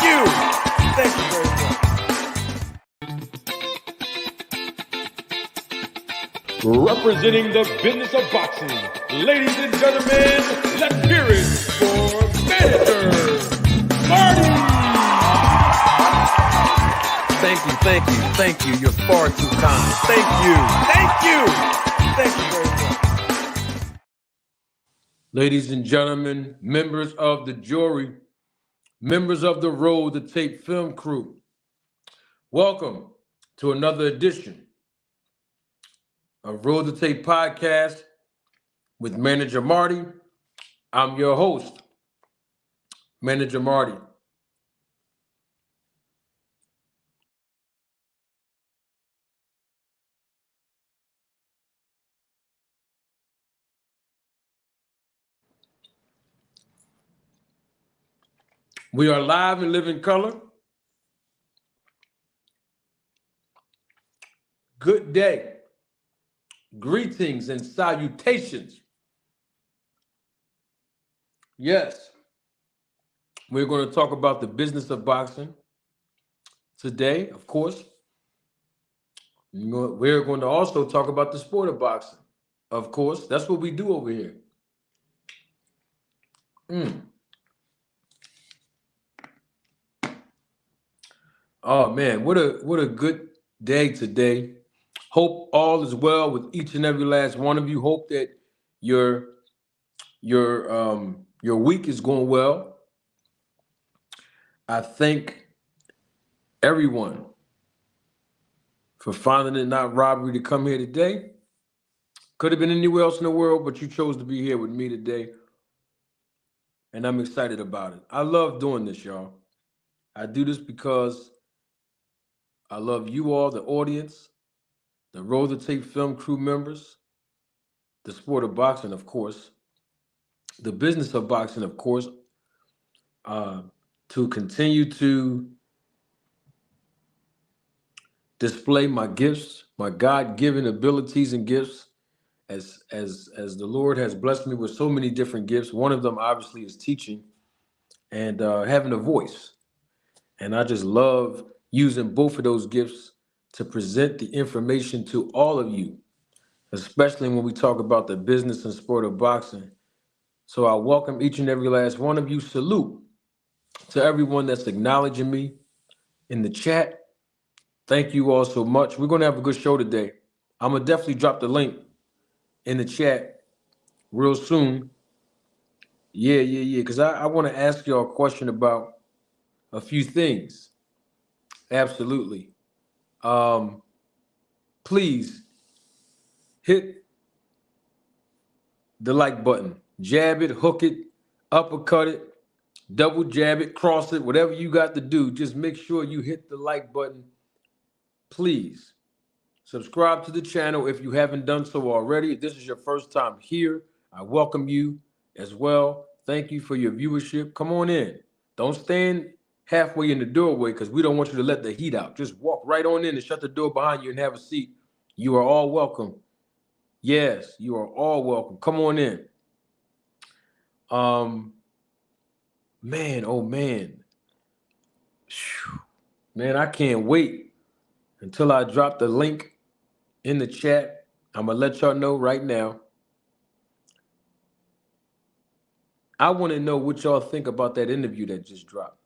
you. Thank you very much. Representing the business of boxing, ladies and gentlemen, let's hear it for Manager Marty. Thank you. You're far too kind. Thank you. Thank you very much. Ladies and gentlemen, members of the jury, members of the Roll the Tape film crew, welcome to another edition of Roll the Tape podcast with Manager Marty. I'm your host, Manager Marty. We are live in living color. Good day. Greetings and salutations. Yes, we're going to talk about the business of boxing today, of course. We're going to also talk about the sport of boxing, of course. That's what we do over here. Oh man, what a good day today. Hope all is well with each and every last one of you. Hope that your week is going well. I thank everyone for finding it not robbery to come here today. Could have been anywhere else in the world, but you chose to be here with me today. And I'm excited about it. I love doing this, y'all. I do this because I love you all, the audience, the Roll the Tape film crew members, the sport of boxing, of course, the business of boxing, of course, to continue to display my gifts, my God-given abilities and gifts, as the Lord has blessed me with so many different gifts. One of them, obviously, is teaching and having a voice. And I just love using both of those gifts to present the information to all of you, especially when we talk about the business and sport of boxing. So I welcome each and every last one of you. Salute to everyone that's acknowledging me in the chat. Thank you all so much. We're going to have a good show today. I'm going to definitely drop the link in the chat real soon. Yeah. Because I want to ask y'all a question about a few things. Absolutely. Please hit the like button. Jab it, hook it, uppercut it, double jab it, cross it, whatever you got to do. Just make sure you hit the like button. Please subscribe to the channel if you haven't done so already. If this is your first time here, I welcome you as well. Thank you for your viewership. Come on in. Don't stand halfway in the doorway because we don't want you to let the heat out. Just walk right on in and shut the door behind you and have a seat. You are all welcome. Yes, you are all welcome. Come on in. Man, oh man. Whew. Man, I can't wait until I drop the link in the chat. I'm going to let y'all know right now. I want to know what y'all think about that interview that just dropped.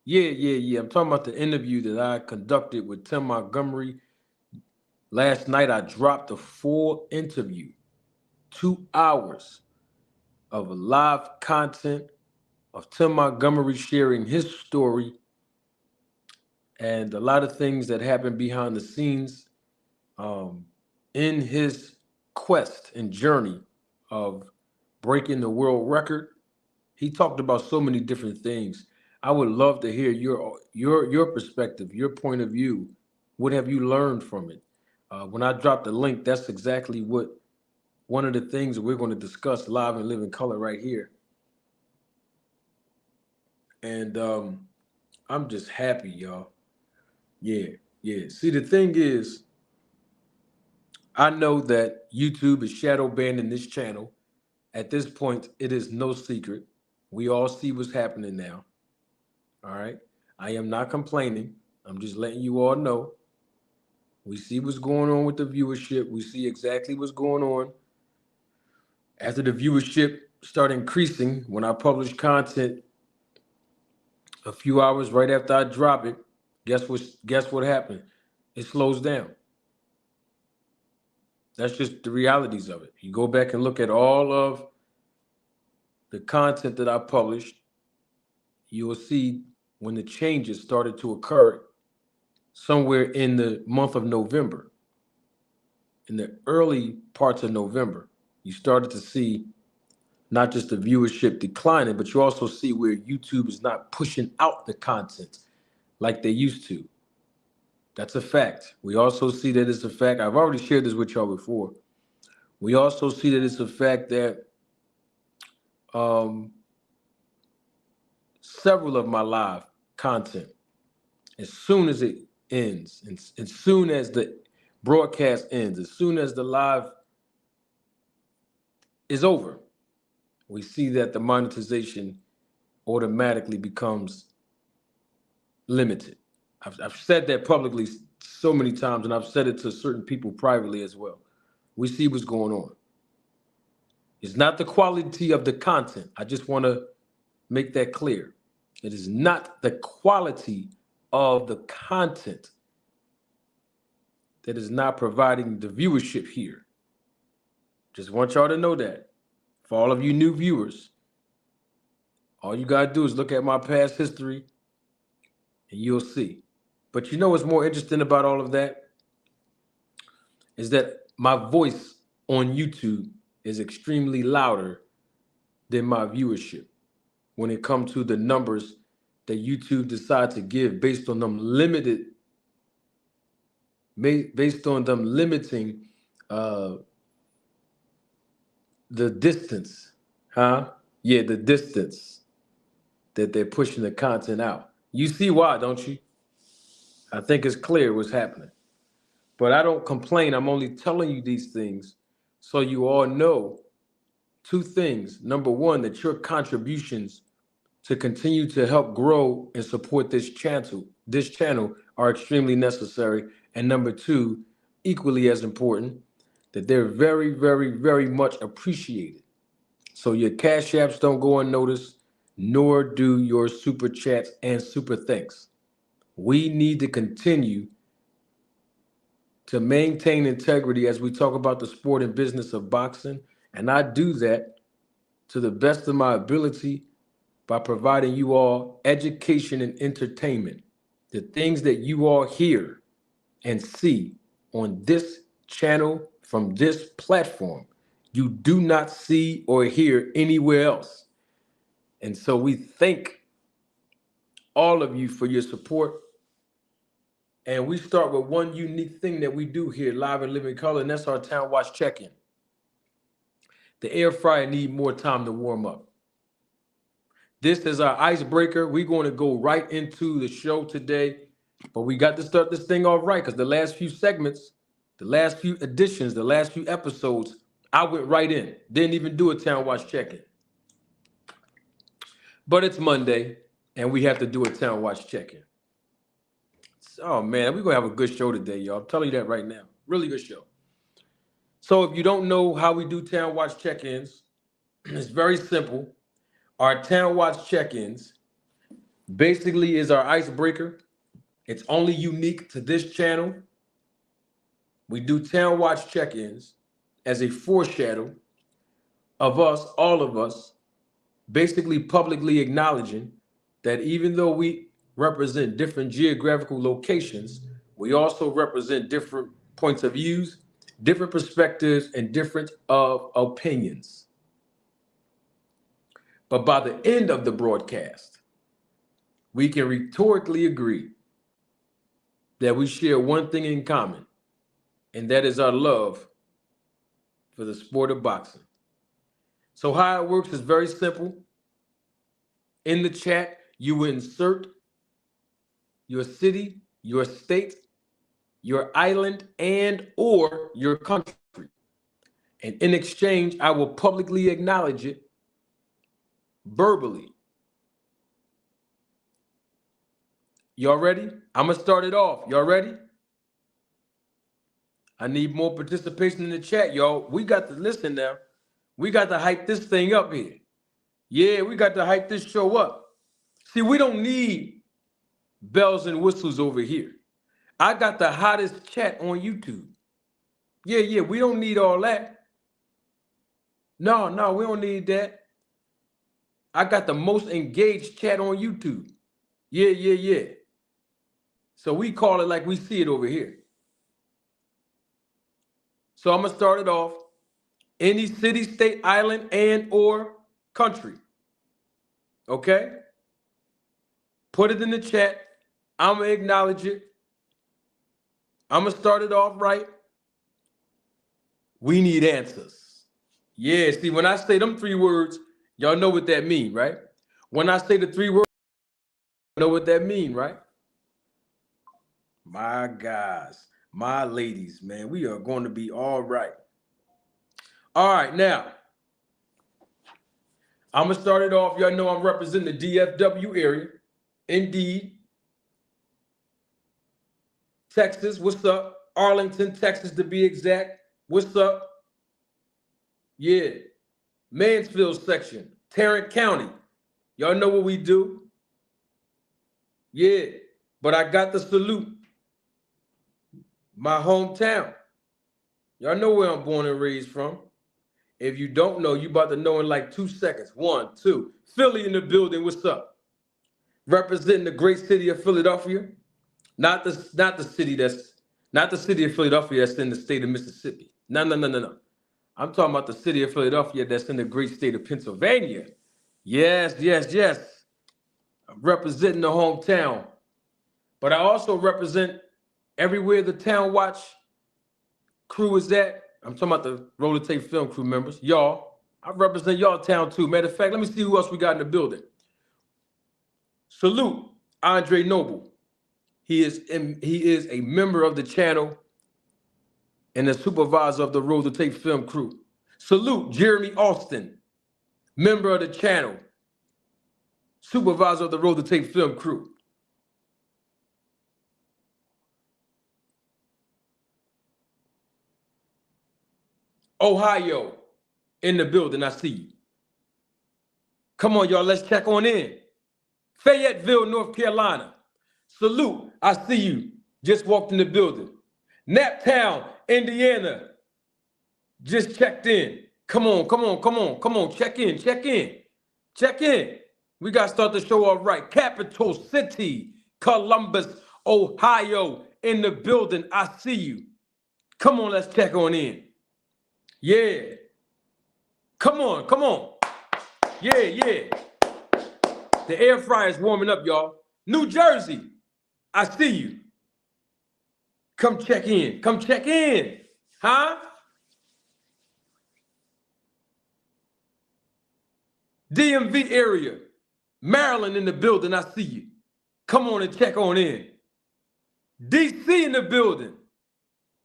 Yeah. I'm talking about the interview that I conducted with Tim Montgomery. Last night, I dropped a full interview, 2 hours of live content of Tim Montgomery sharing his story and a lot of things that happened behind the scenes in his quest and journey of breaking the world record. He talked about so many different things. I would love to hear your perspective, your point of view. What have you learned from it? When I drop the link, that's exactly what one of the things that we're going to discuss live and live in color right here. And I'm just happy, y'all. Yeah. See, the thing is, I know that YouTube is shadow banning this channel. At this point, it is no secret. We all see what's happening now. All right. I am not complaining. I'm just letting you all know. We see what's going on with the viewership. We see exactly what's going on. After the viewership started increasing, when I publish content a few hours right after I drop it, guess what happened? It slows down. That's just the realities of it. You go back and look at all of the content that I published, you will see when the changes started to occur somewhere in the month of November. In the early parts of November, you started to see not just the viewership declining, but you also see where YouTube is not pushing out the content like they used to. That's a fact. We also see that it's a fact. I've already shared this with y'all before. We also see that it's a fact that um, several of my live content, as soon as it ends, and as soon as the broadcast ends, as soon as the live is over, we see that the monetization automatically becomes limited. I've said that publicly so many times, and I've said it to certain people privately as well. We see what's going on. It's not the quality of the content. I just want to make that clear. It is not the quality of the content that is not providing the viewership here. Just want y'all to know that. For all of you new viewers, all you got to do is look at my past history and you'll see. But you know what's more interesting about all of that? Is that my voice on YouTube is extremely louder than my viewership when it comes to the numbers that YouTube decides to give based on them limiting the distance, huh? Yeah, the distance that they're pushing the content out. You see why, don't you? I think it's clear what's happening. But I don't complain. I'm only telling you these things so you all know two things. Number one, that your contributions to continue to help grow and support this channel are extremely necessary. And number two, equally as important, that they're very, very, very much appreciated. So your cash apps don't go unnoticed, nor do your super chats and super thanks. We need to continue to maintain integrity as we talk about the sport and business of boxing. And I do that to the best of my ability by providing you all education and entertainment. The things that you all hear and see on this channel from this platform, you do not see or hear anywhere else. And so we thank all of you for your support. And we start with one unique thing that we do here live and living color, and that's our Town Watch check-in. The air fryer need more time to warm up. This is our icebreaker. We're going to go right into the show today, but we got to start this thing off right because the last few segments, the last few editions, the last few episodes, I went right in. Didn't even do a Town Watch check-in. But it's Monday, and we have to do a Town Watch check-in. Oh, man, we're going to have a good show today, y'all. I'm telling you that right now. Really good show. So if you don't know how we do Town Watch check-ins, it's very simple. Our Town Watch check-ins basically is our icebreaker. It's only unique to this channel. We do Town Watch check-ins as a foreshadow of us, all of us, basically publicly acknowledging that even though we represent different geographical locations, we also represent different points of views, different perspectives, and different opinions. But by the end of the broadcast, we can rhetorically agree that we share one thing in common, and that is our love for the sport of boxing. So how it works is very simple. In the chat, you will insert your city, your state, your island, and or your country. And in exchange, I will publicly acknowledge it verbally. Y'all ready? I'm going to start it off. Y'all ready? I need more participation in the chat, y'all. We got to listen now. We got to hype this thing up here. Yeah, we got to hype this show up. See, we don't need bells and whistles over here. I got the hottest chat on YouTube. Yeah, we don't need all that. No, we don't need that. I got the most engaged chat on YouTube. Yeah. So we call it like we see it over here. So I'm going to start it off. Any city, state, island, and or country. Okay? Put it in the chat. I'm going to acknowledge it. I'm going to start it off right. We need answers. Yeah, see, when I say them 3 words, y'all know what that mean, right? When I say the 3 words, you know what that mean, right? My guys, my ladies, man, we are going to be all right. All right, now, I'm going to start it off. Y'all know I'm representing the DFW area. Indeed. Texas, what's up? Arlington, Texas, to be exact. What's up? Yeah. Mansfield section, Tarrant County. Y'all know what we do. Yeah. But I got to salute my hometown. Y'all know where I'm born and raised from. If you don't know, you about to know in like 2 seconds. 1, 2. Philly in the building. What's up? Representing the great city of Philadelphia. Not the city of Philadelphia that's in the state of Mississippi. No. I'm talking about the city of Philadelphia that's in the great state of Pennsylvania. Yes. I'm representing the hometown. But I also represent everywhere the Town Watch crew is at. I'm talking about the Roller Tape Film crew members. Y'all, I represent y'all town too. Matter of fact, let me see who else we got in the building. Salute Andre Noble. He is a member of the channel and the supervisor of the Roller Tape Film crew. Salute Jeremy Austin, member of the channel, supervisor of the Roller Tape Film crew. Ohio, in the building, I see you. Come on, y'all, let's check on in. Fayetteville, North Carolina. Salute, I see you. Just walked in the building. Naptown, Indiana. Just checked in. Come on. Check in. We got to start the show off right. Capital City, Columbus, Ohio, in the building. I see you. Come on, let's check on in. Yeah. Come on. Yeah. The air fryer is warming up, y'all. New Jersey, I see you. Come check in. Huh? DMV area, Maryland in the building, I see you. Come on and check on in. DC in the building.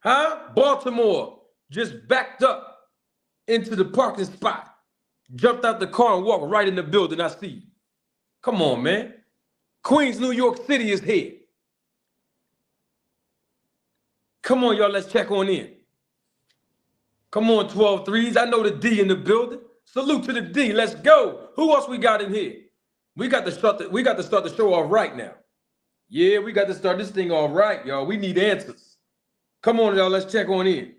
Huh? Baltimore, just backed up into the parking spot. Jumped out the car and walked right in the building, I see you. Come on, man. Queens, New York City is here. Come on, y'all, let's check on in. Come on, 12 threes. I know the D in the building. Salute to the D. Let's go. Who else we got in here? We got to start the show off right now. Yeah, we got to start this thing off right, y'all. We need answers. Come on, y'all, let's check on in.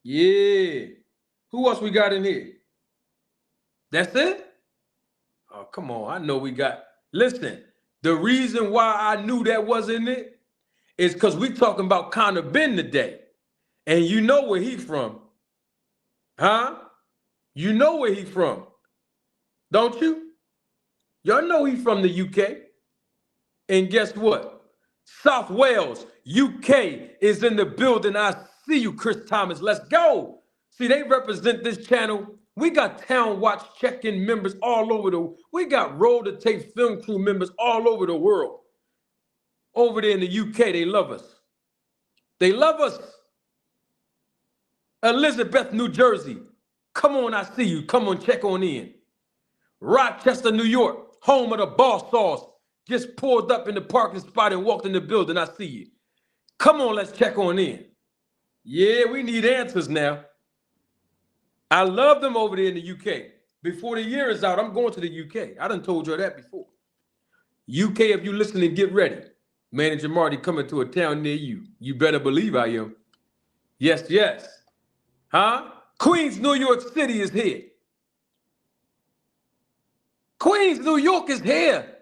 Yeah. Who else we got in here? That's it? Oh, come on. I know we got. Listen, the reason why I knew that wasn't it is because we talking about Conor Benn today. And you know where he from. Huh? You know where he from. Don't you? Y'all know he from the UK. And guess what? South Wales, UK is in the building. I see you, Chris Thomas. Let's go. See, they represent this channel. We got Town Watch check-in members all over we got Roll the Tape Film crew members all over the world. Over there in the UK, they love us. They love us. Elizabeth, New Jersey. Come on, I see you. Come on, check on in. Rochester, New York, home of the boss sauce. Just pulled up in the parking spot and walked in the building. I see you. Come on, let's check on in. Yeah, we need answers now. I love them over there in the UK. Before the year is out, I'm going to the UK. I done told you that before. UK, if you listening, get ready. Manager Marty coming to a town near you. You better believe I am. Yes, yes. Huh? Queens, New York City is here. Queens, New York is here.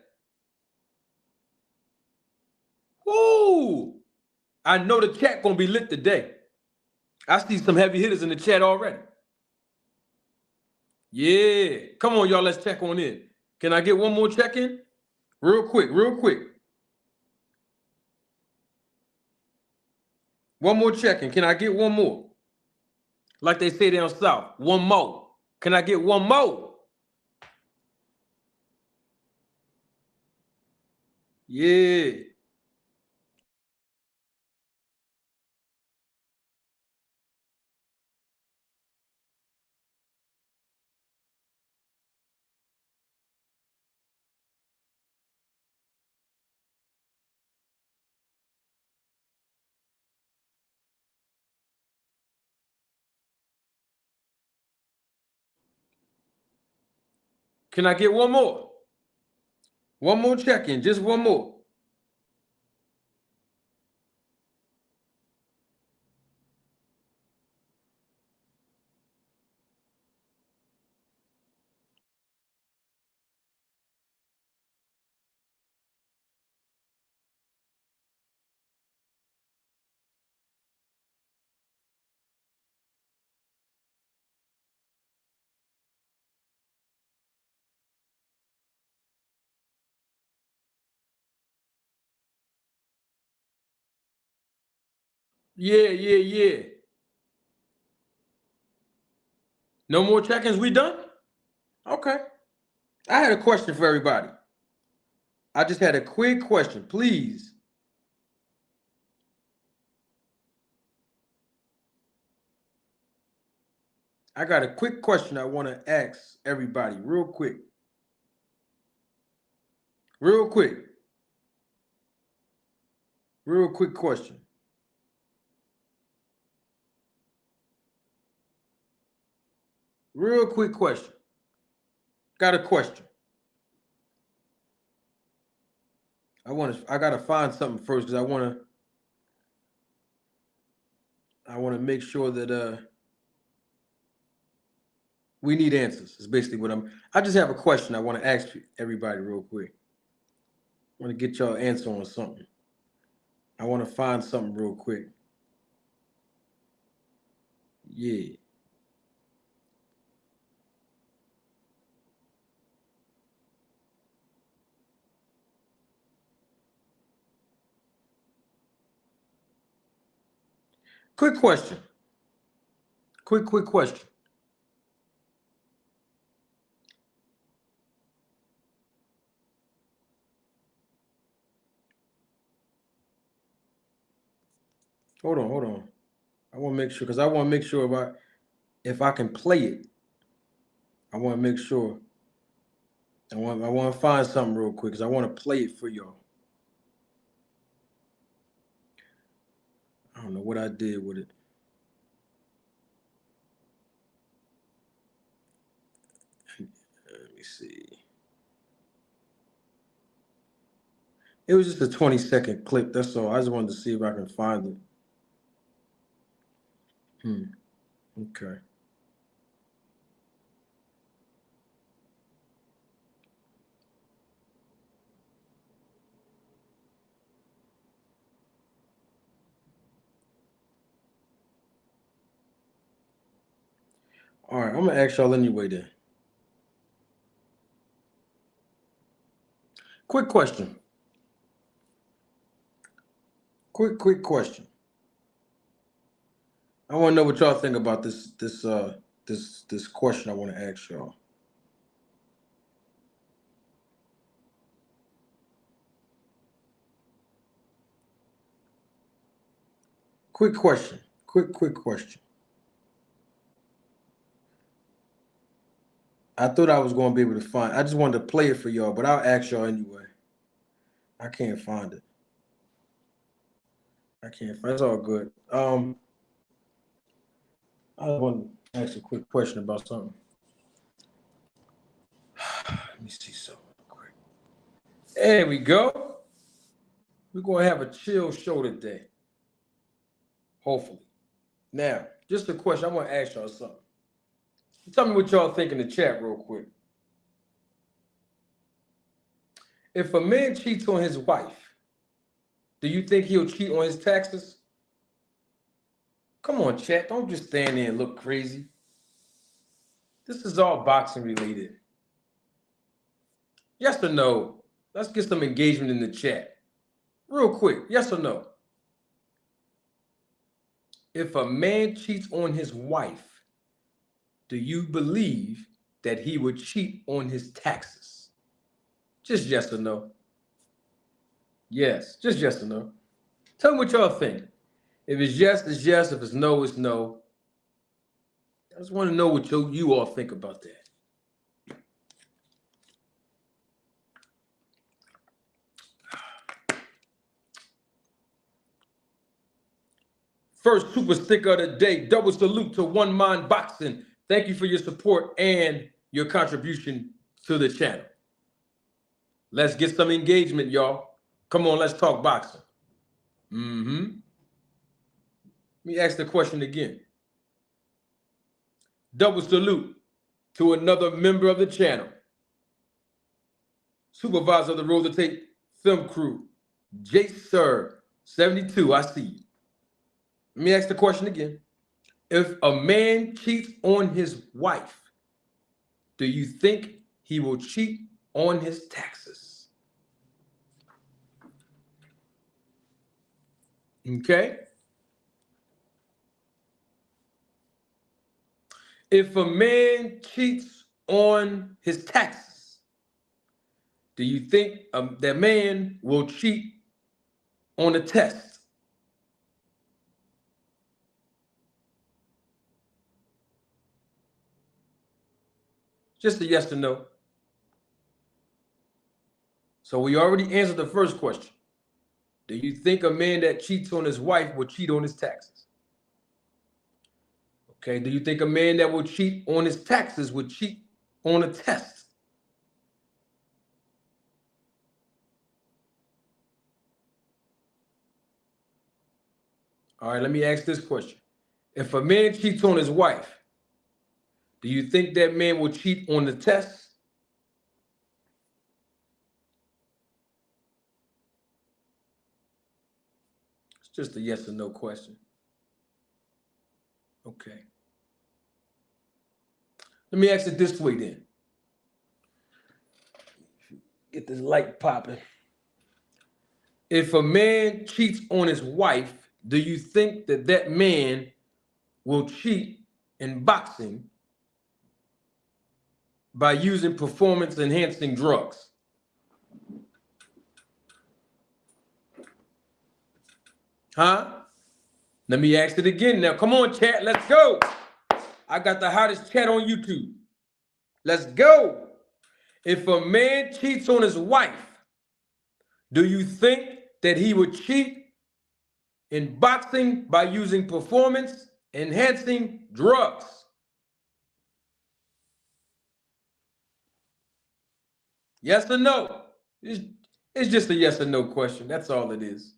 Woo! I know the chat gonna be lit today. I see some heavy hitters in the chat already. Yeah. Come on, y'all. Let's check on in. Can I get one more check-in? Real quick, real quick. One more check-in. Can I get one more? Like they say down south, one more. Can I get one more? Yeah. Can I get one more? One more check-in, just one more. Yeah, yeah, yeah. No more check-ins, we done? Okay. I had a question for everybody. I just had a quick question, please. I got a quick question I want to ask everybody, real quick. Real quick. Real quick question. Real quick question. Got a question. I gotta find something first because I wanna make sure that we need answers. Is basically what I just have a question I want to ask everybody real quick. I want to get y'all answer on something. I want to find something real quick. Yeah. Quick question. Quick question. Hold on. I want to make sure because I want to make sure if I can play it. I want to make sure. I want to find something real quick because I want to play it for y'all. I don't know what I did with it. Let me see. It was just a 20-second clip. That's all. I just wanted to see if I can find it. Okay. All right. I'm gonna ask y'all anyway then. Quick question. Quick question. I want to know what y'all think about this question I want to ask y'all. Quick question. Quick question. I thought I was going to be able to find. I just wanted to play it for y'all, but I'll ask y'all anyway. I can't find it. I can't find it. It's all good. I want to ask a quick question about something. Let me see something quick. There we go. We're going to have a chill show today. Hopefully. Now, just a question. I want to ask y'all something. Tell me what y'all think in the chat real quick. If a man cheats on his wife, do you think he'll cheat on his taxes? Come on, chat. Don't just stand there and look crazy. This is all boxing related. Yes or no? Let's get some engagement in the chat. Real quick. Yes or no? If a man cheats on his wife, do you believe that he would cheat on his taxes? Just yes or no. Yes, just yes or no. Tell me what y'all think. If it's yes, it's yes. If it's no, it's no. I just want to know what you all think about that. First super sticker of the day. Double salute to One Mind Boxing. Thank you for your support and your contribution to the channel. Let's get some engagement, y'all. Come on, let's talk boxing. Let me ask the question again. Double salute to another member of the channel. Supervisor of the Roll the Tape film crew, Jace 72, I see you. Let me ask the question again. If a man cheats on his wife, do you think he will cheat on his taxes? Okay. If a man cheats on his taxes, do you think that man will cheat on a test? Just a yes or no. So we already answered the first question. Do you think a man that cheats on his wife will cheat on his taxes? Okay. Do you think a man that will cheat on his taxes would cheat on a test? All right, let me ask this question. If a man cheats on his wife, do you think that man will cheat on the test? It's just a yes or no question. Okay. Let me ask it this way then. Get this light popping. If a man cheats on his wife, do you think that that man will cheat in boxing by using performance-enhancing drugs? Huh? Let me ask it again now. Come on, chat. Let's go. I got the hottest chat on YouTube. Let's go. If a man cheats on his wife, do you think that he would cheat in boxing by using performance-enhancing drugs? Yes or no? It's just a yes or no question. That's all it is.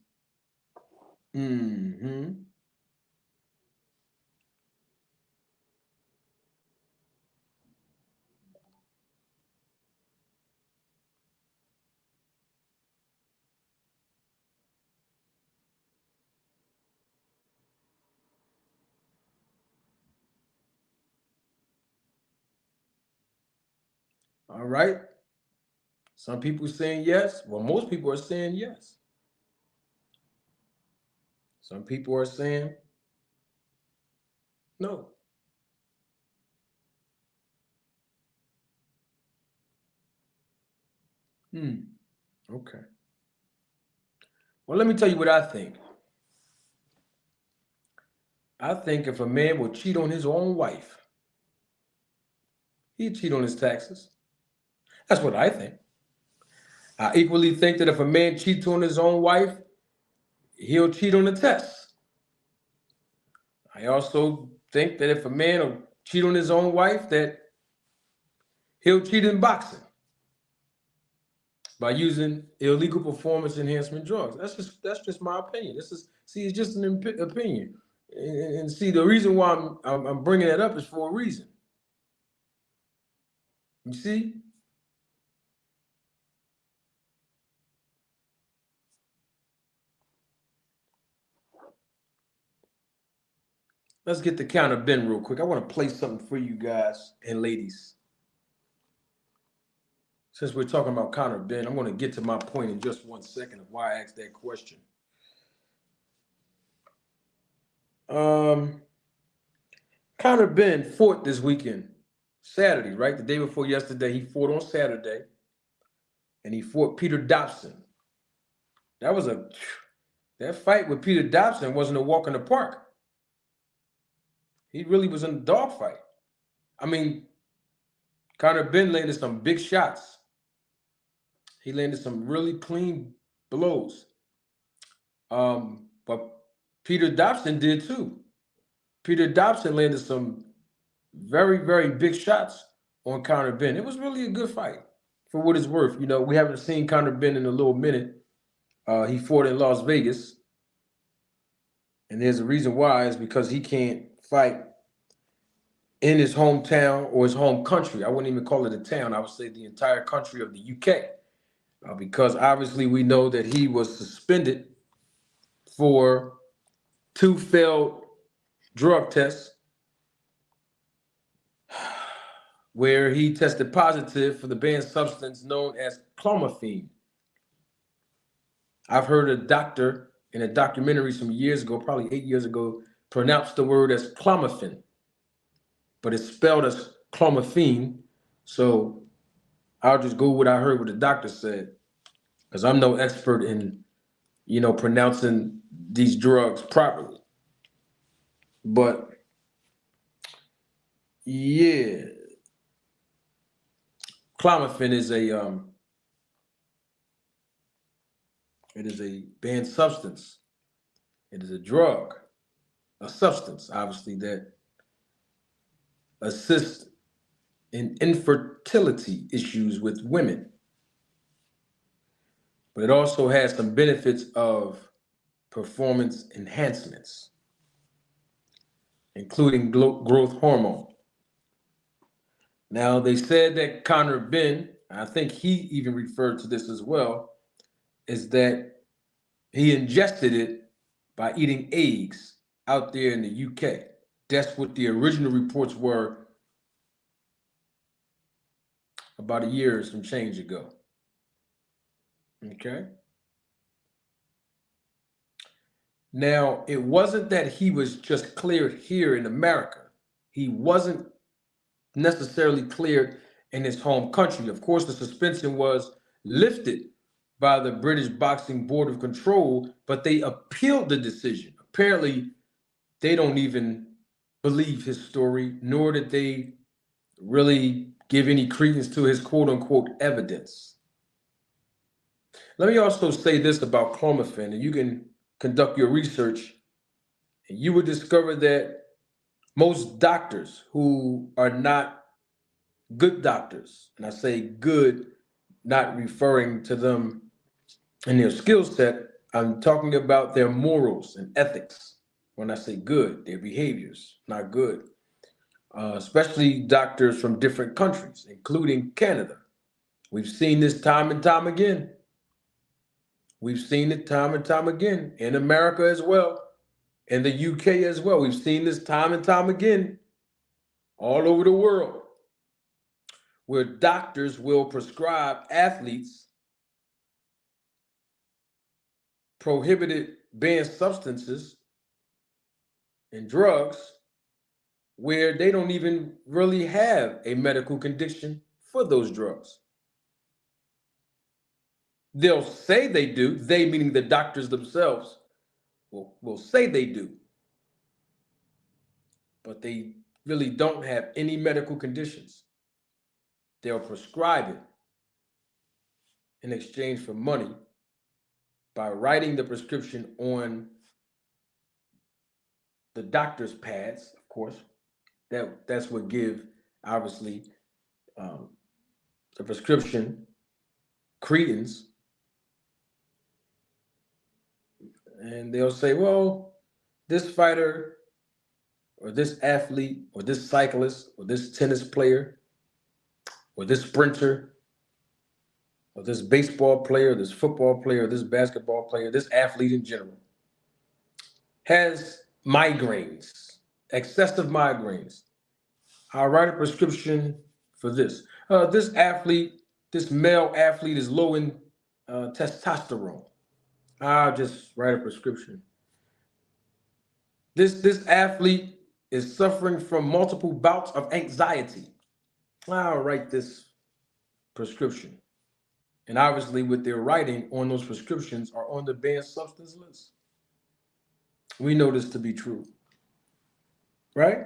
All right. Some people saying yes. Well, most people are saying yes. Some people are saying no. Okay. Well, let me tell you what I think. I think if a man will cheat on his own wife, he'd cheat on his taxes. That's what I think. I equally think that if a man cheats on his own wife, he'll cheat on the test. I also think that if a man will cheat on his own wife, that he'll cheat in boxing by using illegal performance enhancement drugs. That's just my opinion. It's just an opinion. And see, the reason why I'm bringing that up is for a reason. You see, let's get to Conor Benn real quick. I want to play something for you guys and ladies. Since we're talking about Conor Benn, I'm going to get to my point in just 1 second of why I asked that question. Conor Benn fought this weekend, Saturday, right? The day before yesterday, he fought on Saturday, and he fought Peter Dobson. That fight with Peter Dobson wasn't a walk in the park. He really was in a dogfight. I mean, Conor Benn landed some big shots. He landed some really clean blows. But Peter Dobson did too. Peter Dobson landed some very, very big shots on Conor Benn. It was really a good fight for what it's worth. You know, we haven't seen Conor Benn in a little minute. He fought in Las Vegas. And there's a reason why, is because he can't fight in his hometown or his home country. I wouldn't even call it a town. I would say the entire country of the UK. Because obviously we know that he was suspended for 2 failed drug tests where he tested positive for the banned substance known as clomiphene. I've heard a doctor in a documentary some years ago, probably 8 years ago, pronounce the word as clomiphene, but it's spelled as clomiphene. So I'll just go with what I heard what the doctor said, because I'm no expert in, pronouncing these drugs properly. But yeah, clomiphene is it is a banned substance. It is a drug, a substance, obviously, that assists in infertility issues with women. But it also has some benefits of performance enhancements, including growth hormone. Now, they said that Conor Benn, I think he even referred to this as well, is that he ingested it by eating eggs out there in the UK. That's what the original reports were about a year or some change ago. Okay. Now, it wasn't that he was just cleared here in America. He wasn't necessarily cleared in his home country. Of course, the suspension was lifted by the British Boxing Board of Control, but they appealed the decision. Apparently, they don't even believe his story, nor did they really give any credence to his quote-unquote evidence. Let me also say this about clomiphene, and you can conduct your research, and you would discover that most doctors who are not good doctors, and I say good, not referring to them in their skill set, I'm talking about their morals and ethics. When I say good, their behaviors, not good. Especially doctors from different countries, including Canada. We've seen this time and time again. We've seen it time and time again in America as well, in the UK as well. We've seen this time and time again all over the world, where doctors will prescribe athletes prohibited banned substances and drugs where they don't even really have a medical condition for those drugs. They'll say they do, they meaning the doctors themselves will say they do, but they really don't have any medical conditions. They'll prescribe it. in exchange for money by writing the prescription on the doctor's pads, of course. That's what give, obviously, the prescription credence. And they'll say, well, this fighter or this athlete or this cyclist or this tennis player or this sprinter or this baseball player, this football player, this basketball player, this athlete in general has migraines, excessive migraines. I'll write a prescription for this. This athlete, this male athlete is low in testosterone. I'll just write a prescription. This athlete is suffering from multiple bouts of anxiety. I'll write this prescription. And obviously, what they're writing on those prescriptions are on the banned substance list. We know this to be true, right?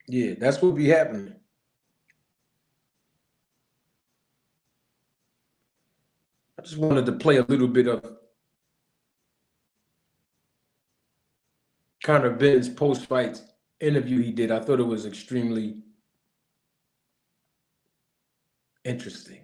Yeah, that's what be happening. I just wanted to play a little bit of Conor Benn's post-fight interview he did. I thought it was extremely interesting.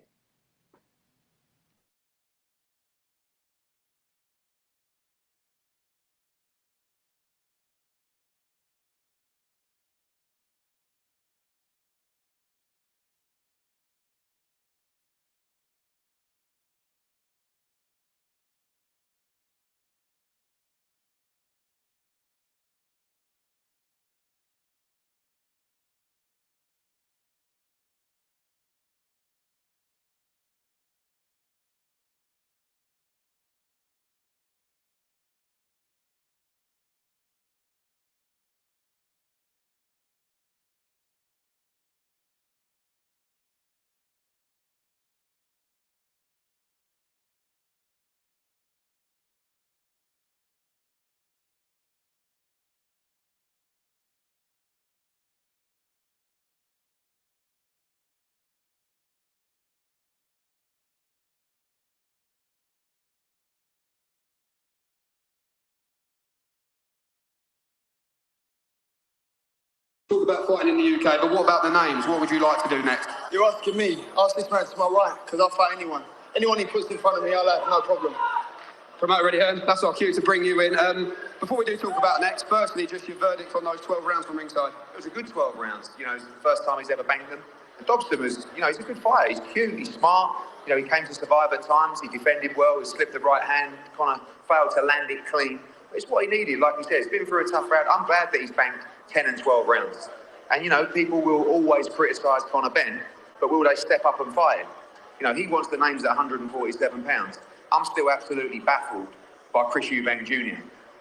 Talk about fighting in the UK, but what about the names? What would you like to do next? You're asking me. Ask this man to my right, because I'll fight anyone. Anyone he puts in front of me, I'll have no problem. Promoter ready, Hearn? That's our cue to bring you in. Before we do talk about next, firstly, just your verdict on those 12 rounds from ringside. It was a good 12 rounds. You know, it's the first time he's ever banged them. And Dobson was, you know, he's a good fighter. He's cute, he's smart. You know, he came to survive at times. He defended well. He slipped the right hand, kind of failed to land it clean. But it's what he needed. Like he said, it's been through a tough round. I'm glad that he's banged 10 and 12 rounds. And, you know, people will always criticise Conor Benn, but will they step up and fight him? You know, he wants the names at 147 pounds. I'm still absolutely baffled by Chris Eubank Jr.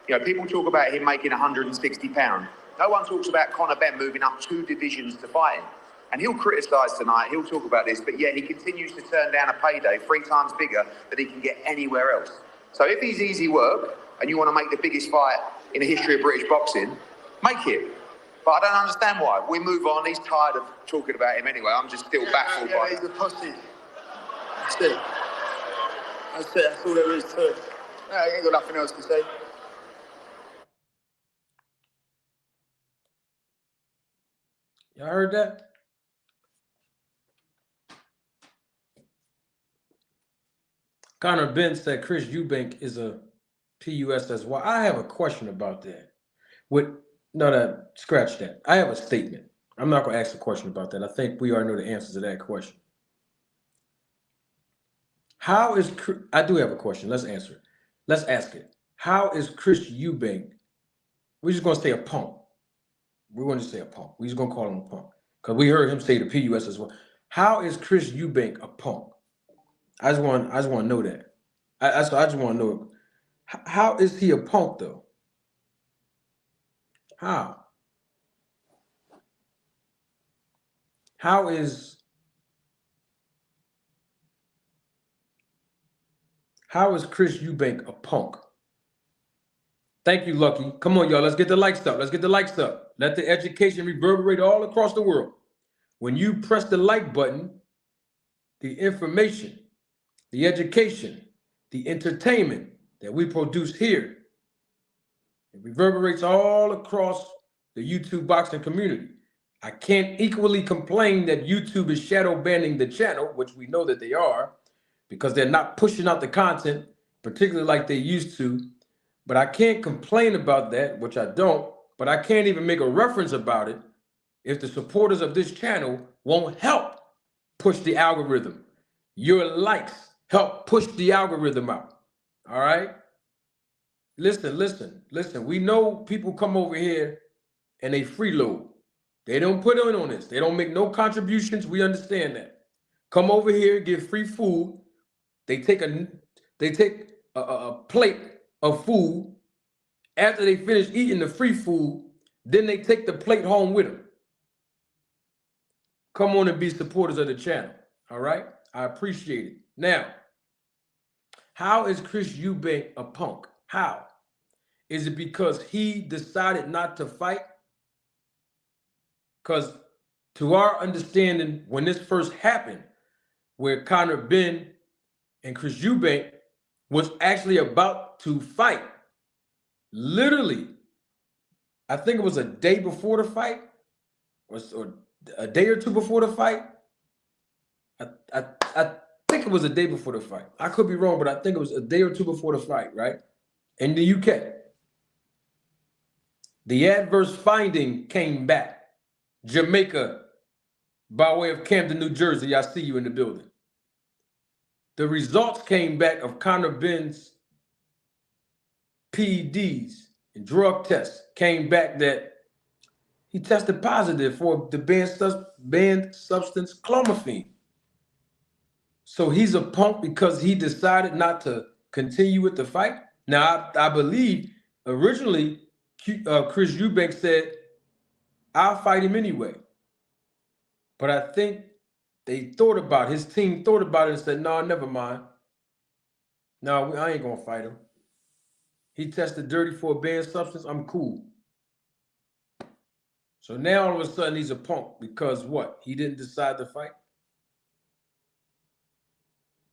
You know, people talk about him making 160 pounds. No one talks about Conor Benn moving up 2 divisions to fight him. And he'll criticise tonight, he'll talk about this, but yet he continues to turn down a payday 3 times bigger than he can get anywhere else. So if he's easy work and you want to make the biggest fight in the history of British boxing, make it. But I don't understand why. We move on. He's tired of talking about him anyway. I'm just still baffled by he's a pussy. That's it. That's it. That's all there is to it. I ain't got nothing else to say. Y'all heard that? Conor Benn said Chris Eubank is a PUSSY. I have a question about that. Scratch that. I have a statement. I'm not going to ask a question about that. I think we already know the answer to that question. I do have a question. Let's answer it. Let's ask it. How is Chris Eubank, we're just going to say a punk. We're going to say a punk. We're just going to call him a punk. Because we heard him say the PUSSY. How is Chris Eubank a punk? I just want to know that. I just want to know, how is he a punk though? How? How is Chris Eubank a punk? Thank you, Lucky. Come on, y'all. Let's get the likes up. Let's get the likes up. Let the education reverberate all across the world. When you press the like button, the information, the education, the entertainment that we produce here. It reverberates all across the YouTube boxing community. I can't equally complain that YouTube is shadow banning the channel, which we know that they are, because they're not pushing out the content, particularly like they used to. But I can't complain about that, which I don't, but I can't even make a reference about it if the supporters of this channel won't help push the algorithm. Your likes help push the algorithm out. All right? Listen. We know people come over here and they freeload. They don't put in on this. They don't make no contributions. We understand that. Come over here, get free food. They take a plate of food. After they finish eating the free food, then they take the plate home with them. Come on and be supporters of the channel. All right? I appreciate it. Now, how is Chris Eubank a punk? How? Is it because he decided not to fight? Because to our understanding, when this first happened, where Conor Benn and Chris Eubank was actually about to fight, literally, I think it was a day before the fight, or a day or two before the fight. I think it was a day before the fight. I could be wrong, but I think it was a day or two before the fight, right? In the UK. The adverse finding came back. Jamaica, by way of Camden, New Jersey, I see you in the building. The results came back of Conor Benn's PEDs and drug tests came back that he tested positive for the banned substance clomiphene. So he's a punk because he decided not to continue with the fight. Now, I believe originally Chris Eubank said, I'll fight him anyway. But I think his team thought about it and said, no, never mind. No, I ain't going to fight him. He tested dirty for a banned substance. I'm cool. So now all of a sudden he's a punk because what? He didn't decide to fight?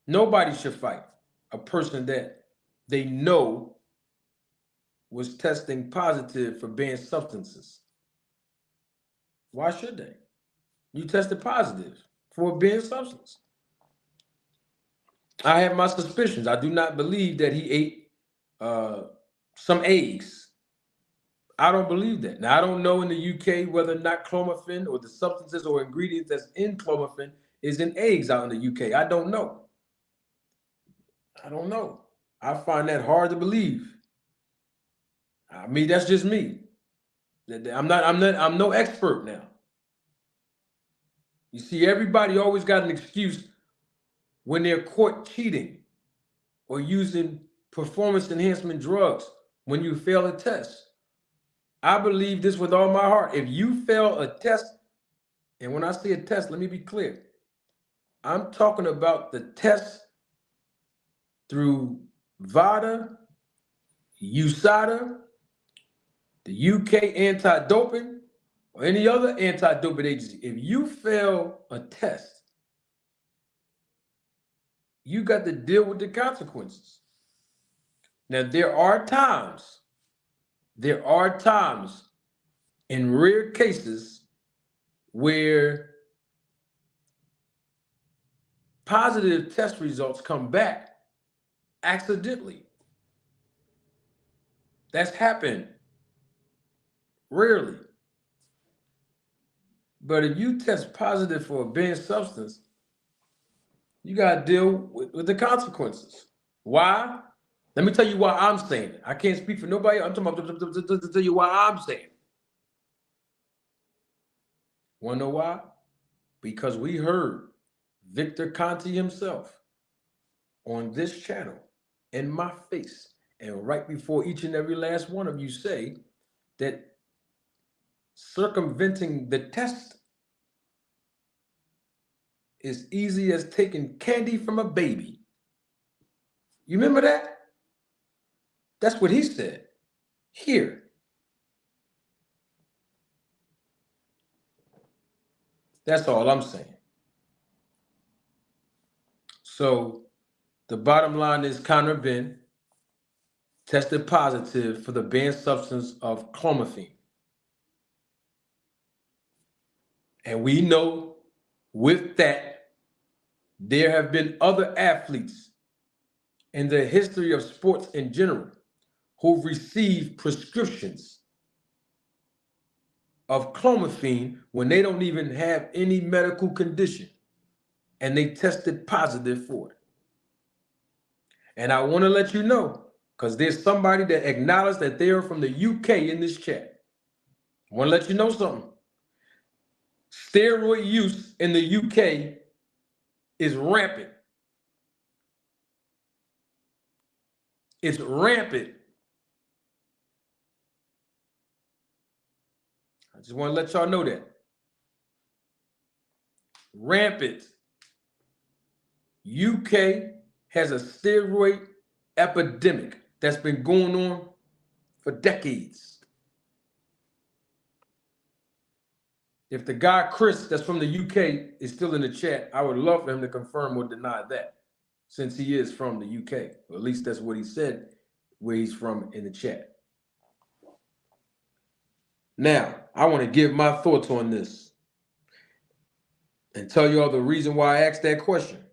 Nobody should fight a person that they know was testing positive for banned substances. Why should they? You tested positive for a banned substance. I have my suspicions. I do not believe that he ate some eggs. I don't believe that. Now, I don't know in the UK whether or not clomiphene or the substances or ingredients that's in clomiphene is in eggs out in the UK. I don't know. I find that hard to believe. I mean, that's just me. I'm no expert now. You see, everybody always got an excuse when they're caught cheating or using performance enhancement drugs when you fail a test. I believe this with all my heart. If you fail a test, and when I say a test, let me be clear. I'm talking about the test through VADA, USADA, the UK anti-doping, or any other anti-doping agency. If you fail a test, you got to deal with the consequences. Now, there are times in rare cases where positive test results come back accidentally. That's happened rarely. But if you test positive for a banned substance, you got to deal with the consequences. Why? Let me tell you why I'm saying it. I can't speak for nobody. I'm talking about to tell you why I'm saying it. Want to know why? Because we heard Victor Conti himself on this channel in my face and right before each and every last one of you say that circumventing the test is easy as taking candy from a baby. You remember that? That's what he said. Here. That's all I'm saying. So the bottom line is Conor Benn tested positive for the banned substance of clomiphene. And we know with that, there have been other athletes in the history of sports in general who've received prescriptions of clomiphene when they don't even have any medical condition and they tested positive for it. And I want to let you know, because there's somebody that acknowledged that they are from the UK in this chat. I want to let you know something. Steroid use in the UK is rampant. It's rampant. I just want to let y'all know that. Rampant. UK has a steroid epidemic that's been going on for decades. If the guy Chris that's from the UK is still in the chat, I would love for him to confirm or deny that, since he is from the UK. Or at least that's what he said where he's from in the chat. Now, I want to give my thoughts on this and tell you all the reason why I asked that question.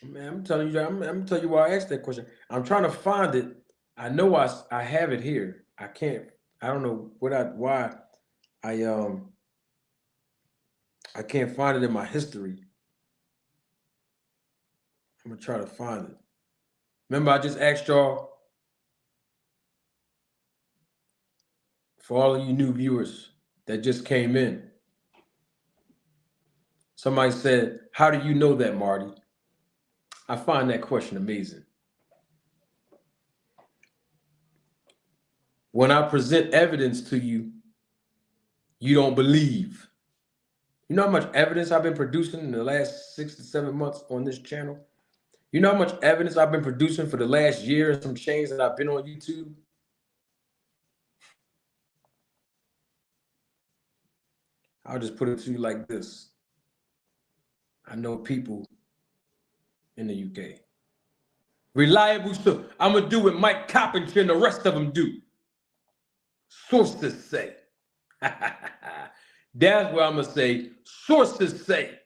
Man, I'm telling you, I'm gonna tell you why I asked that question. I'm trying to find it. I know I have it here. I don't know why I can't find it in my history. I'm gonna try to find it. Remember, I just asked y'all, for all of you new viewers that just came in. Somebody said, "How do you know that, Marty?" I find that question amazing. When I present evidence to you, you don't believe. You know how much evidence I've been producing in the last 6 to 7 months on this channel? You know how much evidence I've been producing for the last year and some change that I've been on YouTube? I'll just put it to you like this. I know people in the UK. Reliable source. I'm going to do what Mike Coppinger and the rest of them do. Sources say. That's what I'm going to say. Sources say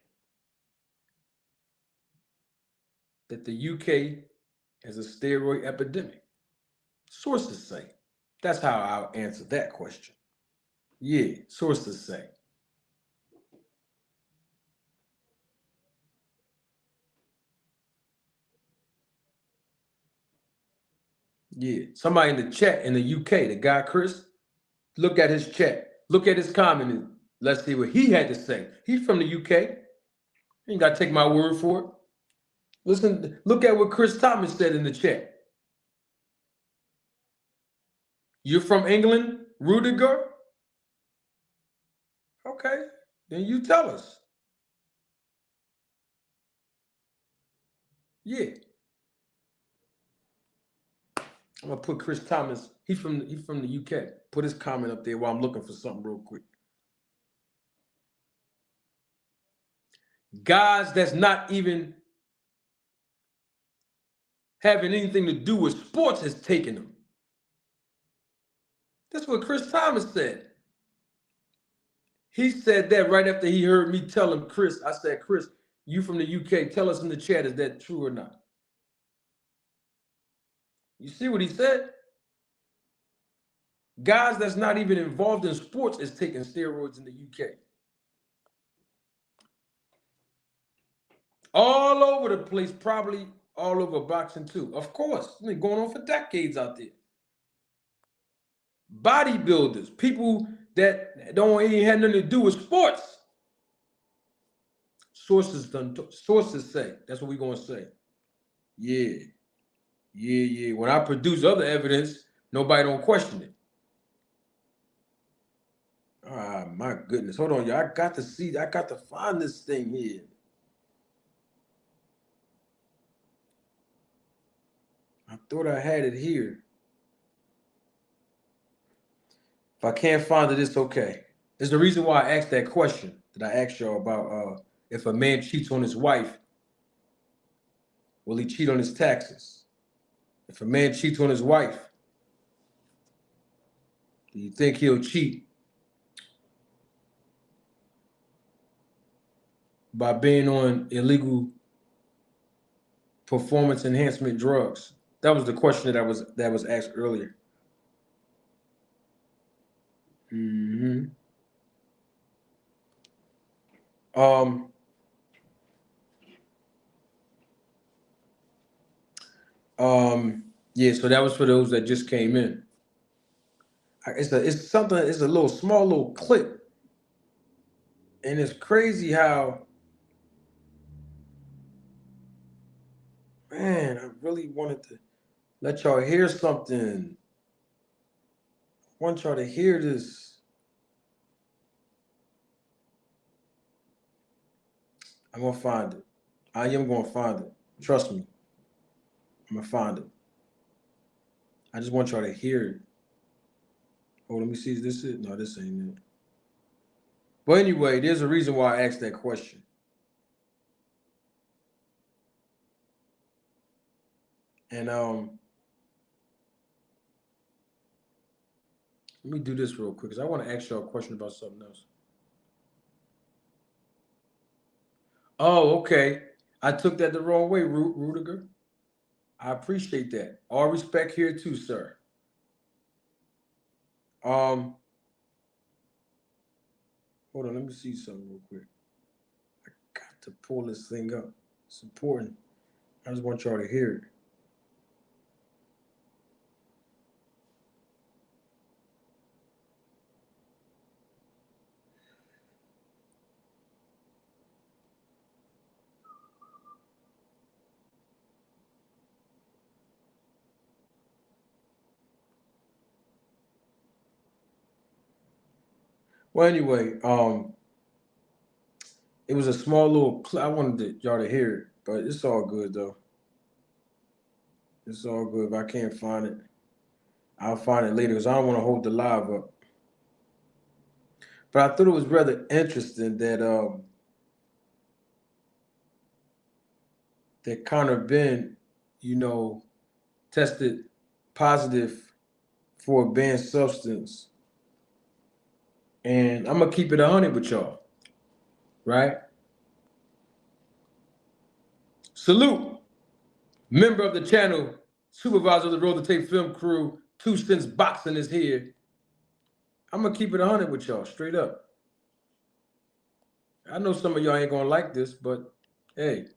that the UK has a steroid epidemic. Sources say. That's how I'll answer that question. Yeah, sources say. Yeah, somebody in the chat in the UK, the guy Chris, look at his chat. Look at his comment and let's see what he had to say. He's from the UK. You ain't got to take my word for it. Listen, look at what Chris Thomas said in the chat. You're from England, Rudiger? Okay, then you tell us. Yeah. I'm gonna put Chris Thomas. He's from the UK. Put his comment up there while I'm looking for something real quick. Guys that's not even having anything to do with sports has taken them. That's what Chris Thomas said. He said that right after he heard me tell him, Chris, I said, Chris, you from the UK, tell us in the chat, is that true or not? You see what he said? Guys that's not even involved in sports is taking steroids in the UK. All over the place, probably all over boxing too. Of course, it's been going on for decades out there. Bodybuilders, people that don't even have nothing to do with sports. Sources say. That's what we're gonna say. Yeah. When I produce other evidence, nobody don't question it. Ah, my goodness. Hold on, y'all. I got to find this thing here. I thought I had it here. If I can't find it, it's okay. It's the reason why I asked that question that I asked y'all about If a man cheats on his wife, will he cheat on his taxes? If a man cheats on his wife, do you think he'll cheat by being on illegal performance enhancement drugs? That was the question that was asked earlier. Yeah, so that was for those that just came in. It's a little small little clip. And it's crazy how, man, I really wanted to let y'all hear something. I want y'all to hear this. I'm gonna find it. I am gonna find it. Trust me. I'm gonna find it. I just want y'all to hear it. Oh, let me see. Is this it? No, this ain't it. But anyway, there's a reason why I asked that question. And let me do this real quick because I want to ask y'all a question about something else. Oh, okay. I took that the wrong way, Rudiger. I appreciate that. All respect here too, sir. Hold on, let me see something real quick. I got to pull this thing up. It's important. I just want y'all to hear it. Well, anyway, it was a small little clip. I wanted y'all to hear it, but it's all good though. It's all good. If I can't find it, I'll find it later because I don't want to hold the live up. But I thought it was rather interesting that that Conor Benn, tested positive for a banned substance. And I'm gonna keep it 100 with y'all, right? Salute, member of the channel, supervisor of the Roll the Tape film crew, 2 Cents Boxing is here. I'm gonna keep it 100 with y'all, straight up. I know some of y'all ain't gonna like this, but hey,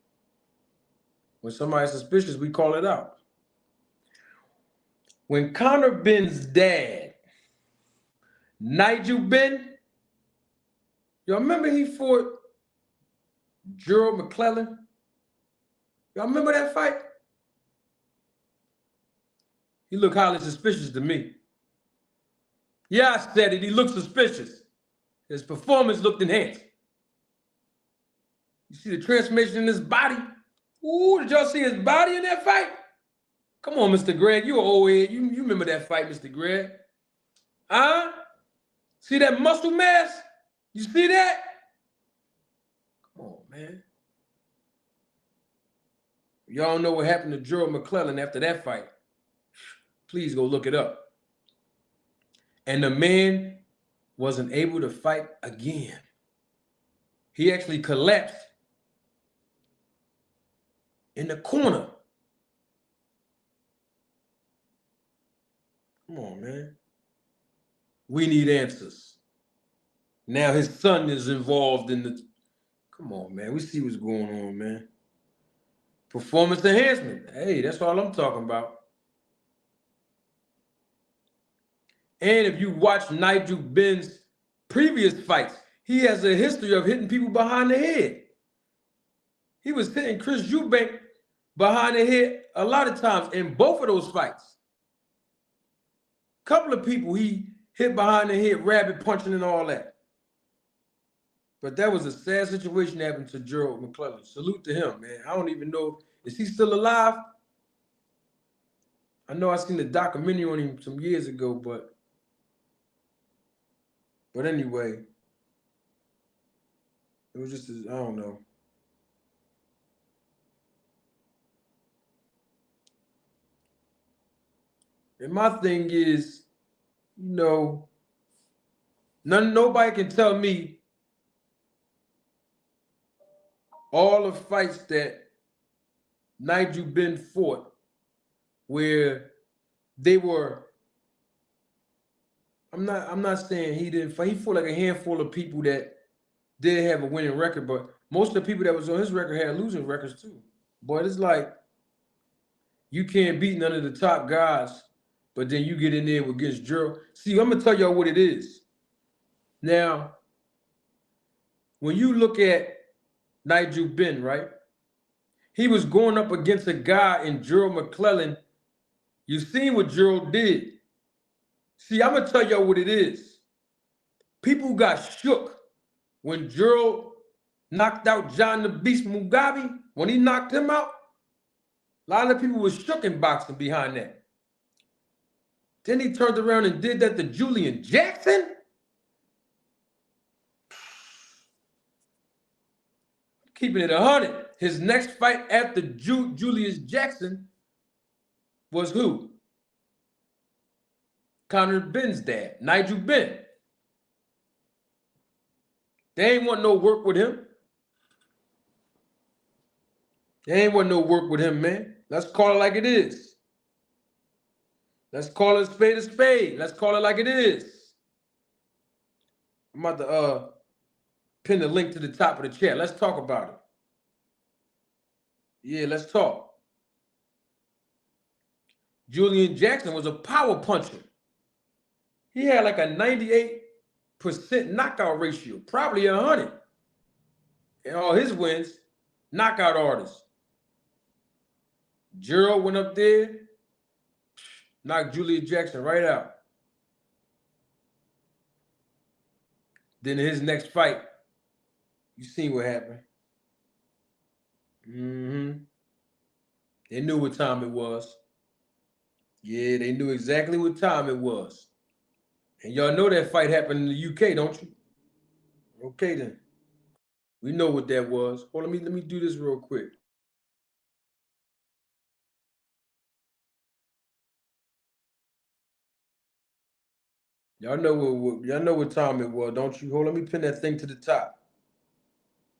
when somebody's suspicious, we call it out. When Conor Benn's dad, Nigel Benn, y'all remember he fought Gerald McClellan? Y'all remember that fight? He looked highly suspicious to me. Yeah, I said it. He looked suspicious. His performance looked enhanced. You see the transformation in his body? Ooh, did y'all see his body in that fight? Come on, Mr. Greg. You an old head. You remember that fight, Mr. Greg. Huh? See that muscle mass? You see that? Come on, man. Y'all know what happened to Gerald McClellan after that fight. Please go look it up. And the man wasn't able to fight again. He actually collapsed in the corner. Come on, man. We need answers. Now his son is involved in the... Come on, man. We see what's going on, man. Performance enhancement. Hey, that's all I'm talking about. And if you watch Nigel Benn's previous fights, he has a history of hitting people behind the head. He was hitting Chris Eubank behind the head a lot of times in both of those fights. Couple of people he hit behind the head, rabbit punching and all that. But that was a sad situation that happened to Gerald McClellan. Salute to him, man. I don't even know, is he still alive? I know I seen a documentary on him some years ago, but anyway, It was just, I don't know. And my thing is, you know, nobody can tell me all the fights that Nigel Benn fought where they were. I'm not saying he didn't fight. He fought like a handful of people that did have a winning record, but most of the people that was on his record had losing records too. But it's like you can't beat none of the top guys, but then you get in there against Gerald. See, I'm gonna tell y'all what it is. Now, when you look at Nigel Benn, right? He was going up against a guy in Gerald McClellan. You seen what Gerald did. See, I'm gonna tell y'all what it is. People got shook when Gerald knocked out John the Beast Mugabe. When he knocked him out, a lot of people was shook in boxing behind that. Then he turned around and did that to Julian Jackson. Keeping it 100. His next fight after Julius Jackson was who? Conor Benn's dad, Nigel Benn. They ain't want no work with him. They ain't want no work with him, man. Let's call it like it is. Let's call it a spade. Let's call it like it is. I'm about to pin the link to the top of the chat. Let's talk about it. Yeah, let's talk. Julian Jackson was a power puncher. He had like a 98% knockout ratio, probably 100. And all his wins, knockout artists. Gerald went up there, knocked Julian Jackson right out. Then in his next fight, you seen what happened. They knew what time it was. Yeah, they knew exactly what time it was. And y'all know that fight happened in the UK, don't you? Okay, then. We know what that was. Hold on, let me do this real quick. Y'all know what time it was, don't you? Hold on, let me pin that thing to the top.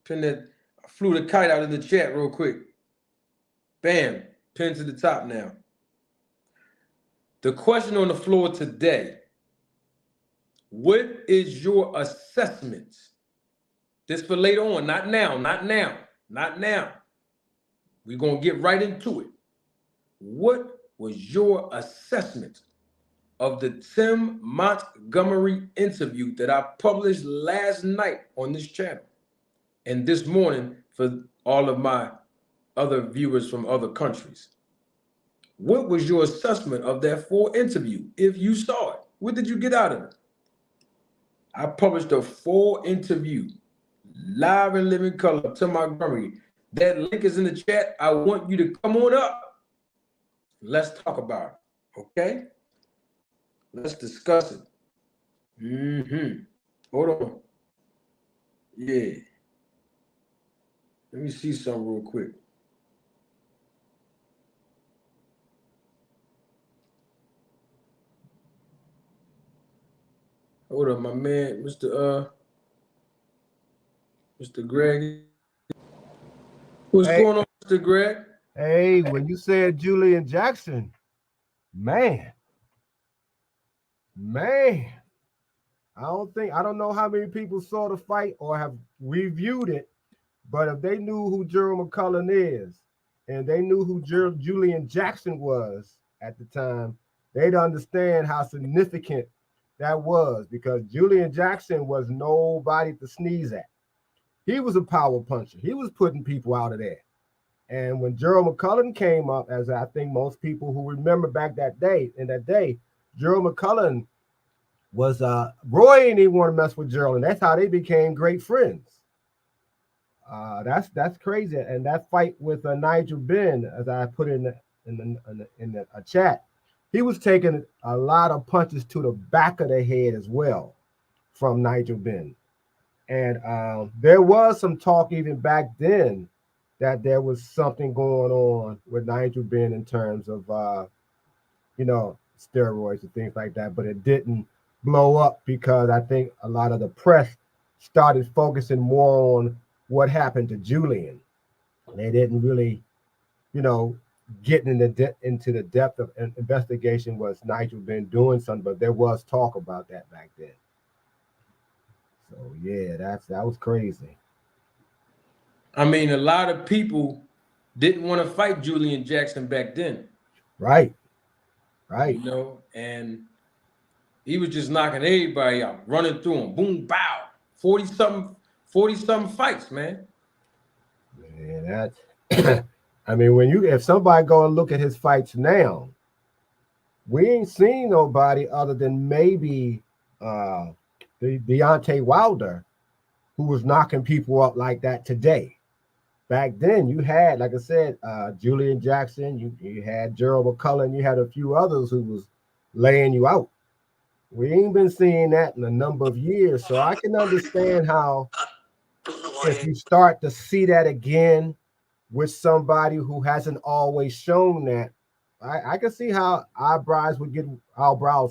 Pin that. I flew the kite out in the chat real quick. Bam, pin to the top now. The question on the floor today: what is your assessment? This for later on, not now, not now, not now. We're going to get right into it. What was your assessment of the Tim Montgomery interview that I published last night on this channel and this morning for all of my other viewers from other countries? What was your assessment of that full interview if you saw it? What did you get out of it? I published a full interview, live and living color, Tim Montgomery. That link is in the chat. I want you to come on up. Let's talk about it, okay? Let's discuss it. Hold on. Yeah. Let me see something real quick. Hold on, my man, Mr. Greg. What's going on, Mr. Greg? Hey, when you said Julian Jackson, man, I don't know how many people saw the fight or have reviewed it, but if they knew who Gerald McClellan is and they knew who Julian Jackson was at the time, they'd understand how significant that was, because Julian Jackson was nobody to sneeze at. He was a power puncher. He was putting people out of there. And when Gerald McClellan came up, as I think most people who remember back in that day, Gerald McClellan was Roy ain't even want to mess with Gerald, and that's how they became great friends. That's crazy. And that fight with Nigel Benn, as I put in the chat, he was taking a lot of punches to the back of the head as well from Nigel Benn. And there was some talk even back then that there was something going on with Nigel Benn in terms of, steroids and things like that. But it didn't blow up because I think a lot of the press started focusing more on what happened to Julian. They didn't really, getting into the depth of an investigation was Nigel Benn doing something, but there was talk about that back then. So yeah, that was crazy. I mean, a lot of people didn't want to fight Julian Jackson back then. Right. And he was just knocking everybody out, running through them, boom, bow, 40-something fights, man. Yeah, that's I mean, if somebody go and look at his fights now, we ain't seen nobody other than maybe the Deontay Wilder, who was knocking people up like that today. Back then, you had, like I said, Julian Jackson, you had Gerald McCullough, you had a few others who was laying you out. We ain't been seeing that in a number of years, so I can understand how if you start to see that again with somebody who hasn't always shown that, I can see how eyebrows,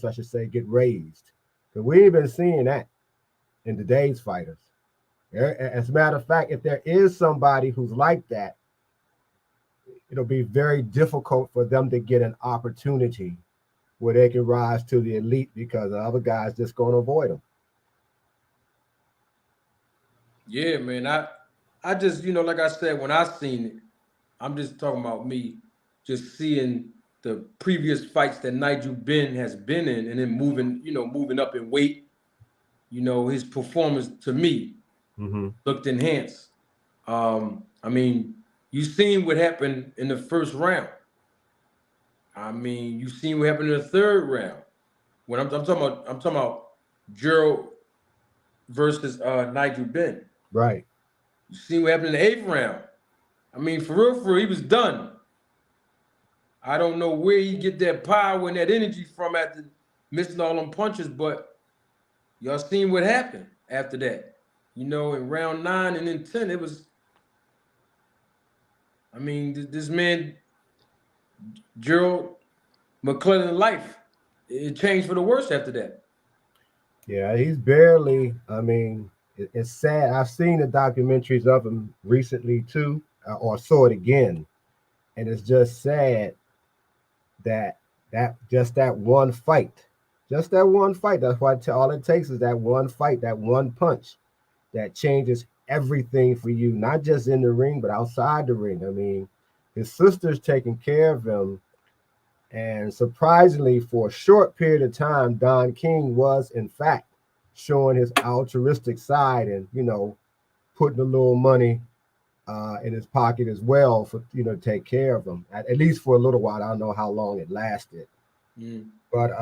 I should say, get raised. Because we ain't been seeing that in today's fighters. As a matter of fact, if there is somebody who's like that, it'll be very difficult for them to get an opportunity where they can rise to the elite because the other guys just going to avoid them. Yeah, man. I just, like I said, when I seen it, I'm just talking about me just seeing the previous fights that Nigel Benn has been in and then moving up in weight. His performance to me looked enhanced. I mean, you seen what happened in the first round. I mean, you seen what happened in the third round. When I'm talking about Gerald versus Nigel Benn. Right. You seen what happened in the 8th round. I mean, for real, he was done. I don't know where he get that power and that energy from after missing all them punches, but y'all seen what happened after that. In round 9 and then 10, it was, I mean, this man, Gerald McClellan life, it changed for the worse after that. Yeah, he's barely, I mean, it's sad. I've seen the documentaries of him recently too, or saw it again. And it's just sad that one fight, that's why all it takes is that one fight, that one punch that changes everything for you, not just in the ring, but outside the ring. I mean, his sister's taking care of him. And surprisingly, for a short period of time, Don King was, in fact, showing his altruistic side and, putting a little money in his pocket as well for, to take care of him, at least for a little while. I don't know how long it lasted. But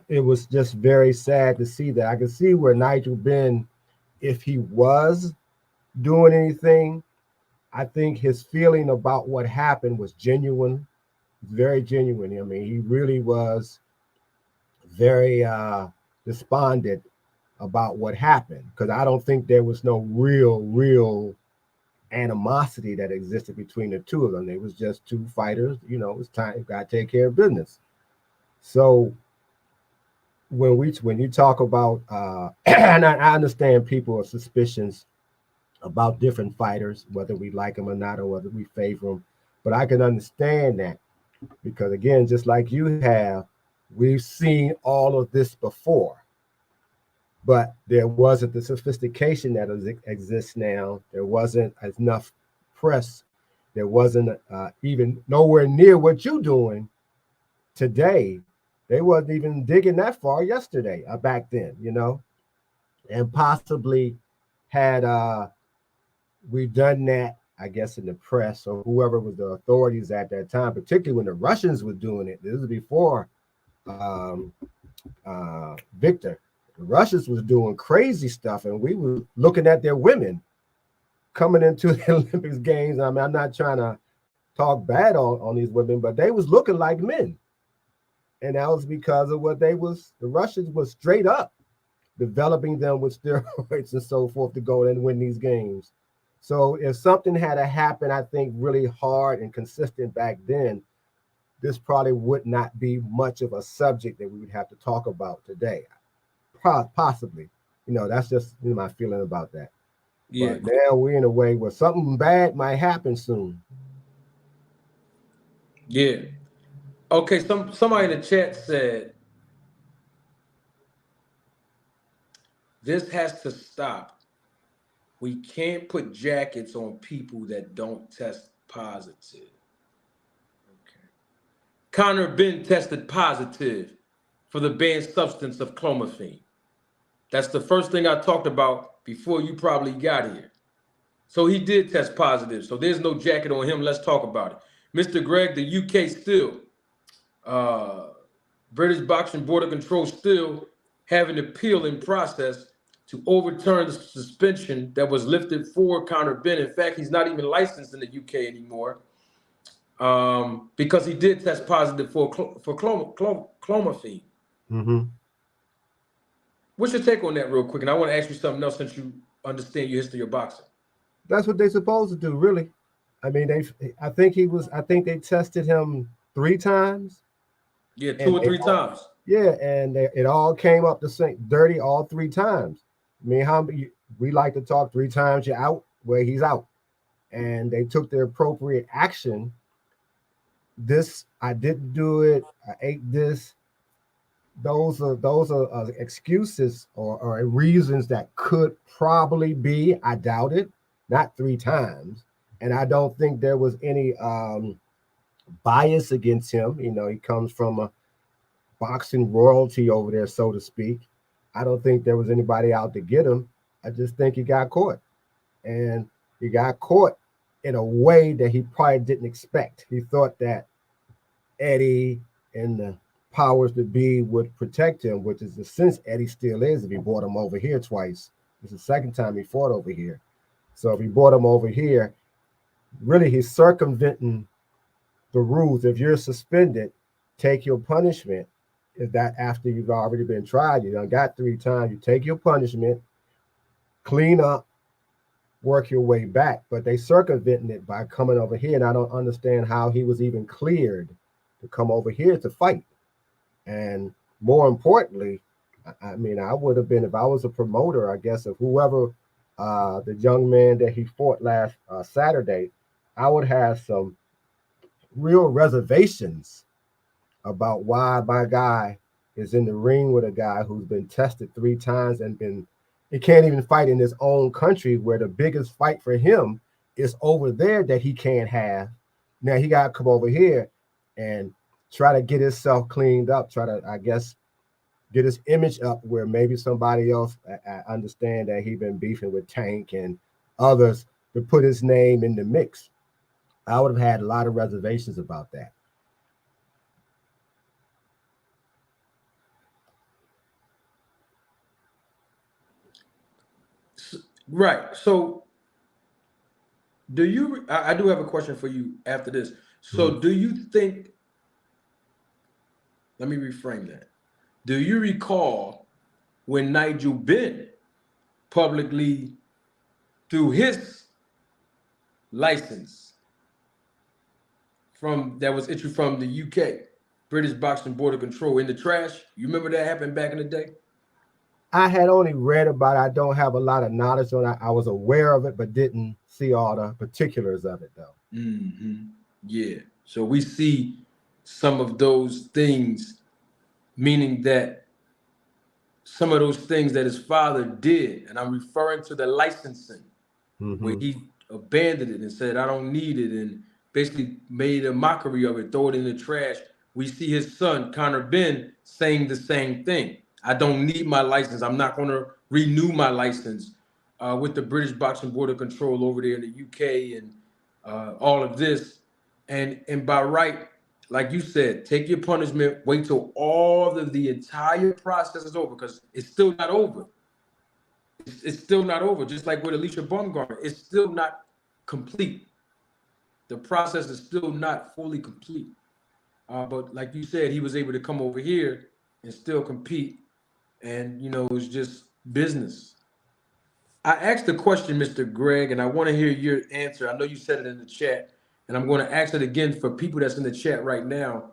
it was just very sad to see that. I could see where Nigel Benn, if he was doing anything, I think his feeling about what happened was genuine, very genuine. I mean, he really was very despondent about what happened, because I don't think there was no real animosity that existed between the two of them. It was just two fighters. It was time, you got to take care of business. So when you talk about and I understand people are suspicions about different fighters, whether we like them or not, or whether we favor them, but I can understand that, because again, just like you have, we've seen all of this before, but there wasn't the sophistication that exists now. There wasn't enough press. There wasn't even nowhere near what you're doing today. They wasn't even digging that far yesterday, back then, and possibly had we done that, I guess, in the press or whoever was the authorities at that time, particularly when the Russians were doing it. This was before Victor. The Russians was doing crazy stuff, and we were looking at their women coming into the Olympics games. I mean, I'm not trying to talk bad on these women, but they was looking like men. And that was because of what the Russians was straight up developing them with steroids and so forth to go and win these games. So if something had to happen, I think really hard and consistent back then, this probably would not be much of a subject that we would have to talk about today. Possibly, that's just my feeling about that. Yeah. But now we're in a way where something bad might happen soon. Yeah. Okay. Somebody in the chat said this has to stop. We can't put jackets on people that don't test positive. Okay. Conor Benn tested positive for the banned substance of clomiphene. That's the first thing I talked about before you probably got here. So he did test positive. So there's no jacket on him. Let's talk about it. Mr. Greg, the UK still, British Boxing Board of Control still have an appeal in process to overturn the suspension that was lifted for Conor Benn. In fact, he's not even licensed in the UK anymore because he did test positive for clomiphene. Mm-hmm. What's your take on that real quick? And I want to ask you something else since you understand your history of boxing. That's what they're supposed to do, really. I mean, I think they tested him 3 times. Yeah, 2 or 3 times. Yeah, and it all came up the same, dirty all 3 times. I mean, we like to talk 3 times you're out, where he's out. And they took the appropriate action. I didn't do it. I ate this. Those are excuses or reasons that could probably be. I doubt it. Not 3 times. And I don't think there was any bias against him. He comes from a boxing royalty over there, so to speak. I don't think there was anybody out to get him. I just think he got caught. And he got caught in a way that he probably didn't expect. He thought that Eddie and the powers that be would protect him, which is the sense Eddie still is if he brought him over here twice. It's the second time he fought over here. So if he brought him over here, really he's circumventing the rules. If you're suspended, take your punishment. Is that after you've already been tried? You done got 3 times. You take your punishment, clean up, work your way back. But they circumventing it by coming over here. And I don't understand how he was even cleared to come over here to fight. And more importantly, I mean, I would have been, if I was a promoter, I guess, of whoever the young man that he fought last Saturday, I would have some real reservations about why my guy is in the ring with a guy who's been tested 3 times and he can't even fight in his own country, where the biggest fight for him is over there that he can't have. Now he got to come over here and try to get himself cleaned up, try to, I guess, get his image up where maybe somebody else I understand that he been beefing with Tank and others to put his name in the mix. I would have had a lot of reservations about that. Right. So I do have a question for you after this. So do you think, let me reframe that. Do you recall when Nigel Benn publicly threw his license that was issued from the UK, British Boxing Board of Control, in the trash? You remember that happened back in the day? I had only read about it. I don't have a lot of knowledge on it. I was aware of it, but didn't see all the particulars of it, though. Mm-hmm. Yeah. So we see some of those things, meaning that some of those things that his father did, and I'm referring to the licensing, where he abandoned it and said, I don't need it, and basically made a mockery of it, throw it in the trash. We see his son, Conor Benn, saying the same thing. I don't need my license. I'm not going to renew my license with the British Boxing Board of Control over there in the UK and all of this. And by right, like you said, take your punishment, wait till all of the entire process is over, because it's still not over. It's still not over. Just like with Alicia Baumgartner, it's still not complete. The process is still not fully complete. But like you said, he was able to come over here and still compete and it's just business. I asked the question, Mr. Greg, and I want to hear your answer. I know you said it in the chat, and I'm going to ask it again for people that's in the chat right now.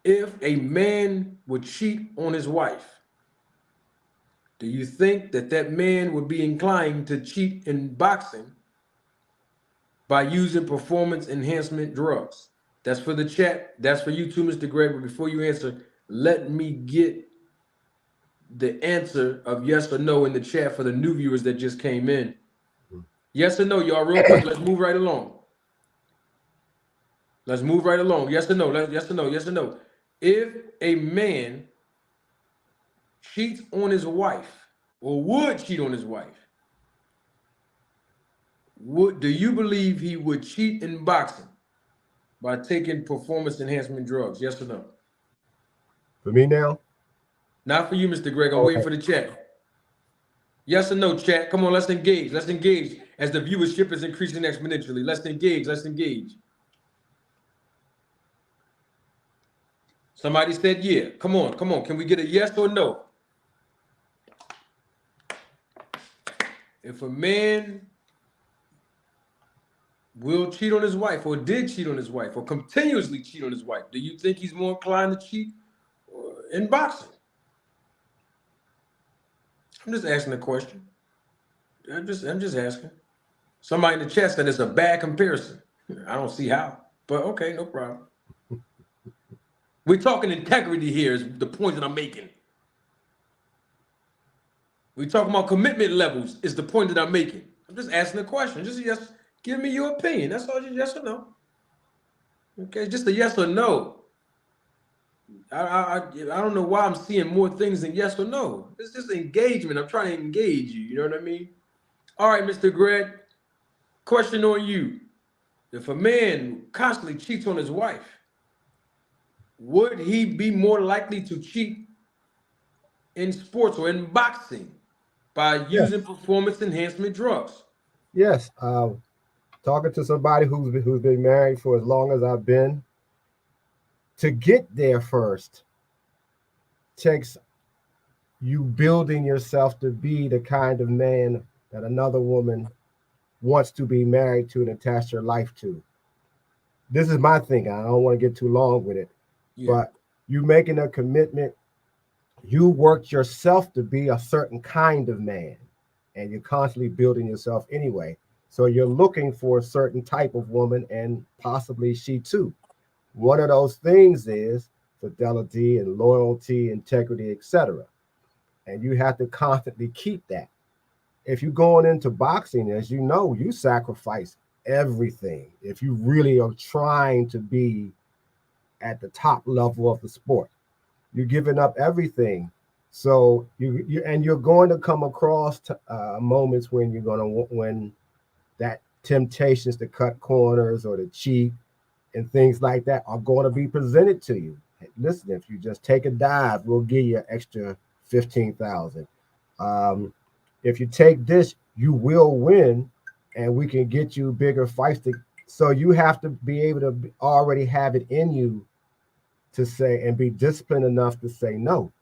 If a man would cheat on his wife, do you think that man would be inclined to cheat in boxing by using performance enhancement drugs? That's for the chat. That's for you too, Mr. Greg. But before you answer, let me get the answer of yes or no in the chat for the new viewers that just came in. Yes or no, y'all, real quick. Let's move right along. Let's move right along. Yes or no? Yes or no? Yes or no? If a man cheats on his wife or would cheat on his wife, do you believe he would cheat in boxing by taking performance enhancement drugs? Yes or no? For me now? Not for you, Mr. Greg. I'm Okay. waiting for the chat. Yes or no, chat? Come on, let's engage. Let's engage as the viewership is increasing exponentially. Let's engage. Let's engage. Somebody said yeah. Come on, come on. Can we get a yes or no? If a man will cheat on his wife or did cheat on his wife or continuously cheat on his wife, do you think he's more inclined to cheat in boxing? I'm just asking a question. I'm just asking. Somebody in the chat said it's a bad comparison. I don't see how, but okay, no problem. We're talking integrity here is the point that I'm making. We're talking about commitment levels is the point that I'm making. I'm just asking a question. Just yes, give me your opinion. That's all, just yes or no. Okay, just a yes or no. I don't know why I'm seeing more things than yes or no. It's just engagement. I'm trying to engage you. You know what I mean? All right, Mr. Greg, question on you. If a man constantly cheats on his wife, would he be more likely to cheat in sports or in boxing by using performance enhancement drugs? Yes. Talking to somebody who's been married for as long as I've been, to get there first takes you building yourself to be the kind of man that another woman wants to be married to and attach her life to. This is my thing. I don't want to get too long with it, but you making a commitment, you work yourself to be a certain kind of man, and you're constantly building yourself anyway. So you're looking for a certain type of woman, and possibly she too. One of those things is fidelity and loyalty, integrity, etc. And you have to constantly keep that. If you're going into boxing, as you know, you sacrifice everything. If you really are trying to be at the top level of the sport, you're giving up everything. So you're going to come across moments when you're going to when that temptations to cut corners or to cheat and things like that are going to be presented to you. Hey, listen, if you just take a dive, we'll give you an extra 15,000. If you take this, you will win, and we can get you bigger fights. So you have to be able to already have it in you to say and be disciplined enough to say no.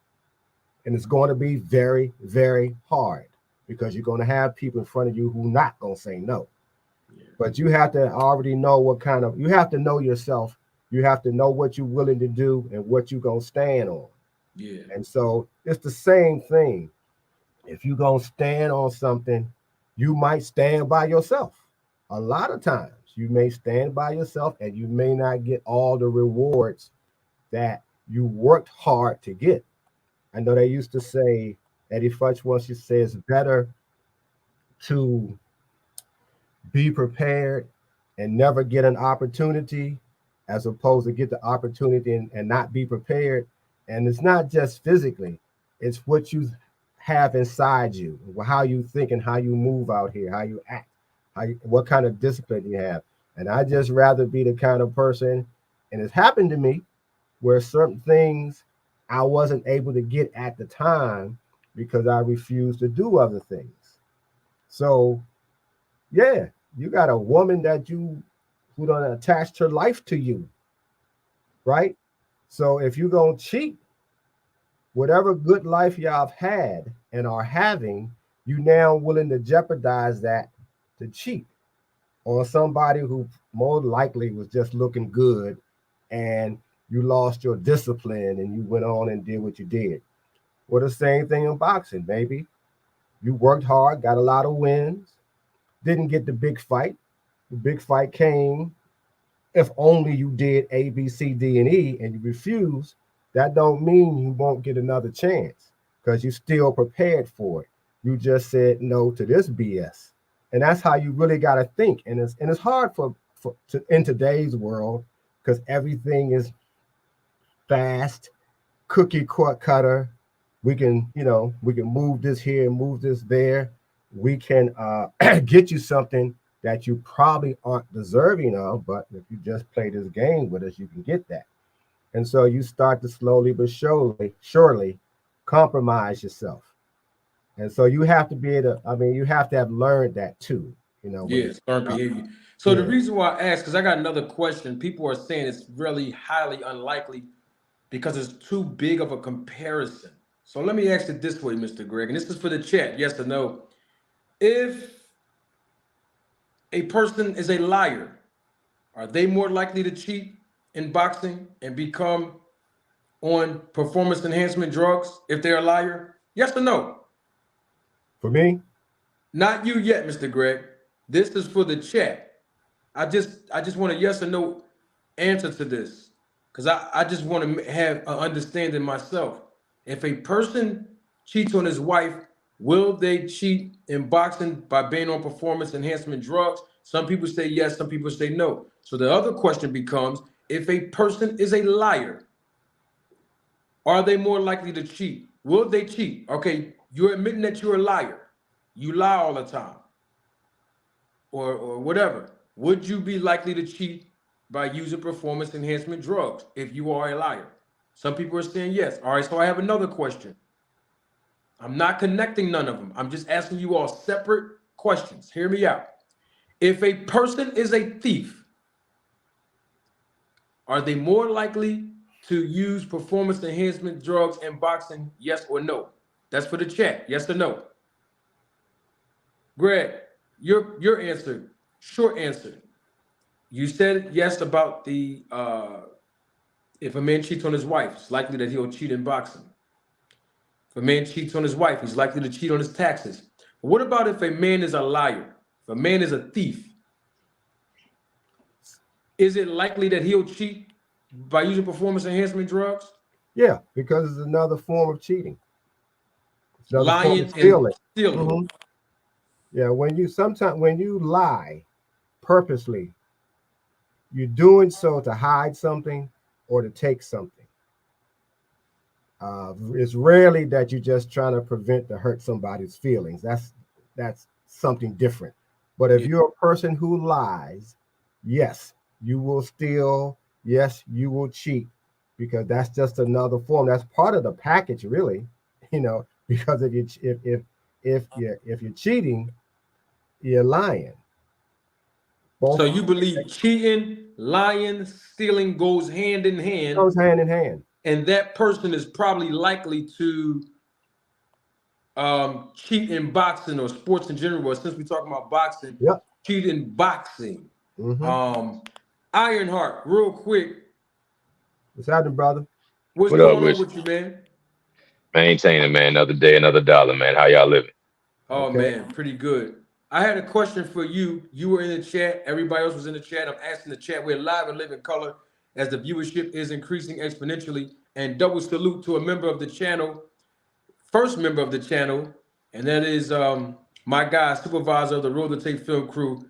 And it's going to be very, very hard because you're going to have people in front of you who are not going to say no. But you have to already know you have to know yourself. You have to know what you're willing to do and what you're going to stand on. Yeah. And so it's the same thing. If you're going to stand on something, you might stand by yourself. A lot of times you may stand by yourself and you may not get all the rewards that you worked hard to get. I know they used to say, Eddie Futch once used to say, it's better to be prepared and never get an opportunity as opposed to get the opportunity and not be prepared. And it's not just physically, it's what you have inside you, how you think and how you move out here, how you act, what kind of discipline you have. And I just rather be the kind of person, and it's happened to me, where certain things I wasn't able to get at the time because I refused to do other things. So, yeah, you got a woman who done attached her life to you, right? So if you're going to cheat, whatever good life y'all have had and are having, you now willing to jeopardize that to cheat on somebody who more likely was just looking good, and you lost your discipline and you went on and did what you did. Well, the same thing in boxing, baby. You worked hard, got a lot of wins, didn't get the big fight. The big fight came if only you did A, B, C, D, and E, and you refuse. That don't mean you won't get another chance because you still prepared for it. You just said no to this BS, and that's how you really got to think. And it's hard in today's world because everything is fast, cookie cutter. We can move this here, move this there. We can get you something that you probably aren't deserving of, but if you just play this game with us, you can get that. And so you start to slowly but surely compromise yourself. And so you have to be able to, you have to have learned that too. Yes, learned behavior. So the reason why I asked, because I got another question. People are saying it's really highly unlikely because it's too big of a comparison. So let me ask it this way, Mr. Greg, and this is for the chat, yes or no. If a person is a liar, are they more likely to cheat in boxing and become on performance enhancement drugs if they're a liar? Yes or no? For me? Not you yet, Mr. Greg. This is for the chat. I just want a yes or no answer to this because I just want to have an understanding myself. If a person cheats on his wife, will they cheat in boxing by being on performance enhancement drugs? Some people say yes, some people say no. So the other question becomes, if a person is a liar, are they more likely to cheat? Will they cheat? Okay, you're admitting that you're a liar. You lie all the time. Or whatever. Would you be likely to cheat by using performance enhancement drugs if you are a liar? Some people are saying yes. All right, so I have another question. I'm not connecting none of them. I'm just asking you all separate questions. Hear me out. If a person is a thief, are they more likely to use performance enhancement drugs in boxing? Yes or no? That's for the chat. Yes or no? Greg, your answer, short answer. You said yes about the if a man cheats on his wife, it's likely that he'll cheat in boxing. If a man cheats on his wife, he's likely to cheat on his taxes. But what about if a man is a liar? If a man is a thief, is it likely that he'll cheat by using performance enhancement drugs? Yeah, because it's another form of cheating. It's another Lying form of stealing. and stealing. Mm-hmm. Yeah, when you lie purposely, you're doing so to hide something or to take something. It's rarely that you're just trying to prevent to hurt somebody's feelings. That's something different. But if you're a person who lies, yes, you will steal. Yes, you will cheat, because that's just another form. That's part of the package, really. Because if you're cheating, you're lying. So you believe cheating, lying, stealing goes hand in hand. Goes hand in hand. And that person is probably likely to cheat in boxing or sports in general. But since we're talking about boxing, cheat in boxing. Mm-hmm. Ironheart, real quick. What's happening, brother? What's going on with you, man? Maintaining, man. Another day, another dollar, man. How y'all living? Oh, man, pretty good. I had a question for you. You were in the chat. Everybody else was in the chat. I'm asking the chat. We're live and live in color as the viewership is increasing exponentially. And double salute to a member of the channel, first member of the channel, and that is my guy, supervisor of the Roll the Tape film crew,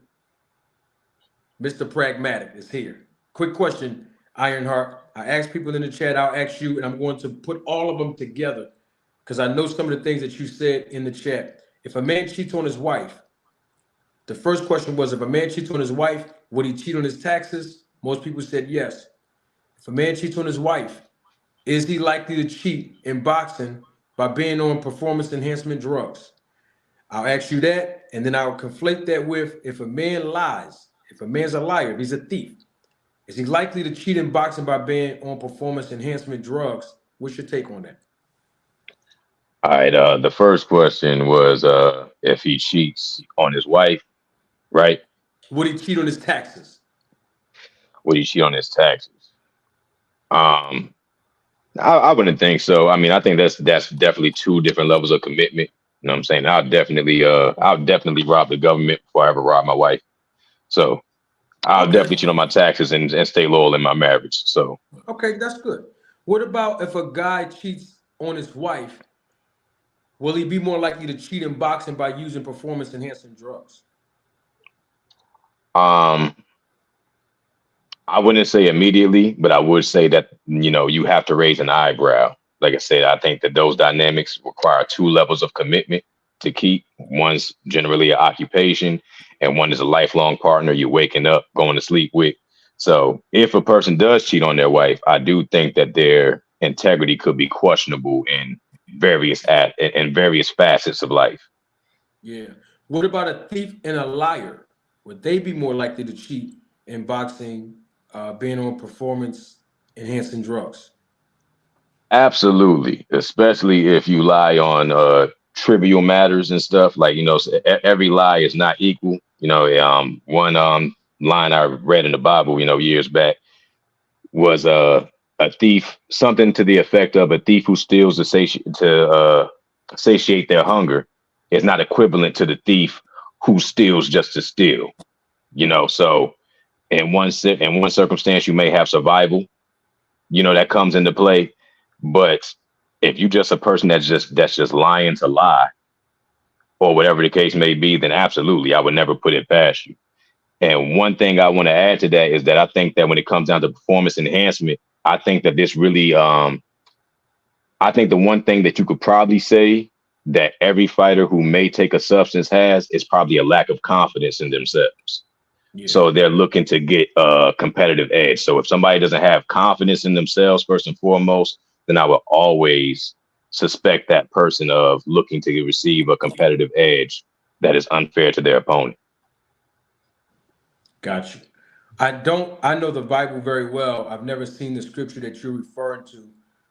Mr. Pragmatic is here. Quick question, Ironheart. I asked people in the chat, I'll ask you, and I'm going to put all of them together because I know some of the things that you said in the chat. If a man cheats on his wife, the first question was, if a man cheats on his wife, would he cheat on his taxes? Most people said yes. If a man cheats on his wife, is he likely to cheat in boxing by being on performance enhancement drugs? I'll ask you that, and then I'll conflate that with, if a man lies, if a man's a liar, if he's a thief, is he likely to cheat in boxing by being on performance enhancement drugs? What's your take on that? All right. The first question was if he cheats on his wife, right? Would he cheat on his taxes? Would he cheat on his taxes? Um, I wouldn't think so. I mean, I think that's definitely two different levels of commitment. You know what I'm saying? I'll definitely rob the government before I ever rob my wife. So I'll Okay. definitely cheat on my taxes and stay loyal in my marriage. So Okay, that's good. What about if a guy cheats on his wife? Will he be more likely to cheat in boxing by using performance enhancing drugs? um I wouldn't say immediately, but I would say that, you have to raise an eyebrow. Like I said, I think that those dynamics require two levels of commitment to keep. One's generally an occupation, and one is a lifelong partner you're waking up, going to sleep with. So if a person does cheat on their wife, I do think that their integrity could be questionable in various facets of life. Yeah. What about a thief and a liar? Would they be more likely to cheat in boxing, being on performance enhancing drugs? Absolutely, especially if you lie on trivial matters and stuff. Like, every lie is not equal. One line I read in the Bible, years back was a thief, something to the effect of a thief who steals to satiate their hunger is not equivalent to the thief who steals just to steal. So in one circumstance you may have survival, that comes into play. But if you just a person that's just lying to lie, or whatever the case may be, then absolutely, I would never put it past you. And one thing I want to add to that is that I think that when it comes down to performance enhancement, I think that this really, I think the one thing that you could probably say that every fighter who may take a substance has is probably a lack of confidence in themselves. Yeah. So they're looking to get a competitive edge. So if somebody doesn't have confidence in themselves, first and foremost, then I will always suspect that person of looking to receive a competitive edge that is unfair to their opponent. Got you. I know the Bible very well. I've never seen the scripture that you're referring to,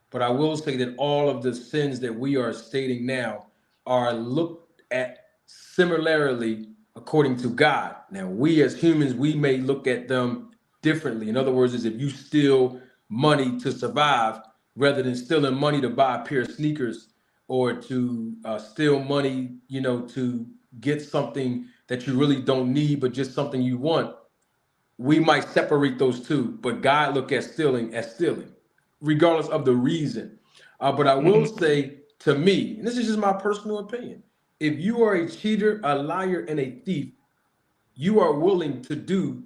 but I will say that all of the sins that we are stating now are looked at similarly according to God. Now, we as humans, we may look at them differently. In other words, is if you steal money to survive rather than stealing money to buy a pair of sneakers or to steal money, to get something that you really don't need, but just something you want, we might separate those two, but God look at stealing as stealing, regardless of the reason. But I will say, to me, and this is just my personal opinion, if you are a cheater, a liar, and a thief, you are willing to do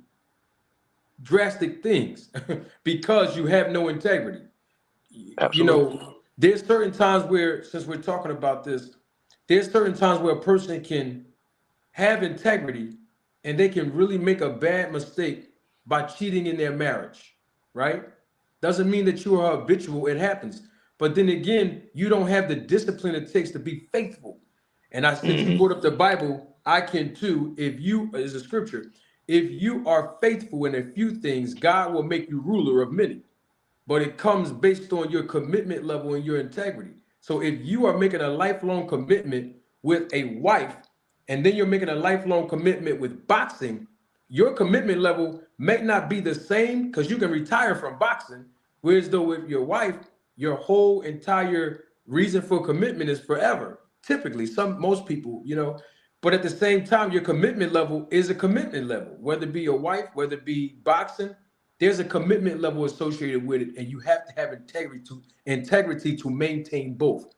drastic things because you have no integrity. Absolutely. There's certain times where, since we're talking about this, there's certain times where a person can have integrity and they can really make a bad mistake by cheating in their marriage, right? Doesn't mean that you are habitual, it happens. But then again, you don't have the discipline it takes to be faithful. And since you brought up the Bible, I can too. If you, is a scripture, if you are faithful in a few things, God will make you ruler of many. But it comes based on your commitment level and your integrity. So if you are making a lifelong commitment with a wife, and then you're making a lifelong commitment with boxing, your commitment level may not be the same because you can retire from boxing. Whereas though with your wife, your whole entire reason for commitment is forever. Typically, most people, but at the same time, your commitment level is a commitment level, whether it be your wife, whether it be boxing, there's a commitment level associated with it, and you have to have integrity to maintain both.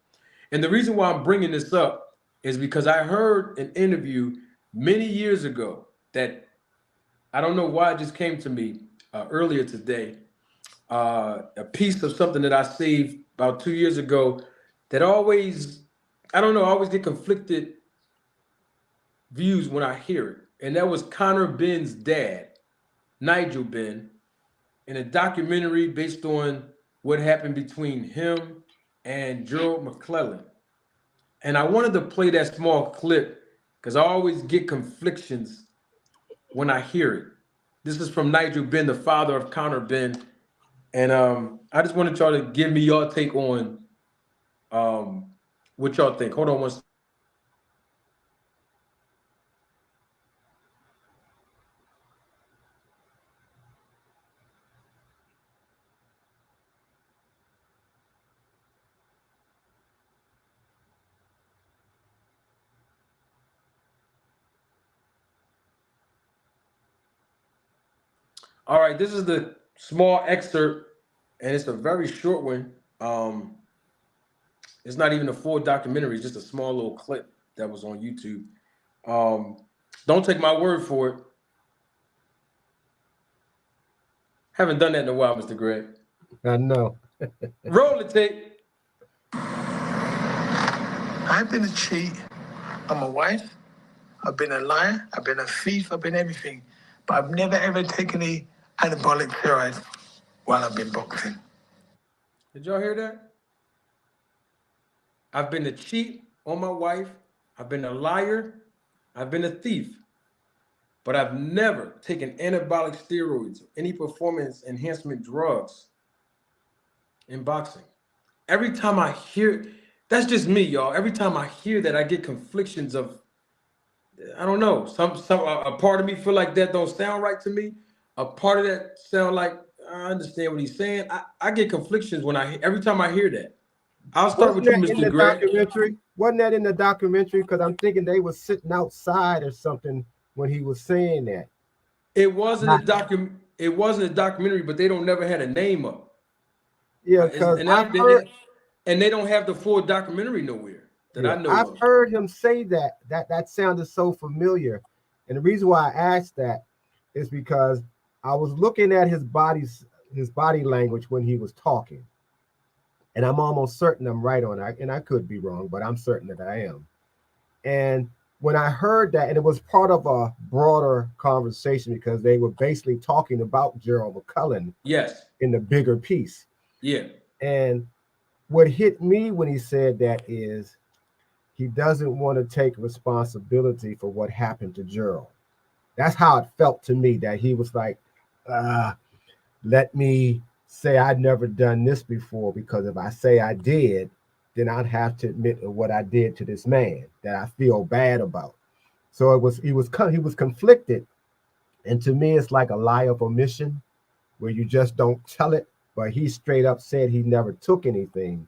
And the reason why I'm bringing this up is because I heard an interview many years ago that I don't know why it just came to me earlier today. A piece of something that I saved about 2 years ago that always, I don't know, I always get conflicted views when I hear it. And that was Conor Benn's dad, Nigel Benn, in a documentary based on what happened between him and Gerald McClellan. And I wanted to play that small clip because I always get conflictions when I hear it. This is from Nigel Benn, the father of Conor Benn. And I just wanted y'all to give me your take on What y'all think? Hold on one second. All right, this is the small excerpt, and it's a very short one. It's not even a full documentary, it's just a small little clip that was on YouTube. Don't take my word for it. Haven't done that in a while, Mr. Greg. I know. Roll the tape. I've been a cheat on my wife. I've been a liar. I've been a thief. I've been everything. But I've never, ever taken any anabolic steroids while I've been boxing. Did y'all hear that? I've been a cheat on my wife. I've been a liar. I've been a thief. But I've never taken anabolic steroids or any performance enhancement drugs in boxing. Every time I hear, that's just me, y'all. Every time I hear that, I get conflictions of, I don't know, a part of me feel like that don't sound right to me. A part of that sound like, I understand what he's saying. I get conflictions every time I hear that. I'll start with you, Mr. Greg. Documentary? Wasn't that in the documentary? Because I'm thinking they were sitting outside or something when he was saying that. It wasn't a documentary, but they don't never had a name up. Yeah, because and they don't have the full documentary nowhere that I know I've of. heard him say that. That sounded so familiar. And the reason why I asked that is because I was looking at his body language when he was talking. And I'm almost certain I'm right on it. And I could be wrong, but I'm certain that I am. And when I heard that, and it was part of a broader conversation because they were basically talking about Gerald McCullough in the bigger piece. Yeah. And what hit me when he said that is he doesn't want to take responsibility for what happened to Gerald. That's how it felt to me, that he was like, let me say I'd never done this before, because if I say I did, then I'd have to admit what I did to this man that I feel bad about. So he was conflicted. And to me, it's like a lie of omission where you just don't tell it. But he straight up said he never took anything.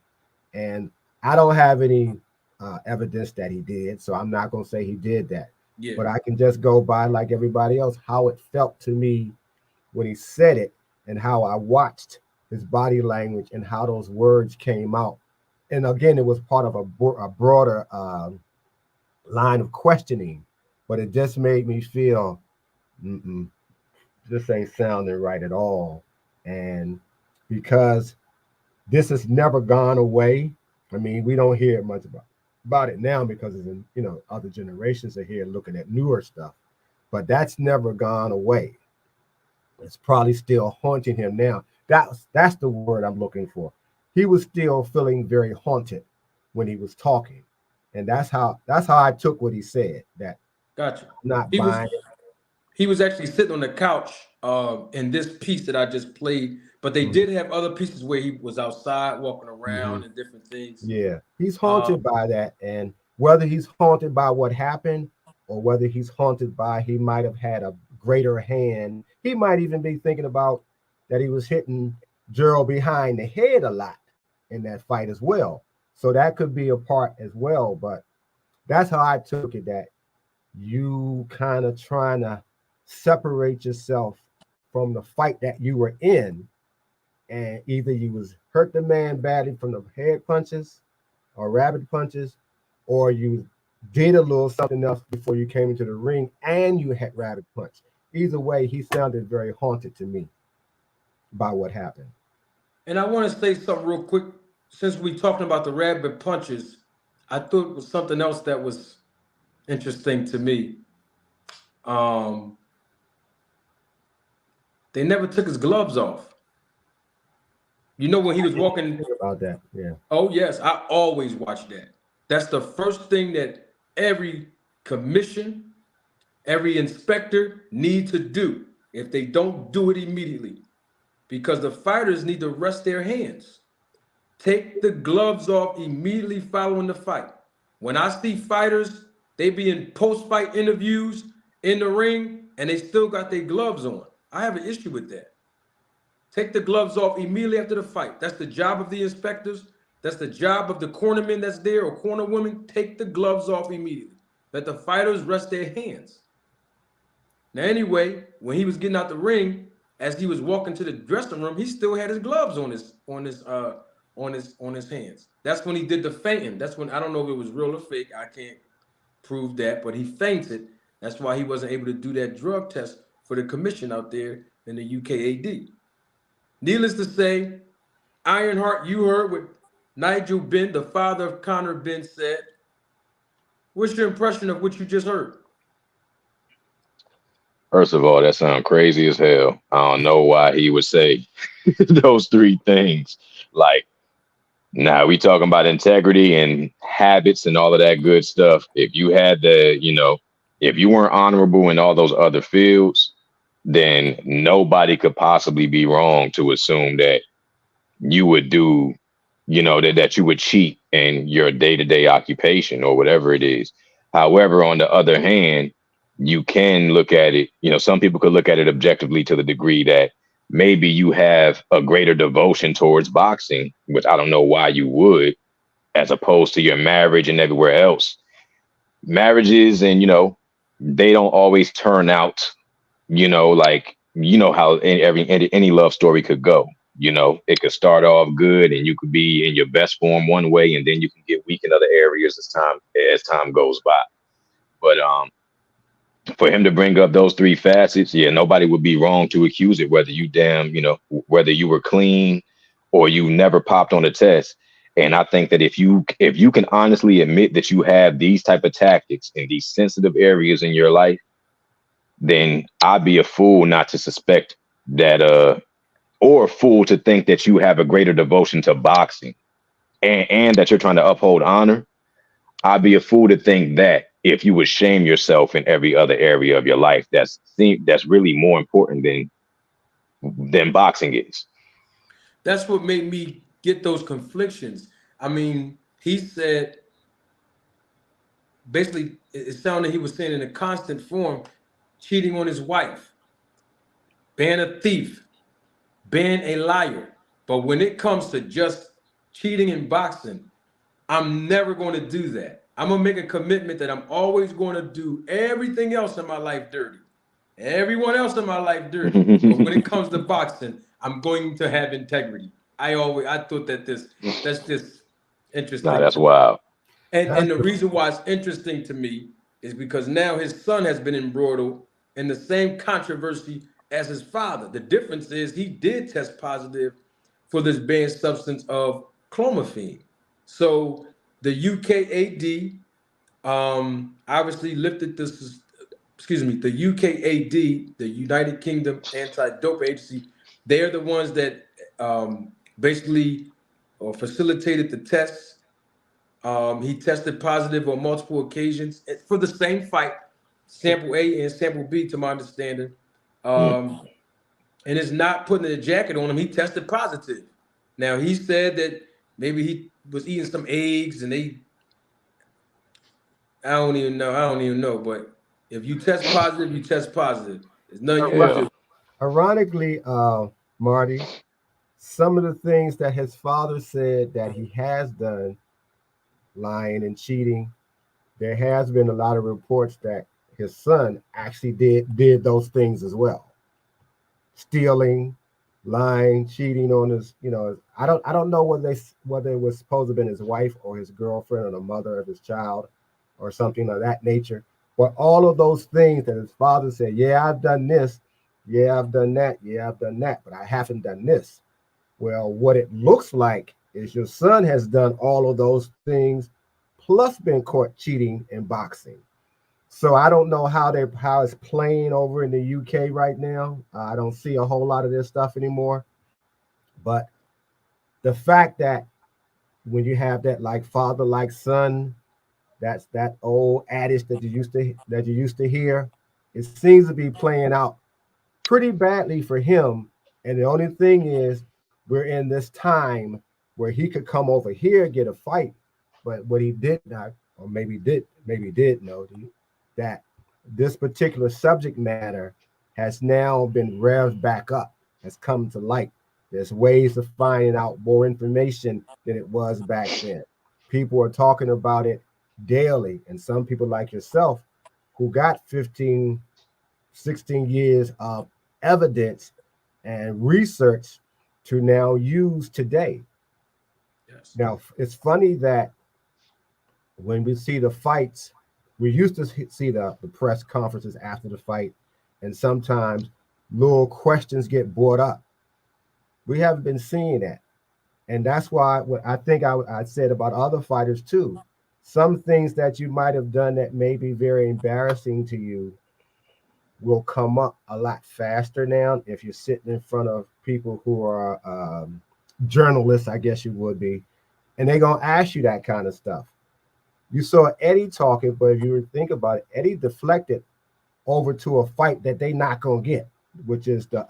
And I don't have any evidence that he did. So I'm not going to say he did that. Yeah. But I can just go by, like everybody else, how it felt to me when he said it and how I watched his body language and how those words came out. And again, it was part of a broader line of questioning, but it just made me feel, this ain't sounding right at all. And because this has never gone away, I mean, we don't hear much about it now because it's in, other generations are here looking at newer stuff, but that's never gone away. It's probably still haunting him now. That's the word I'm looking for. He was still feeling very haunted when he was talking. And that's how I took what he said. That gotcha. He was actually sitting on the couch in this piece that I just played, but they did have other pieces where he was outside walking around and different things. Yeah, he's haunted by that. And whether he's haunted by what happened or whether he's haunted by he might have had a greater hand, he might even be thinking about that he was hitting Gerald behind the head a lot in that fight as well. So that could be a part as well. But that's how I took it, that you kind of trying to separate yourself from the fight that you were in, and either you was hurt the man badly from the head punches or rabbit punches, or you did a little something else before you came into the ring and you had rabbit punch. Either way, he sounded very haunted to me by what happened. And I want to say something real quick. Since we talking about the rabbit punches, I thought it was something else that was interesting to me. They never took his gloves off. When he was walking. Think about that, yeah. Oh yes, I always watch that. That's the first thing that every commission, every inspector needs to do if they don't do it immediately, because the fighters need to rest their hands. Take the gloves off immediately following the fight. When I see fighters, they be in post-fight interviews in the ring, and they still got their gloves on. I have an issue with that. Take the gloves off immediately after the fight. That's the job of the inspectors. That's the job of the cornermen that's there or corner women. Take the gloves off immediately. Let the fighters rest their hands. Now, anyway, when he was getting out the ring, as he was walking to the dressing room, he still had his gloves on his hands. That's when he did the fainting. That's when, I don't know if it was real or fake. I can't prove that, but he fainted. That's why he wasn't able to do that drug test for the commission out there in the UKAD. Needless to say, Ironheart, you heard what Nigel Benn, the father of Conor Benn, said. What's your impression of what you just heard? First of all, that sounds crazy as hell. I don't know why he would say those three things. Like, now we talking about integrity and habits and all of that good stuff. If you had if you weren't honorable in all those other fields, then nobody could possibly be wrong to assume that you would do, that you would cheat in your day-to-day occupation or whatever it is. However, on the other hand, you can look at it, some people could look at it objectively to the degree that maybe you have a greater devotion towards boxing, which I don't know why you would, as opposed to your marriage and everywhere else. Marriages and, they don't always turn out, how any love story could go. It could start off good and you could be in your best form one way, and then you can get weak in other areas as time goes by. But for him to bring up those three facets, yeah, nobody would be wrong to accuse it, whether whether you were clean or you never popped on a test. And I think that if you can honestly admit that you have these type of tactics in these sensitive areas in your life, then I'd be a fool not to suspect that, or a fool to think that you have a greater devotion to boxing and that you're trying to uphold honor. I'd be a fool to think that if you would shame yourself in every other area of your life, that's really more important than boxing is. That's what made me get those conflictions. I mean, he said, basically, it sounded he was saying in a constant form, cheating on his wife, ban a thief, ban a liar. But when it comes to just cheating in boxing, I'm never going to do that. I'm going to make a commitment that I'm always going to do everything else in my life dirty. Everyone else in my life dirty. But when it comes to boxing, I'm going to have integrity. I thought that's just interesting. Nah, that's wild. And the reason why it's interesting to me is because now his son has been embroiled in the same controversy as his father. The difference is he did test positive for this banned substance of clomiphene. So the UKAD obviously lifted this. The UKAD, the United Kingdom Anti-Dope Agency, they're the ones that basically facilitated the tests. He tested positive on multiple occasions for the same fight, sample A and sample B, to my understanding. And it's not putting a jacket on him. He tested positive. Now, he said that maybe he was eating some eggs and I don't even know. But if you test positive, you test positive. There's nothing you can do. Ironically, Marty, some of the things that his father said that he has done, lying and cheating, there has been a lot of reports that his son actually did those things as well. Stealing, lying, cheating on his, I don't know whether it was supposed to have been his wife or his girlfriend or the mother of his child or something of that nature. But all of those things that his father said, yeah, I've done this, yeah, I've done that, yeah, I've done that, but I haven't done this. Well, what it looks like is your son has done all of those things, plus been caught cheating in boxing. So I don't know how it's playing over in the UK right now. I don't see a whole lot of this stuff anymore. But the fact that when you have that like father like son, that's that old adage that you used to hear, it seems to be playing out pretty badly for him. And the only thing is, we're in this time where he could come over here and get a fight. But what he did not, or maybe did know that this particular subject matter has now been revved back up, has come to light. There's ways of finding out more information than it was back then. People are talking about it daily, and some people like yourself who got 15, 16 years of evidence and research to now use today. Yes. Now, it's funny that when we see the fights, we used to see the press conferences after the fight, and sometimes little questions get brought up. We haven't been seeing that. And that's why what I think I said about other fighters too. Some things that you might have done that may be very embarrassing to you will come up a lot faster now if you're sitting in front of people who are journalists, I guess you would be, and they're going to ask you that kind of stuff. You saw Eddie talking, but if you think about it, Eddie deflected over to a fight that they not going to get, which is the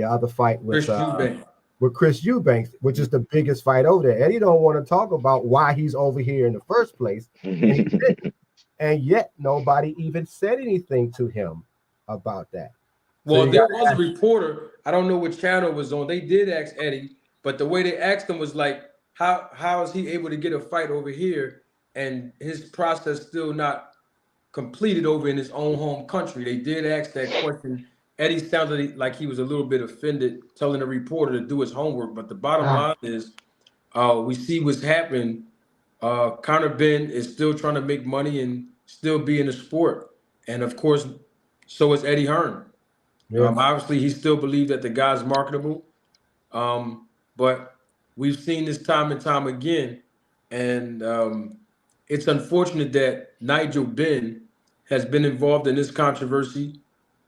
other fight with Chris Eubanks, which is the biggest fight over there. Eddie don't want to talk about why he's over here in the first place, and yet nobody even said anything to him about that. Well, so there was a reporter, I don't know which channel it was on. They did ask Eddie, but the way they asked him was like, how is he able to get a fight over here and his process still not completed over in his own home country? They did ask that question. Eddie sounded like he was a little bit offended, telling the reporter to do his homework. But the bottom line is, we see what's happening. Conor Benn is still trying to make money and still be in the sport. And of course, so is Eddie Hearn. Yeah. Obviously, he still believes that the guy's marketable. But we've seen this time and time again. And it's unfortunate that Nigel Benn has been involved in this controversy.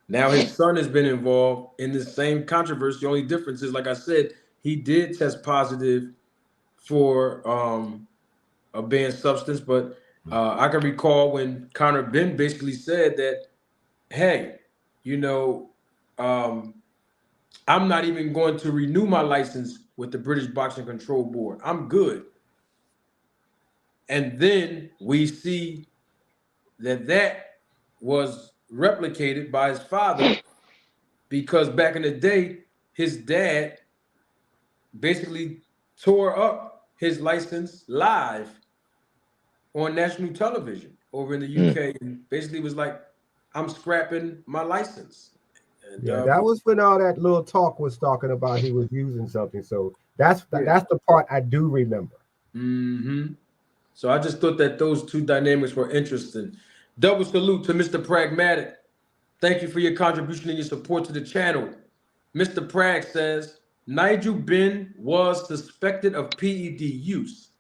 Now his son has been involved in the same controversy. The only difference is, like I said, he did test positive for a banned substance. But I can recall when Conor Benn basically said that, hey, you know, I'm not even going to renew my license with the British Boxing Control Board. I'm good. And then we see that was replicated by his father, because back in the day, his dad basically tore up his license live on national television over in the UK, and basically was like, I'm scrapping my license. And, that was when all that little talk was talking about he was using something. So that's the part I do remember. Mm-hmm. So I just thought that those two dynamics were interesting. Double salute to Mr. Pragmatic. Thank you for your contribution and your support to the channel. Mr. Prag says, Nigel Benn was suspected of PED use.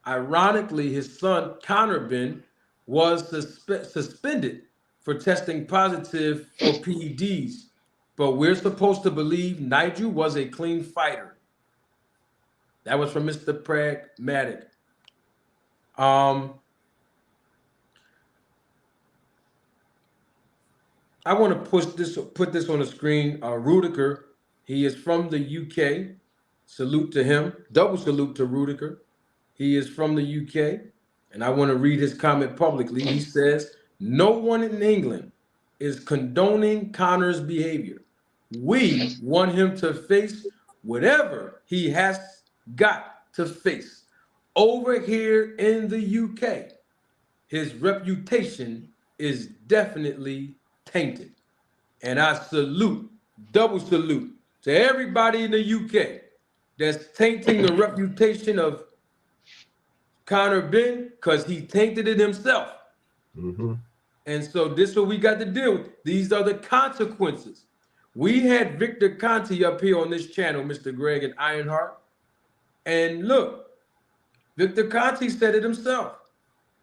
Ironically, his son, Conor Benn, was suspended for testing positive for PEDs. But we're supposed to believe Nigel was a clean fighter. That was from Mr. Pragmatic. I want to put this on the screen. Rudiker, he is from the UK. Salute to him. Double salute to Rudiker. He is from the UK, and I want to read his comment publicly. He says, no one in England is condoning Conor's behavior. We want him to face whatever he has got to face. Over here in the UK, his reputation is definitely tainted. And I salute, double salute to everybody in the UK that's tainting the reputation of Conor Benn, because he tainted it himself. Mm-hmm. And so this is what we got to deal with. These are the consequences. We had Victor Conti up here on this channel, Mr. Greg and Ironheart. And look, Victor Conti said it himself.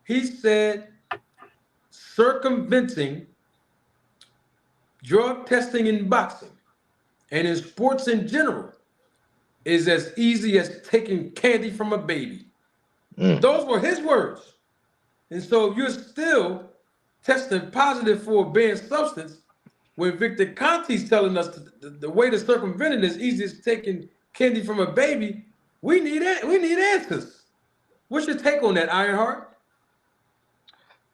He said circumventing drug testing in boxing and in sports in general is as easy as taking candy from a baby. Those were his words. And so you're still testing positive for a banned substance when Victor Conti's telling us the way to circumvent it is easy as taking candy from a baby. We need answers. What's your take on that, Ironheart?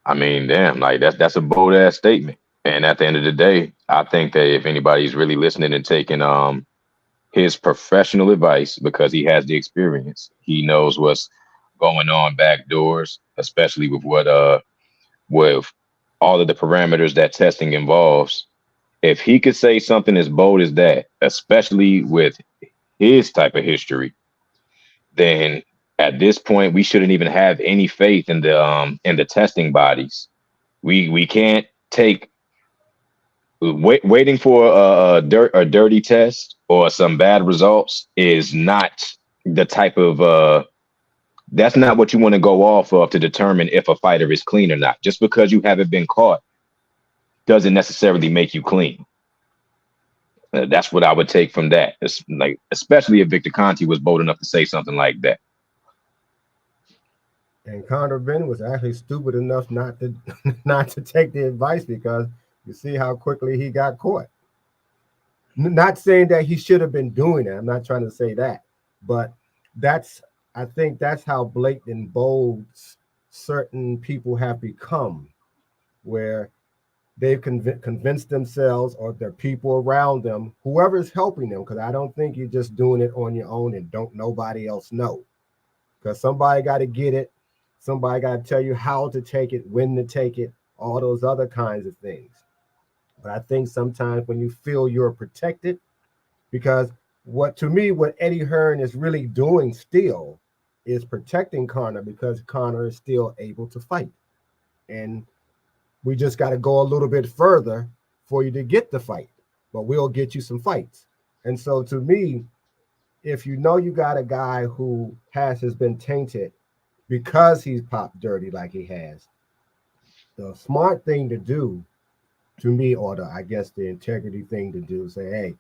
I mean, damn, like that's a bold ass statement. And at the end of the day, I think that if anybody's really listening and taking his professional advice, because he has the experience, he knows what's going on back doors, especially with all of the parameters that testing involves. If he could say something as bold as that, especially with his type of history, then at this point we shouldn't even have any faith in the testing bodies. We can't take waiting for a dirty test or some bad results is not the type of that's not what you want to go off of to determine if a fighter is clean or not. Just because you haven't been caught doesn't necessarily make you clean. That's what I would take from that. It's like, especially if Victor Conte was bold enough to say something like that. And Conor Benn was actually stupid enough not to take the advice, because you see how quickly he got caught. Not saying that he should have been doing it. I'm not trying to say that, but I think that's how blatant and bold certain people have become, where they've convinced themselves or their people around them, whoever is helping them, because I don't think you're just doing it on your own and don't nobody else know, because somebody got to get it. Somebody got to tell you how to take it, when to take it, all those other kinds of things. But I think sometimes when you feel you're protected, because what Eddie Hearn is really doing still is protecting Conor, because Conor is still able to fight. And we just got to go a little bit further for you to get the fight, but we'll get you some fights. And so to me, if you know you got a guy who has been tainted because he's popped dirty like he has, the smart thing to do, to me, or I guess the integrity thing to do, say, hey,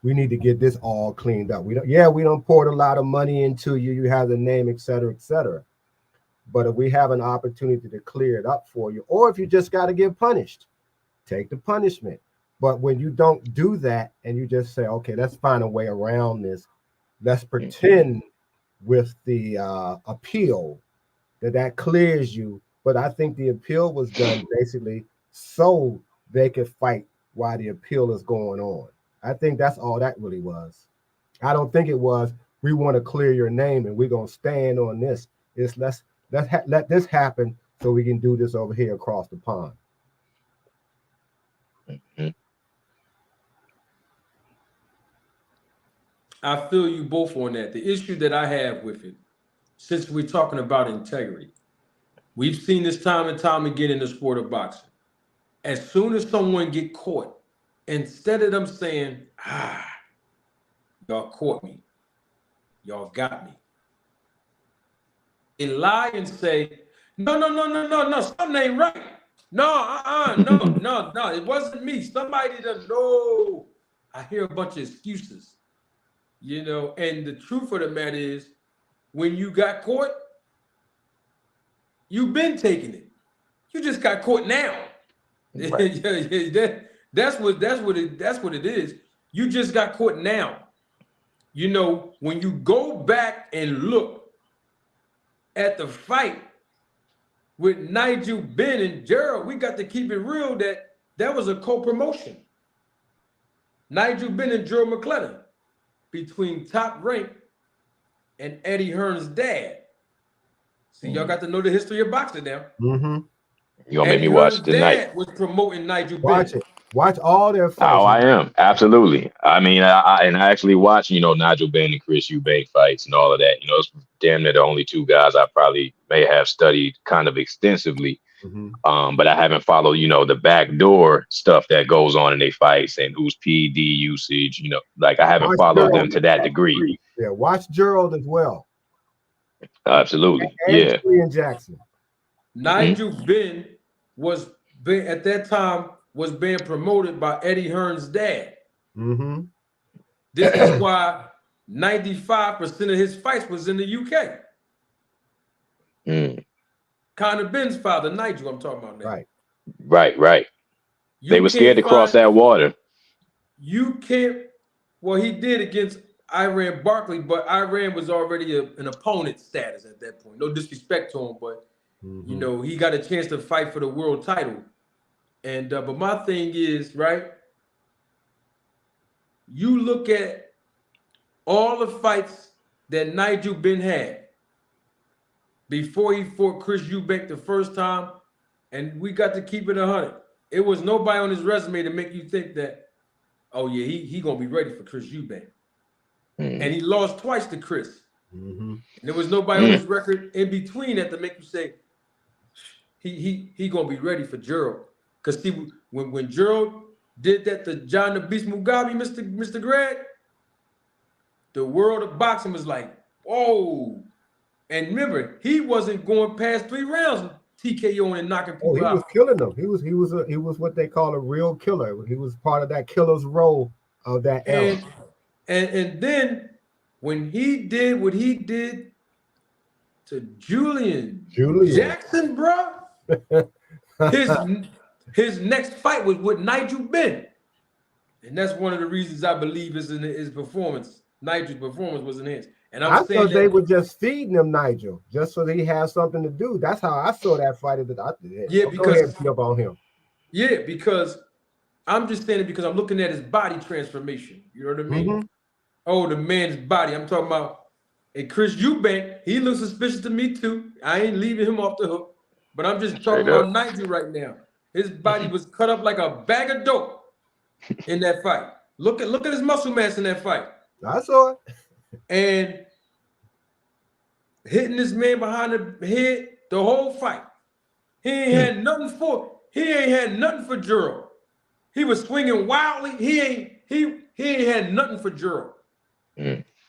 we need to get this all cleaned up. We don't poured a lot of money into you. You have the name, et cetera, et cetera. But if we have an opportunity to clear it up for you, or if you just got to get punished, take the punishment. But when you don't do that and you just say, okay, let's find a way around this, let's pretend with the appeal that clears you. But I think the appeal was done basically so they could fight while the appeal is going on. I think that's all that really was. I don't think it was, we want to clear your name and we're going to stand on this. It's let this happen so we can do this over here across the pond. Mm-hmm. I feel you both on that. The issue that I have with it, since we're talking about integrity, we've seen this time and time again in the sport of boxing. As soon as someone get caught, instead of them saying, y'all caught me, y'all got me, they lie and say, no, something ain't right. No, it wasn't me. Somebody doesn't know. I hear a bunch of excuses, and the truth of the matter is, when you got caught, you've been taking it. You just got caught now. Right. That's what it is. You just got caught now. When you go back and look at the fight with Nigel Benn and Gerald, we got to keep it real that was a co-promotion. Nigel Benn and Gerald McClellan, between Top Rank and Eddie Hearn's dad. See, y'all got to know the history of boxing now. Mm-hmm. You gonna make me watch tonight? Dad was promoting Nigel Watch Benn. it. Watch all their fights. Oh, I am. Absolutely. I mean, I actually watch, Nigel Benn and Chris Eubank fights and all of that. It's damn near the only two guys I probably may have studied kind of extensively. Mm-hmm. But I haven't followed, the backdoor stuff that goes on in their fights and who's PD usage, like I haven't followed them to that degree. Yeah, watch Gerald as well. Absolutely. And Julian Jackson. Nigel Benn at that time was being promoted by Eddie Hearn's dad. Mm-hmm. This is why 95% of his fights was in the UK. Conor Benn's father, Nigel, I'm talking about now. Right. They were scared to cross that water. You can't. Well, he did against Iran Barkley, but Iran was already an opponent status at that point. No disrespect to him, but you know, he got a chance to fight for the world title. And but my thing is, right? You look at all the fights that Nigel Benn had before he fought Chris Eubank the first time, and we got to keep it 100. It was nobody on his resume to make you think that, oh yeah, he gonna be ready for Chris Eubank. And he lost twice to Chris. And there was nobody on his record in between that to make you say he gonna be ready for Gerald. Because see, when Gerald did that to John the Beast Mugabe, Mr. Greg, the world of boxing was like, whoa. And remember, he wasn't going past 3 rounds TKO and knocking people out. He was killing them. He was what they call a real killer. He was part of that killer's role of that era. And then when he did what he did to Julian. Jackson, bro, his next fight was with Nigel Benn. And that's one of the reasons I believe his performance, Nigel's performance was enhanced. And I thought they were just feeding him Nigel, just so that he has something to do. That's how I saw that fight. Yeah, because go ahead and beat up on him. Yeah, because I'm just saying it because I'm looking at his body transformation. You know what I mean? Oh, the man's body. I'm talking about. And Chris Eubank, he looks suspicious to me too. I ain't leaving him off the hook. But I'm just talking about Nigel right now. His body was cut up like a bag of dope in that fight. Look at his muscle mass in that fight. I saw it. And hitting this man behind the head the whole fight. He ain't had nothing for Gerald. He was swinging wildly. He ain't had nothing for Gerald.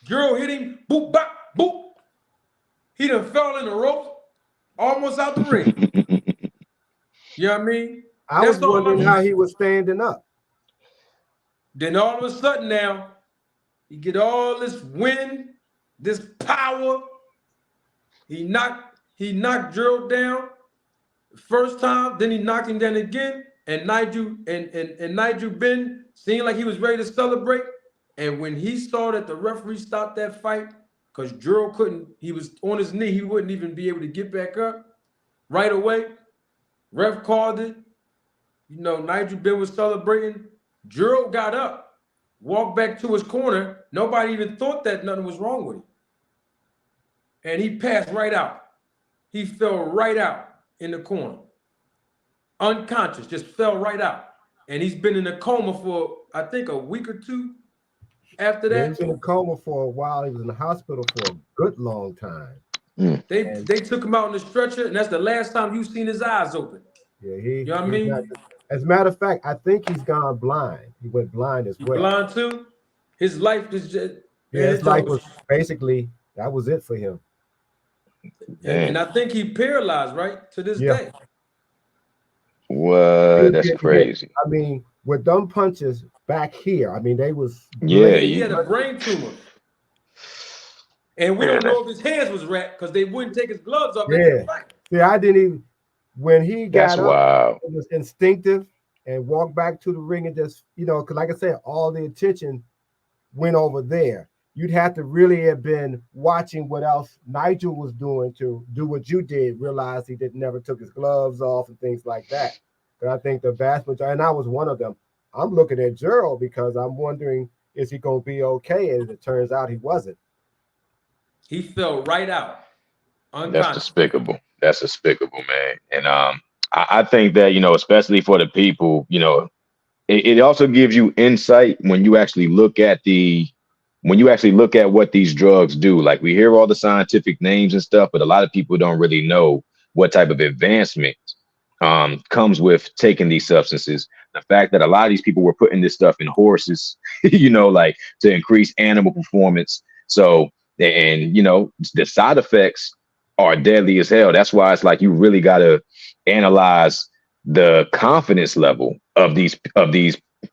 Gerald hit him, boop, bop, boop. He done fell in the ropes, almost out the ring. You know what I mean? I was wondering how he was standing up. Then all of a sudden now, you get all this wind, this power. He knocked Gerald down the first time, then he knocked him down again, and Nigel Benn seemed like he was ready to celebrate. And when he saw that the referee stopped that fight, because Gerald he was on his knee, he wouldn't even be able to get back up right away. Ref called it. You know, Nigel Benn was celebrating. Gerald got up, walked back to his corner. Nobody even thought that nothing was wrong with him. And he passed right out. He fell right out in the corner. Unconscious, just fell right out. And he's been in a coma for, I think, a week or 2 after that. He was in a coma for a while. He was in the hospital for a good long time. They took him out on the stretcher, and that's the last time you've seen his eyes open. Yeah, you know what I mean? As a matter of fact, I think he's gone blind. He went blind as well. Blind too? His life is just... Yeah, his life was basically, that was it for him. And I think he paralyzed, right? To this day. What? That's crazy. I mean, with them punches back here, I mean, they was... Yeah. He had a brain tumor. And we don't know if his hands was wrapped because they wouldn't take his gloves off. Yeah, I didn't even... When he got up, wild. It was instinctive and walked back to the ring and just, you know, because like I said, all the attention went over there. You'd have to really have been watching what else Nigel was doing to do what you did, realize he never took his gloves off and things like that. But I think the vast majority, and I was one of them, I'm looking at Gerald because I'm wondering, is he going to be okay? And it turns out he wasn't. He fell right out. That's despicable. That's despicable, man. And I think that, you know, especially for the people, you know, it also gives you insight when you actually look at what these drugs do. Like, we hear all the scientific names and stuff, but a lot of people don't really know what type of advancement comes with taking these substances. The fact that a lot of these people were putting this stuff in horses, you know, like to increase animal performance. So, and you know, the side effects are deadly as hell. That's why it's like you really got to analyze the confidence level of these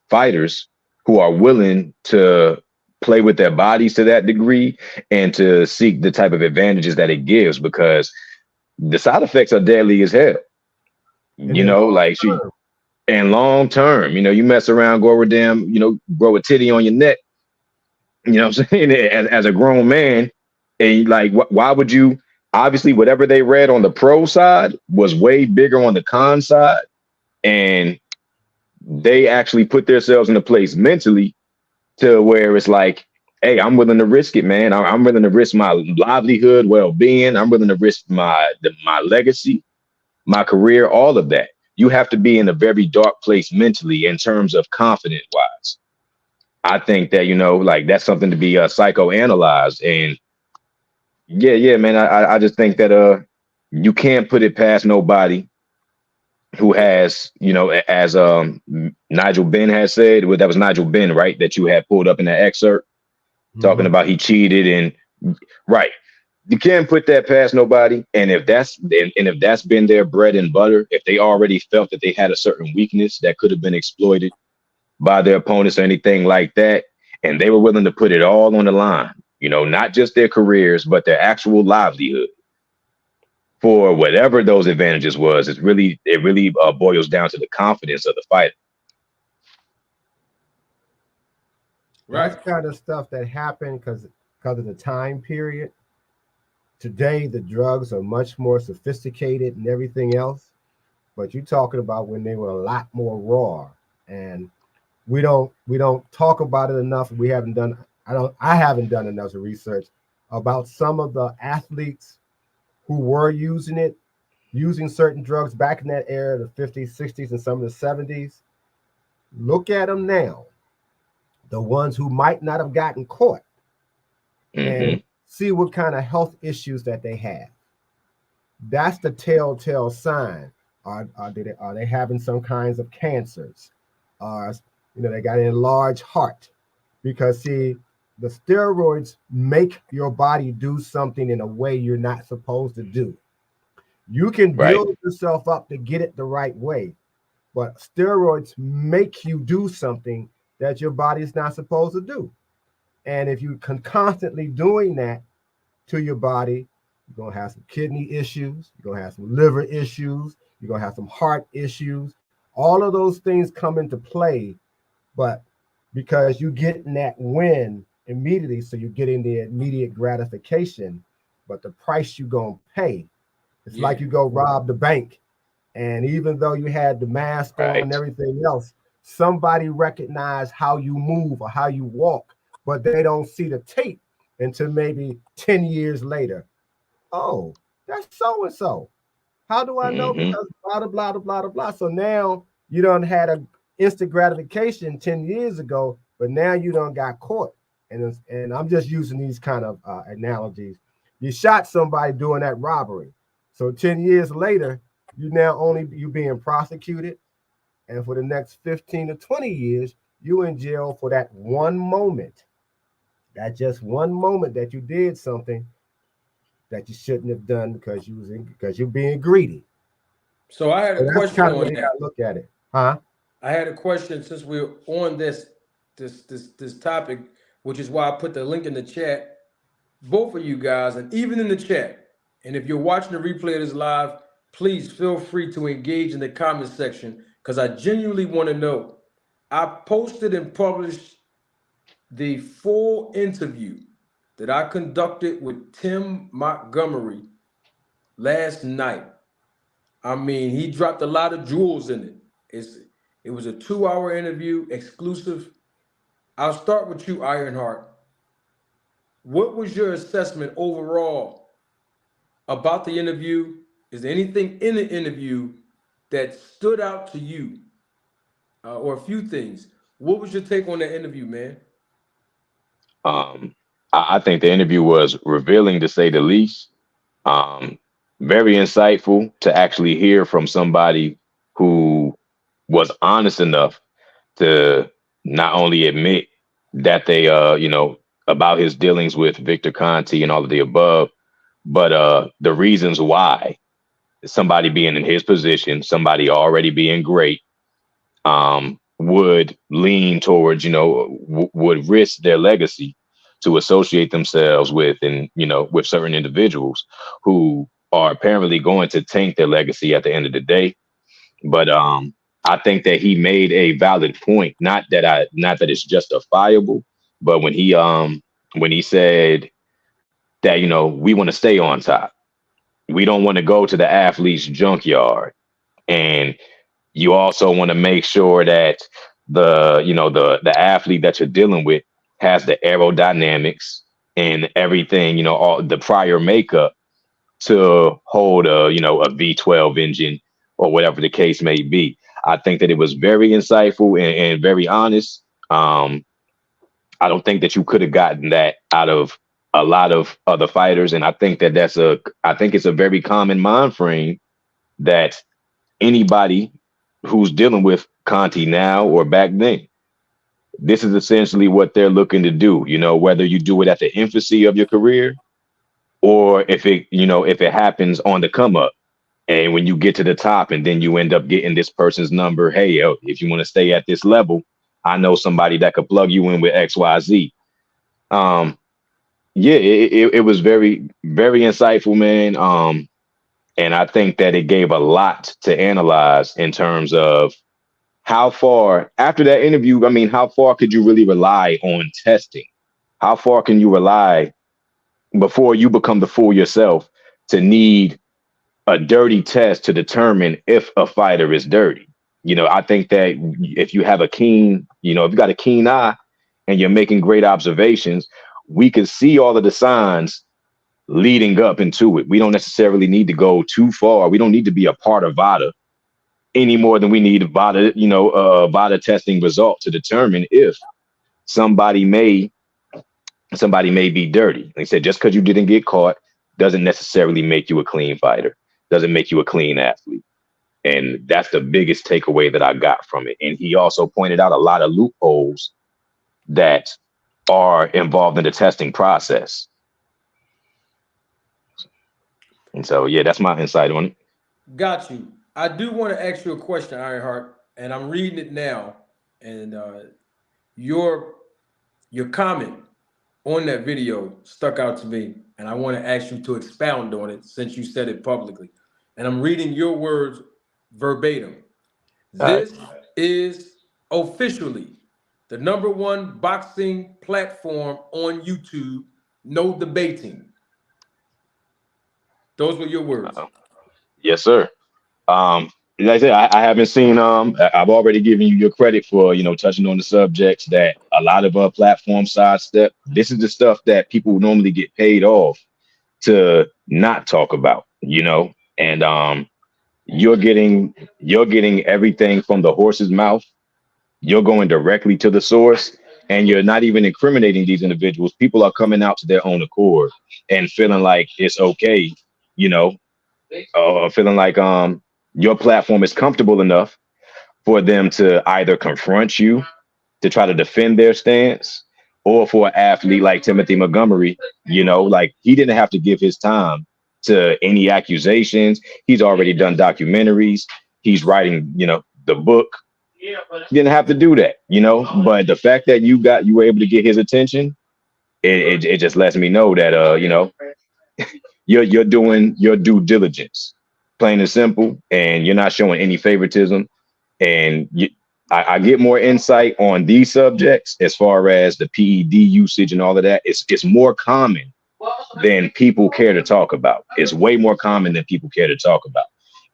fighters who are willing to play with their bodies to that degree and to seek the type of advantages that it gives, because the side effects are deadly as hell. You know, like and long term, you know, you mess around, grow a titty on your neck, You know what I'm saying? As a grown man, and like, why would you? Obviously, whatever they read on the pro side was way bigger on the con side, and they actually put themselves in a place mentally to where it's like, hey, I'm willing to risk it, man. I'm willing to risk my livelihood, well-being. I'm willing to risk my legacy, my career, all of that. You have to be in a very dark place mentally in terms of confidence wise. I think that, like that's something to be psychoanalyzed. And yeah, man, I just think that you can't put it past nobody who has, as Nigel Benn has said, that was Nigel Benn, right? That you had pulled up in that excerpt talking about he cheated and right. You can't put that past nobody. And if that's been their bread and butter, if they already felt that they had a certain weakness that could have been exploited by their opponents or anything like that, and they were willing to put it all on the line, not just their careers, but their actual livelihood for whatever those advantages was, it really boils down to the confidence of the fighter. Right. That's kind of stuff that happened because of the time period. Today, the drugs are much more sophisticated and everything else. But you're talking about when they were a lot more raw, and we don't talk about it enough. I haven't done enough research about some of the athletes who were using certain drugs back in that era, the 50s, 60s, and some of the 70s. Look at them now. The ones who might not have gotten caught, and see what kind of health issues that they have. That's the telltale sign. Are they having some kinds of cancers? They got an enlarged heart. Because see, the steroids make your body do something in a way you're not supposed to do. You can build yourself up to get it the right way, but steroids make you do something that your body's not supposed to do. And if you constantly doing that to your body, you're going to have some kidney issues, you're going to have some liver issues, you're going to have some heart issues. All of those things come into play, but because you're getting that win immediately, so you're getting the immediate gratification, but the price you're going to pay, it's like you go rob the bank, and even though you had the mask on and everything else, somebody recognized how you move or how you walk, but they don't see the tape until maybe 10 years later. Oh, that's so-and-so. How do I know? Because blah, blah, blah, blah, blah, blah. So now you done had an instant gratification 10 years ago, but now you done got caught. And I'm just using these kind of analogies. You shot somebody doing that robbery. So 10 years later, you being prosecuted. And for the next 15 to 20 years, you in jail for that one moment. That just one moment that you did something that you shouldn't have done because you're being greedy. So I had a question on that. Look at it, huh? I had a question since we're on this topic, which is why I put the link in the chat. Both of you guys, and even in the chat. And if you're watching the replay of this live, please feel free to engage in the comment section because I genuinely want to know. I posted and published the full interview that I conducted with Tim Montgomery last night. I mean, he dropped a lot of jewels in it. It was a 2-hour interview, exclusive. I'll start with you, Ironheart. What was your assessment overall about the interview? Is there anything in the interview that stood out to you, or a few things? What was your take on that interview, man? I think the interview was revealing, to say the least. Very insightful to actually hear from somebody who was honest enough to not only admit that they, about his dealings with Victor Conti and all of the above, but the reasons why somebody being in his position, somebody already being great, would lean towards, would risk their legacy to associate themselves with, and, with certain individuals who are apparently going to taint their legacy at the end of the day. But I think that he made a valid point, not that it's justifiable, But when he said that, you know, we want to stay on top, we don't want to go to the athlete's junkyard, and you also want to make sure that the athlete that you're dealing with has the aerodynamics and everything, you know, all the prior makeup to hold a V12 engine or whatever the case may be. I think that it was very insightful and very honest. I don't think that you could have gotten that out of a lot of other fighters, and I think that it's a very common mind frame that anybody who's dealing with Conti now or back then, this is essentially what they're looking to do. You know, whether you do it at the infancy of your career or if it happens on the come up, and when you get to the top and then you end up getting this person's number, hey, yo, if you want to stay at this level, I know somebody that could plug you in with XYZ. Yeah, it was very, very insightful, man. And I think that it gave a lot to analyze in terms of how far after that interview, I mean, how far could you really rely on testing? How far can you rely before you become the fool yourself to need a dirty test to determine if a fighter is dirty? You know, I think that if you have if you got a keen eye and you're making great observations, we can see all of the signs leading up into it. We don't necessarily need to go too far. We don't need to be a part of VADA any more than we need VADA testing result to determine if somebody may be dirty. Like I said, just because you didn't get caught doesn't necessarily make you a clean fighter, doesn't make you a clean athlete. And that's the biggest takeaway that I got from it. And he also pointed out a lot of loopholes that are involved in the testing process. And so, yeah, that's my insight on it. Got you. I do want to ask you a question, Ironheart, and I'm reading it now. And your comment on that video stuck out to me, and I want to ask you to expound on it since you said it publicly. And I'm reading your words verbatim. This is officially the #1 boxing platform on YouTube. No debating. Those were your words. Yes, sir. Like I said, I haven't seen. I've already given you your credit for touching on the subjects that a lot of platform sidestep. This is the stuff that people normally get paid off to not talk about. And you're getting everything from the horse's mouth. You're going directly to the source, and you're not even incriminating these individuals. People are coming out to their own accord and feeling like it's okay, feeling like your platform is comfortable enough for them to either confront you to try to defend their stance, or for an athlete like Timothy Montgomery, like he didn't have to give his time to any accusations. He's already done documentaries. He's writing, the book. He didn't have to do that, but the fact that you were able to get his attention, it just lets me know that, you're doing your due diligence, plain and simple, and you're not showing any favoritism. And I get more insight on these subjects as far as the PED usage and all of that. It's more common than people care to talk about. It's way more common than people care to talk about.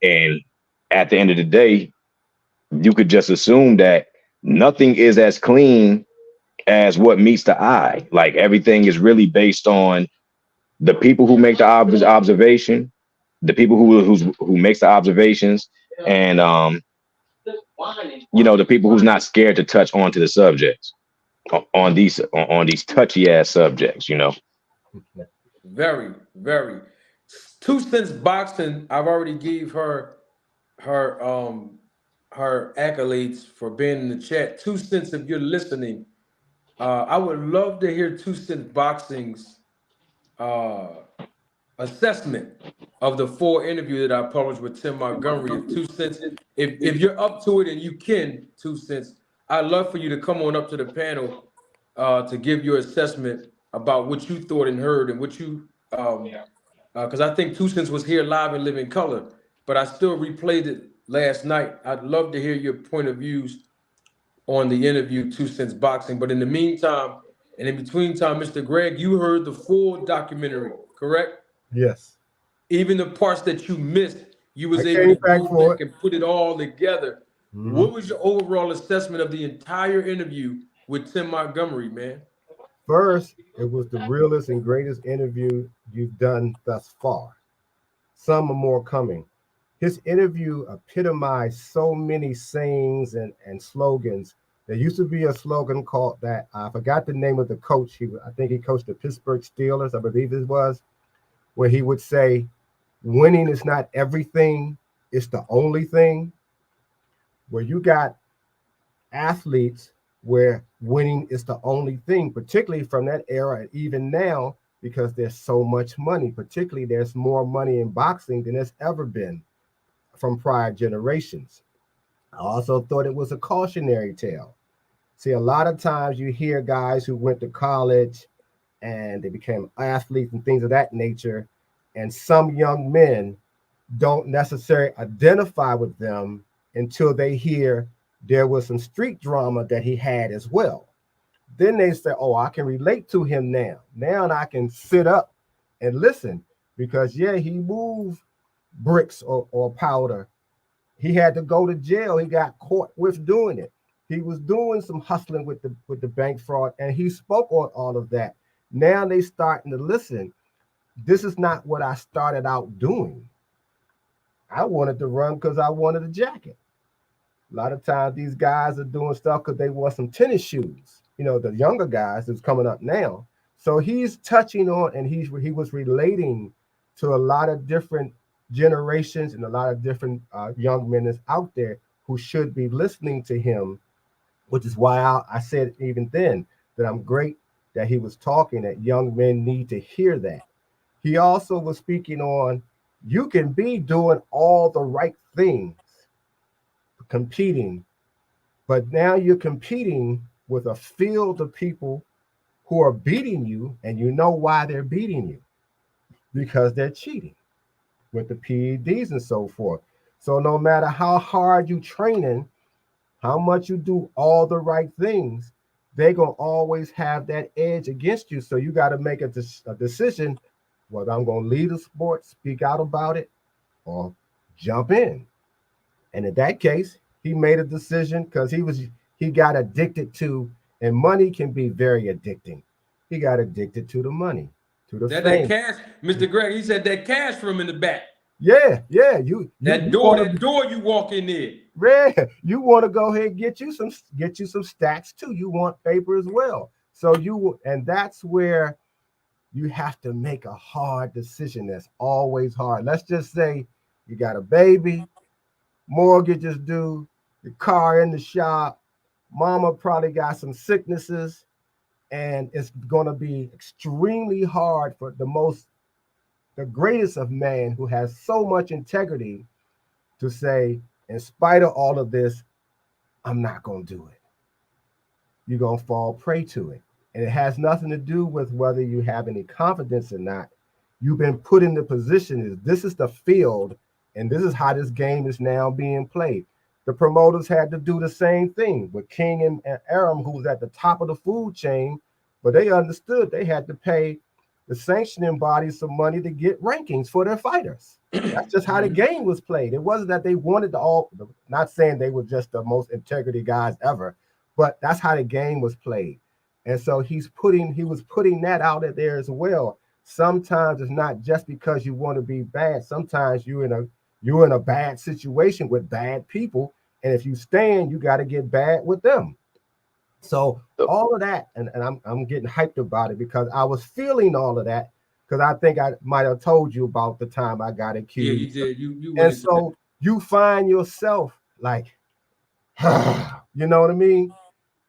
And at the end of the day, you could just assume that nothing is as clean as what meets the eye. Like everything is really based on the people who make the observation, the people who makes the observations, and the people who's not scared to touch onto the subjects on these touchy ass subjects. Very, very. 2 Cents Boxing, I've already gave her accolades for being in the chat. 2 Cents, if you're listening, I would love to hear 2 Cents Boxing's assessment of the 4 interview that I published with Tim Montgomery. 2 Cents, if you're up to it and you can, 2 Cents, I'd love for you to come on up to the panel to give your assessment about what you thought and heard, and what you because I think 2 Cents was here live and living color, but I still replayed it last night. I'd love to hear your point of views on the interview, 2 Cents Boxing. But in the meantime, And in between time, Mr. Greg, you heard the full documentary, correct? Yes. Even the parts that you missed, you was I able came to back go for back and put it all together. Mhm. What was your overall assessment of the entire interview with Tim Montgomery, man? First, it was the realest and greatest interview you've done thus far. Some are more coming. His interview epitomized so many sayings and slogans. There used to be a slogan called that, I forgot the name of the coach. I think he coached the Pittsburgh Steelers, I believe it was, where he would say, winning is not everything, it's the only thing. Where you got athletes where winning is the only thing, particularly from that era and even now, because there's so much money. Particularly, there's more money in boxing than there's ever been from prior generations. I also thought it was a cautionary tale. See, a lot of times you hear guys who went to college and they became athletes and things of that nature, and some young men don't necessarily identify with them until they hear there was some street drama that he had as well. Then they say, oh, I can relate to him now. Now I can sit up and listen because, yeah, he moved bricks or powder. He had to go to jail. He got caught with doing it. He was doing some hustling with the bank fraud, and he spoke on all of that. Now they starting to listen. This is not what I started out doing. I wanted to run because I wanted a jacket. A lot of times these guys are doing stuff because they want some tennis shoes. You know, the younger guys that's coming up now. So he's touching on, and he was relating to a lot of different generations and a lot of different young men that's out there who should be listening to him, which is why I said even then that I'm great that he was talking, that young men need to hear that. He also was speaking on, you can be doing all the right things, competing, but now you're competing with a field of people who are beating you, and you know why they're beating you, because they're cheating with the PEDs and so forth. So no matter how hard you training, how much you do all the right things, they're going to always have that edge against you. So you got to make a decision whether I'm going to leave the sport, speak out about it, or jump in. And in that case, he made a decision because he got addicted to, and money can be very addicting. He got addicted to the money, to the That fame. cash, Mr. Greg, he said that cash from in the back. Yeah. That door you walk in there. Yeah, you want to go ahead and get you some stacks too. You want paper as well. So and that's where you have to make a hard decision. That's always hard. Let's just say you got a baby, mortgage is due, the car in the shop, mama probably got some sicknesses, and it's going to be extremely hard for the greatest of man who has so much integrity to say, in spite of all of this, I'm not going to do it. You're going to fall prey to it. And it has nothing to do with whether you have any confidence or not. You've been put in the position, this is the field, and this is how this game is now being played. The promoters had to do the same thing with King and Aram, who was at the top of the food chain, but they understood they had to pay the sanctioning bodies some money to get rankings for their fighters. That's just how the game was played. It wasn't that they wanted not saying they were just the most integrity guys ever, but that's how the game was played. And so he was putting that out there as well. Sometimes it's not just because you want to be bad. Sometimes you're in a bad situation with bad people, and if you stand, you got to get bad with them. So all of that, and I'm getting hyped about it because I was feeling all of that, because I think I might have told you about the time I got accused. Yeah, you did. You and so you find yourself like, you know what I mean?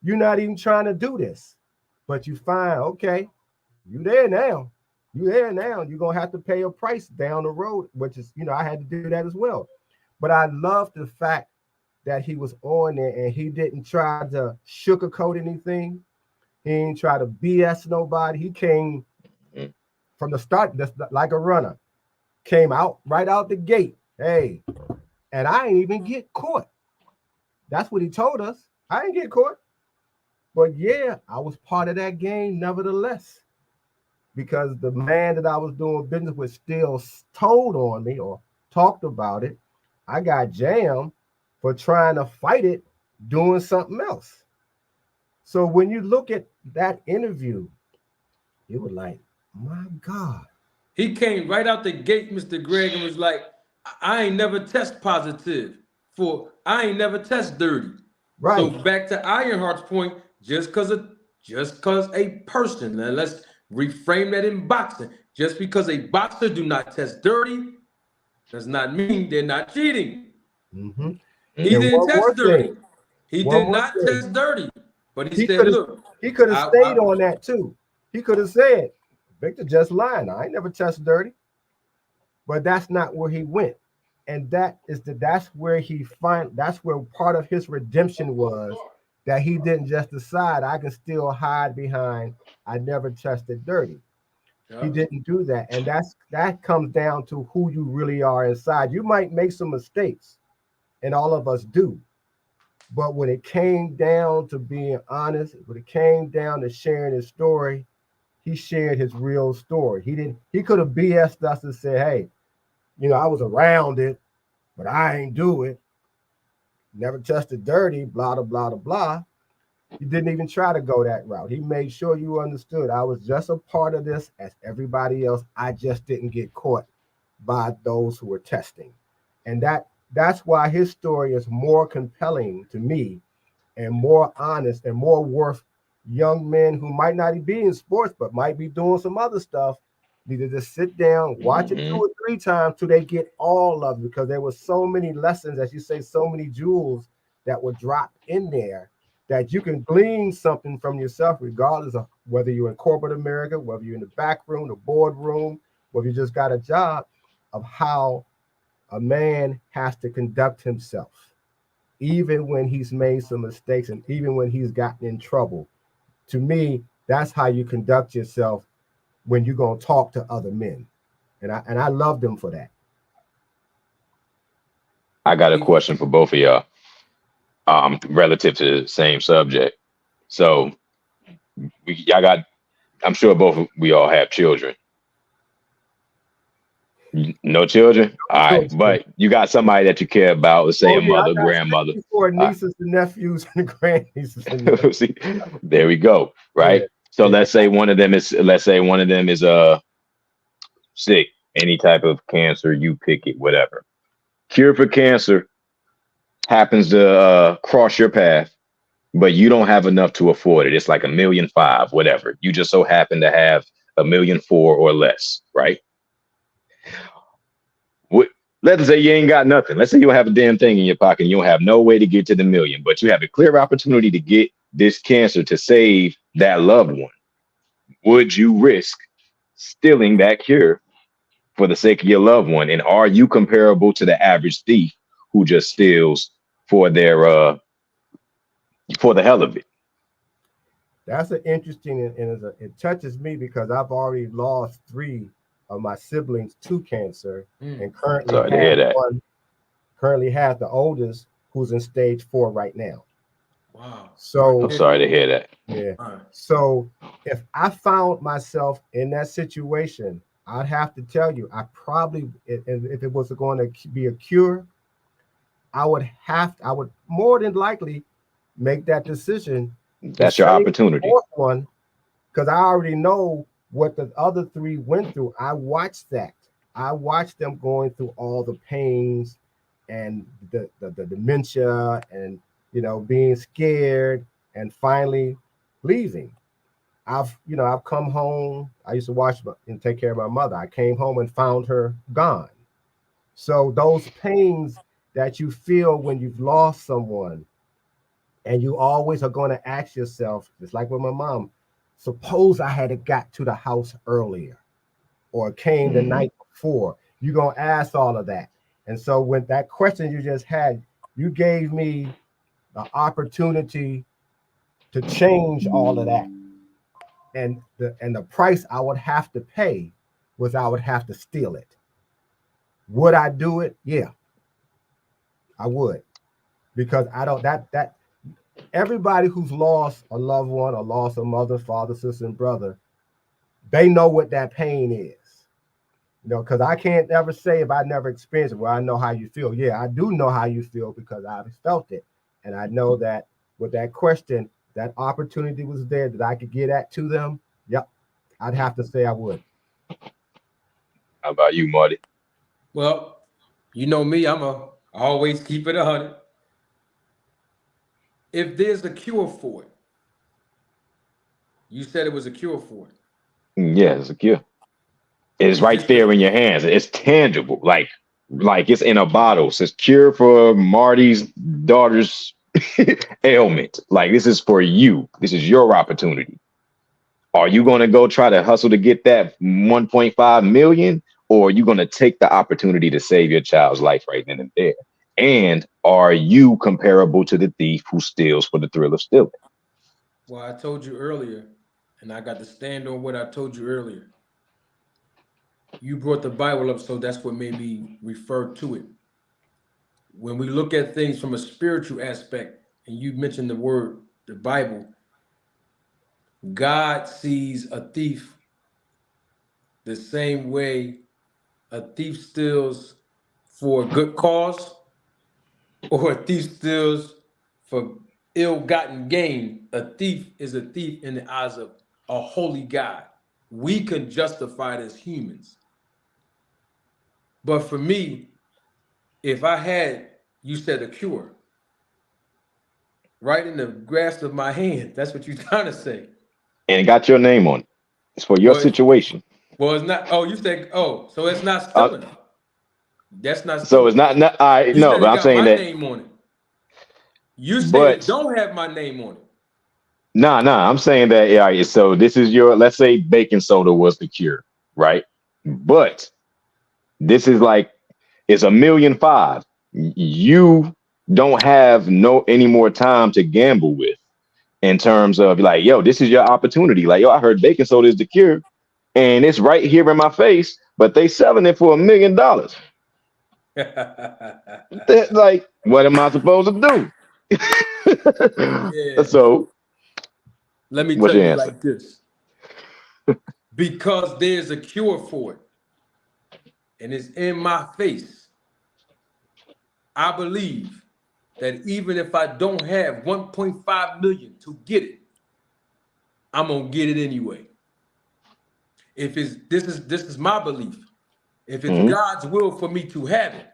You're not even trying to do this, but you find, okay, you there now. You're going to have to pay a price down the road, which is, I had to do that as well. But I love the fact that he was on there and he didn't try to sugarcoat anything. He didn't try to BS nobody. He came from the start like a runner. Came out right out the gate. Hey, and I ain't even get caught. That's what he told us. I ain't get caught. But yeah, I was part of that game nevertheless, because the man that I was doing business with still told on me or talked about it. I got jammed for trying to fight it, doing something else. So when you look at that interview, it was like, my God. He came right out the gate, Mr. Greg, and was like, I ain't never test positive I ain't never test dirty. So Right. back to Ironheart's point, just cause a person, and let's reframe that in boxing. Just because a boxer do not test dirty does not mean they're not cheating. Mm-hmm. He And didn't one more test dirty. thing, He one did more not thing. test dirty. But he He said, could have look, he could have I, stayed I on that too. He could have said, Victor just lying. I ain't never tested dirty. But that's not where he went. And that's where that's where part of his redemption was, that he didn't just decide I can still hide behind I never tested dirty. He yeah. didn't do that. And that comes down to who you really are inside. You might make some mistakes, and all of us do. But when it came down to being honest, when it came down to sharing his story, he shared his real story. He could have BS'd us and said, hey, I was around it, but I ain't do it. Never tested dirty, blah, blah, blah, blah, blah. He didn't even try to go that route. He made sure you understood I was just a part of this as everybody else. I just didn't get caught by those who were testing. And that's why his story is more compelling to me and more honest and more worth young men who might not be in sports but might be doing some other stuff need to just sit down, watch it 2 or 3 times till they get all of it, because there were so many lessons, as you say, so many jewels that were dropped in there that you can glean something from yourself, regardless of whether you're in corporate America, whether you're in the back room, the boardroom, whether you just got a job, of how a man has to conduct himself, even when he's made some mistakes and even when he's gotten in trouble. To me, that's how you conduct yourself when you're going to talk to other men. And I love them for that. I got a question for both of y'all, relative to the same subject. So I'm sure we all have children. No children? All right. But you got somebody that you care about, let's say Oh, a yeah, I mother, got grandmother. for nieces and nephews and grandnieces and nephews. See, there we go. Right. Yeah, So yeah. let's say one of them is sick, any type of cancer, you pick it, whatever. Cure for cancer happens to cross your path, but you don't have enough to afford it. It's like $1.5 million, whatever. You just so happen to have $1.4 million or less, right? Let's say you ain't got nothing. Let's say you don't have a damn thing in your pocket and you don't have no way to get to the million, but you have a clear opportunity to get this cancer to save that loved one. Would you risk stealing that cure for the sake of your loved one? And are you comparable to the average thief who just steals for the hell of it? That's an interesting, and it touches me because I've already lost 3 of my siblings to cancer, and currently Sorry to hear that. have the oldest who's in stage 4 right now. Wow. So I'm sorry to hear that. Yeah. So if I found myself in that situation, I'd have to tell you, I probably, if it was going to be a cure, I would more than likely make that decision. That's your opportunity. One, because I already know what the other 3 went through. I watched that. I watched them going through all the pains and the dementia and, being scared and finally leaving. I've come home. I used to watch and take care of my mother. I came home and found her gone. So those pains that you feel when you've lost someone, and you always are going to ask yourself, just like with my mom, suppose I had got to the house earlier or came the night before. You're going to ask all of that. And so with that question you just had, you gave me the opportunity to change all of that. And the price I would have to pay was I would have to steal it. Would I do it? Yeah, I would. Because I don't everybody who's lost a loved one or lost a mother, father, sister, and brother, they know what that pain is. You know, because I can't ever say if I never experienced it, well, I know how you feel. Yeah, I do know how you feel because I've felt it. And I know that with that question, that opportunity was there that I could get at to them. Yep, I'd have to say I would. How about you, Marty? Well, you know me, I always keep it 100. If there's a cure for it, you said it was a cure for it. Yeah, it's a cure. It's Is right this there the, in your hands. It's tangible, like it's in a bottle. It says cure for Marty's daughter's ailment. Like this is for you. This is your opportunity. Are you going to go try to hustle to get that 1.5 million, or are you going to take the opportunity to save your child's life right then and there? And are you comparable to the thief who steals for the thrill of stealing? well, I told you earlier, and I got to stand on what I told you earlier. You brought the Bible up, so that's what made me refer to it. When we look at things from a spiritual aspect, and you mentioned the word, the Bible, God sees a thief the same way a thief steals for a good cause or a thief steals for ill-gotten gain. A thief is a thief in the eyes of a holy God. We can justify it as humans. But for me, if I had, you said a cure, right in the grasp of my hand, that's what you're trying to say. And it got your name on it. It's for your Well, situation. it's not, oh, you said, oh, so it's not Uh, stealing. That's not so it's stealing. not I You no, said but it I'm got saying my that. name on it. You said it But don't have my name on it. nah, I'm saying that, yeah, so this is your, let's say baking soda was the cure, right? But this is like, it's 1,000,005. You don't have no any more time to gamble with in terms of like, yo, this is your opportunity. Like, yo, I heard baking soda is the cure, and it's right here in my face, but they selling it for $1 million. Like, what am I supposed to do? Yeah. So, Let me what's tell your you answer? like this. Because there's a cure for it, and it's in my face, I believe that even if I don't have 1.5 million to get it, I'm gonna get it anyway. If it's this is my belief. If it's Mm-hmm. God's will for me to have it,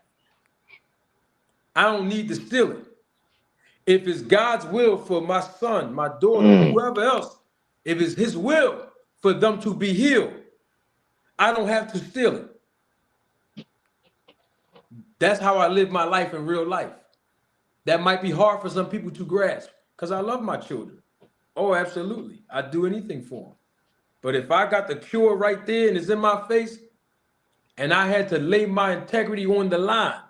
I don't need to steal it. If it's God's will for my son, my daughter, Mm. whoever else, if it's his will for them to be healed, I don't have to steal it. That's how I live my life in real life. That might be hard for some people to grasp because I love my children. Oh, absolutely. I'd do anything for them. But if I got the cure right there and it's in my face and I had to lay my integrity on the line,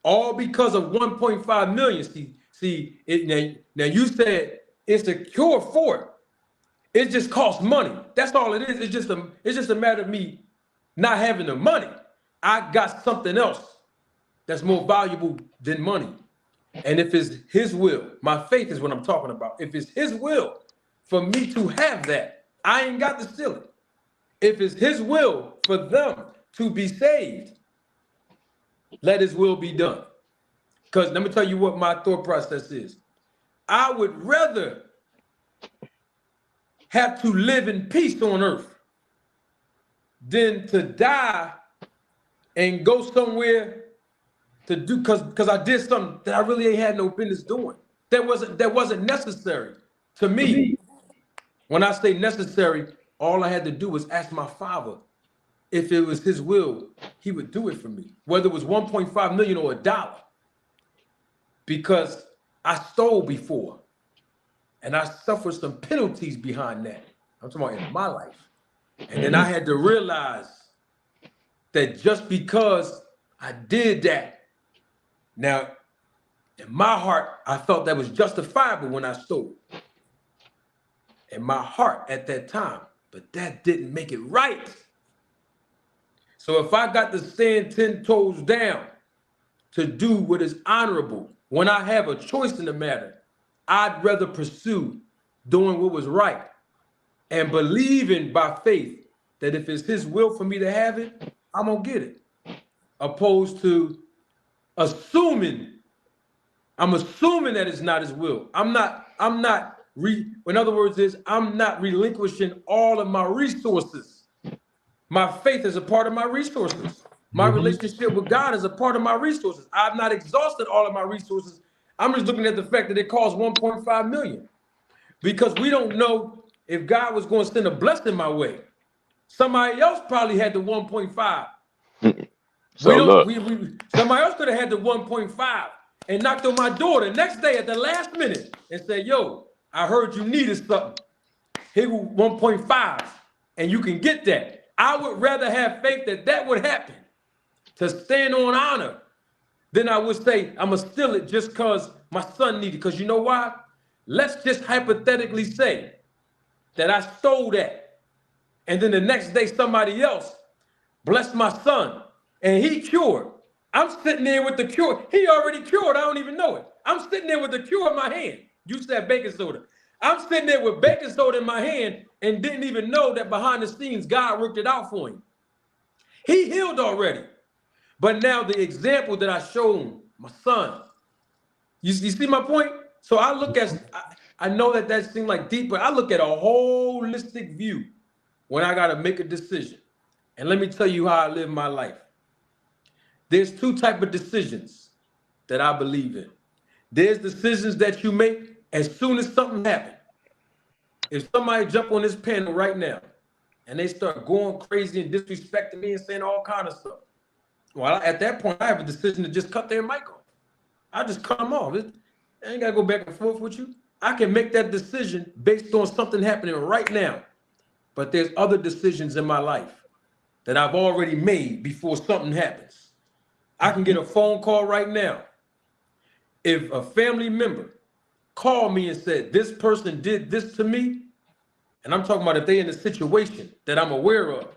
all because of 1.5 million. See it now you said it's a cure for it. It just costs money. That's all it is. It's just a matter of me not having the money. I got something else that's more valuable than money. And if it's his will, my faith is what I'm talking about. If it's his will for me to have that, I ain't got to steal it. If it's his will for them to be saved, let his will be done. Because let me tell you what my thought process is. I would rather have to live in peace on earth than to die and go somewhere to do because I did something that I really ain't had no business doing. That wasn't necessary. To me, when I say necessary, all I had to do was ask my father if it was his will, he would do it for me. Whether it was 1.5 million or $1. Because I stole before. And I suffered some penalties behind that. I'm talking about in my life. And then I had to realize that just because I did that, now in my heart, I felt that was justifiable when I stole. In my heart at that time, but that didn't make it right. So if I got to stand 10 toes down to do what is honorable when I have a choice in the matter, I'd rather pursue doing what was right and believing by faith that if it's his will for me to have it, I'm gonna get it. Opposed to assuming, I'm assuming that it's not his will. In other words, I'm not relinquishing all of my resources. My faith is a part of my resources. My relationship with God is a part of my resources. I've not exhausted all of my resources. I'm just looking at the fact that it costs 1.5 million because we don't know if God was going to send a blessing my way. Somebody else probably had the 1.5. So Somebody else could have had the 1.5 and knocked on my door the next day at the last minute and said, yo, I heard you needed something. Here 1.5, and you can get that. I would rather have faith that would happen, to stand on honor, than I would say, I'm going to steal it just because my son needed it. Because you know why? Let's just hypothetically say that I stole that. And then the next day, somebody else blessed my son and he cured. I'm sitting there with the cure. He already cured. I don't even know it. I'm sitting there with the cure in my hand. You said baking soda. I'm sitting there with baking soda in my hand and didn't even know that behind the scenes, God worked it out for him. He healed already. But now the example that I showed my son, you see my point? So I look at, I know that seems like deep, but I look at a holistic view when I got to make a decision. And let me tell you how I live my life. There's two types of decisions that I believe in. There's decisions that you make as soon as something happens. If somebody jump on this panel right now and they start going crazy and disrespecting me and saying all kind of stuff, well, at that point, I have a decision to just cut their mic off. I just cut them off. I ain't got to go back and forth with you. I can make that decision based on something happening right now. But there's other decisions in my life that I've already made before something happens. I can get a phone call right now. If a family member called me and said, this person did this to me, and I'm talking about if they're in a situation that I'm aware of,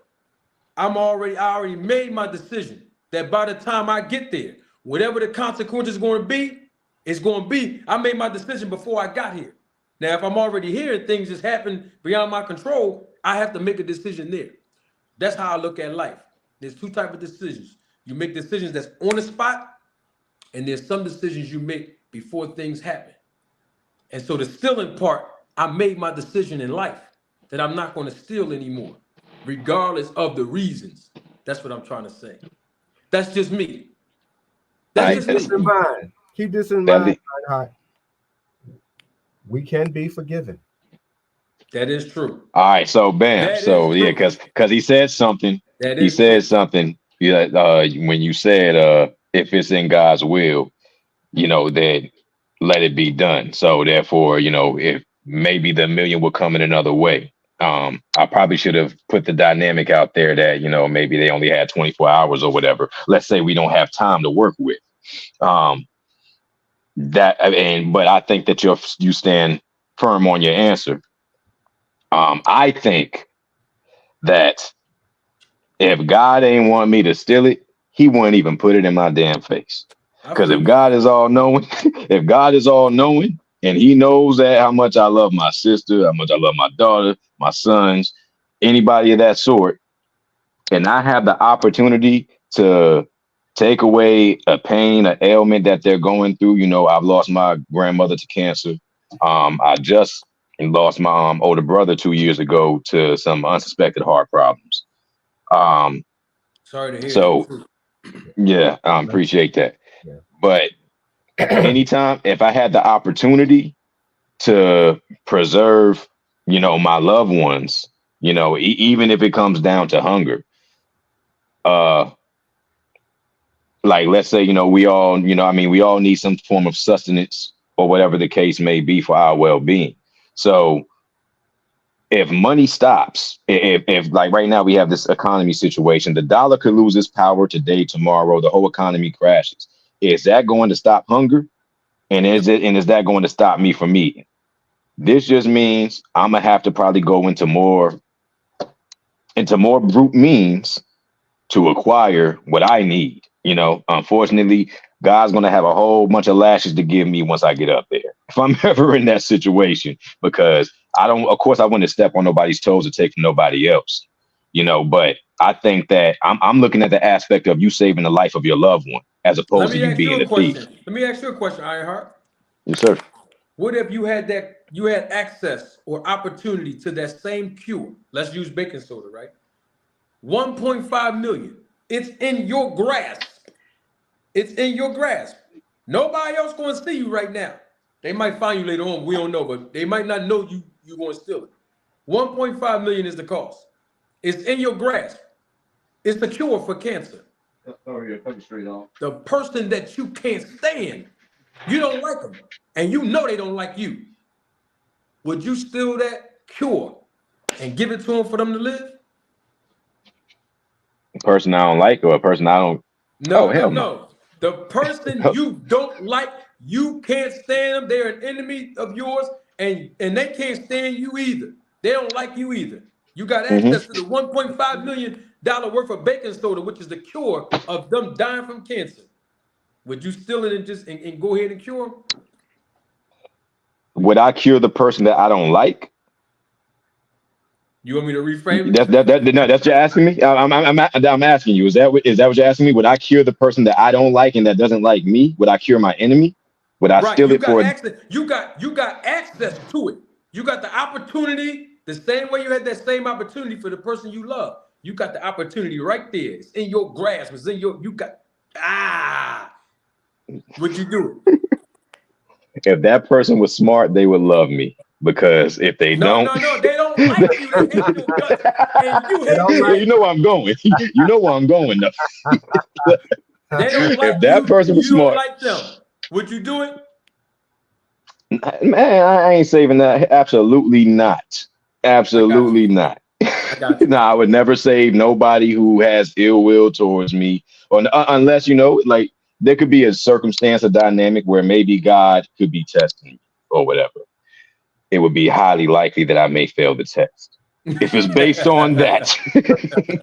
I already made my decision that by the time I get there, whatever the consequence is going to be, it's going to be. I made my decision before I got here. Now, if I'm already here and things just happen beyond my control, I have to make a decision there. That's how I look at life. There's two types of decisions. You make decisions that's on the spot, and there's some decisions you make before things happen. And so the stealing part, I made my decision in life that I'm not going to steal anymore, regardless of the reasons. That's what I'm trying to say. That's just me. Keep this in mind. Keep this in mind. We can be forgiven. That is true. All right, so bam. So yeah, because he said something. He said something. When you said if it's in God's will, then let it be done. So therefore, if maybe the million will come in another way. I probably should have put the dynamic out there that, maybe they only had 24 hours or whatever. Let's say we don't have time to work with. But I think that you stand firm on your answer. I think that if God ain't want me to steal it, he wouldn't even put it in my damn face. Because if God is all knowing, and he knows that how much I love my sister, how much I love my daughter, my sons, anybody of that sort, and I have the opportunity to take away a pain, an ailment that they're going through. I've lost my grandmother to cancer. I just lost my older brother 2 years ago to some unsuspected heart problems. Sorry to hear. So, yeah, I appreciate that. Yeah. But anytime, if I had the opportunity to preserve, my loved ones, even if it comes down to hunger, like, let's say, we all need some form of sustenance or whatever the case may be for our well-being. So if money stops, if like right now we have this economy situation, the dollar could lose its power today, tomorrow, the whole economy crashes. Is that going to stop hunger? And is that going to stop me from eating? This just means I'm gonna have to probably go into more brute means to acquire what I need. You know, unfortunately, God's going to have a whole bunch of lashes to give me once I get up there. If I'm ever in that situation, because of course, I wouldn't step on nobody's toes or take from nobody else, you know, but I think that I'm looking at the aspect of you saving the life of your loved one as Let opposed to me you ask you being a a thief. question. Let me ask you a question, Ironheart. Yes, sir. What if you had access or opportunity to that same cure? Let's use baking soda, right? 1.5 million. It's in your grasp. It's in your grasp. Nobody else going to see you right now. They might find you later on. We don't know, but they might not know you're going to steal it. 1.5 million is the cost. It's in your grasp. It's the cure for cancer. Oh, yeah, cut me straight off. The person that you can't stand, you don't like them, and you know they don't like you. Would you steal that cure and give it to them for them to live? A person I don't like or a person I don't. No, Oh, hell no. The person you don't like, you can't stand them. They're an enemy of yours, and they can't stand you either. They don't like you either. You got access to the $1.5 million worth of baking soda, which is the cure of them dying from cancer. Would you steal it and just and go ahead and cure them? Would I cure the person that I don't like? You want me to reframe it? No, that's what you're asking me. I'm asking you. Is that what you're asking me? Would I cure the person that I don't like and that doesn't like me? Would I cure my enemy? Would I Right, steal you it got for? access. You got access to it. You got the opportunity the same way you had that same opportunity for the person you love. You got the opportunity right there. It's in your grasp. It's in your. You got. Would you do it? If that person was smart, they would love me. Because if they No, they don't like you. They hate your guts, and you hate them. You know where I'm going. You know where I'm going. Though. They don't like If that you. person was You don't smart, like them. Would you do it? man, I ain't saving that. Absolutely not. Absolutely not. No, I would never save nobody who has ill will towards me, or unless like there could be a circumstance, a dynamic where maybe God could be testing me or whatever. It would be highly likely that I may fail the test. If it's based on that,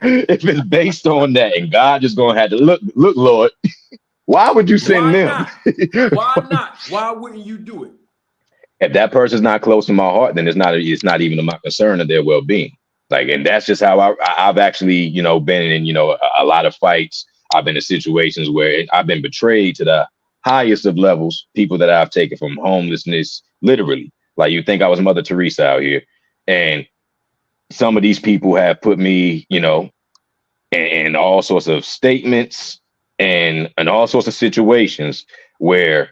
if it's based on that, and God just gonna have to look, Lord, why would you send them? Why not? Why wouldn't you do it? If that person's not close to my heart, then it's not even my concern of their well-being. Like, and that's just how I've actually, been in, a lot of fights. I've been in situations where I've been betrayed to the highest of levels, people that I've taken from homelessness, literally. Like, you think I was Mother Teresa out here. And some of these people have put me, in all sorts of statements and all sorts of situations where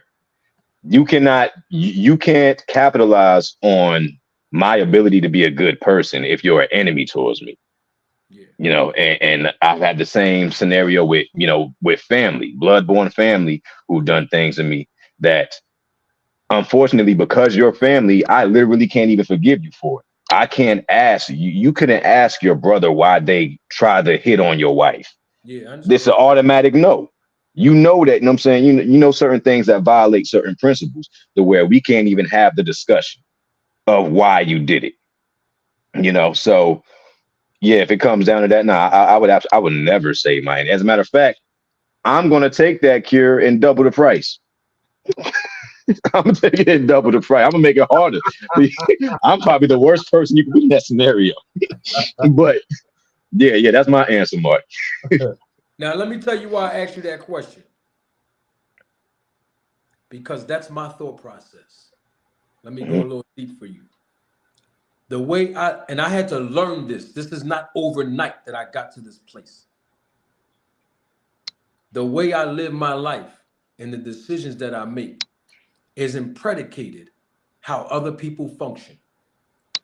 you can't capitalize on my ability to be a good person if you're an enemy towards me. Yeah. And I've had the same scenario with family, blood-born family who've done things to me that, unfortunately, because you're family, I literally can't even forgive you for it. I can't ask you. You couldn't ask your brother why they tried to hit on your wife. Yeah, this is an automatic no. You know that, you know what I'm saying? You know certain things that violate certain principles to where we can't even have the discussion of why you did it. So yeah, if it comes down to that, I would never save mine. As a matter of fact, I'm gonna take that cure and double the price. I'm gonna take it and double the price. I'm gonna make it harder. I'm probably the worst person you can be in that scenario. But yeah, that's my answer, Mark. Now, let me tell you why I asked you that question. Because that's my thought process. Let me go a little deep for you. The way I had to learn this. This is not overnight that I got to this place. The way I live my life and the decisions that I make isn't predicated how other people function.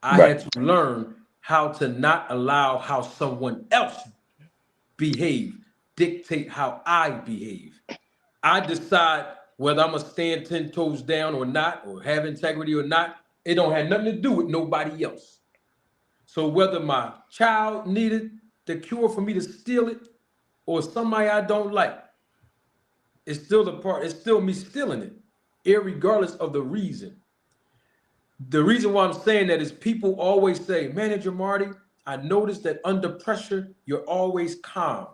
I had to learn how to not allow how someone else behave dictate how I behave. I decide whether I'm gonna stand 10 toes down or not, or have integrity or not. It don't have nothing to do with nobody else. So whether my child needed the cure for me to steal it, or somebody I don't like, it's still me stealing it, irregardless of the reason. The reason why I'm saying that is people always say, Manager Marty, I noticed that under pressure, you're always calm.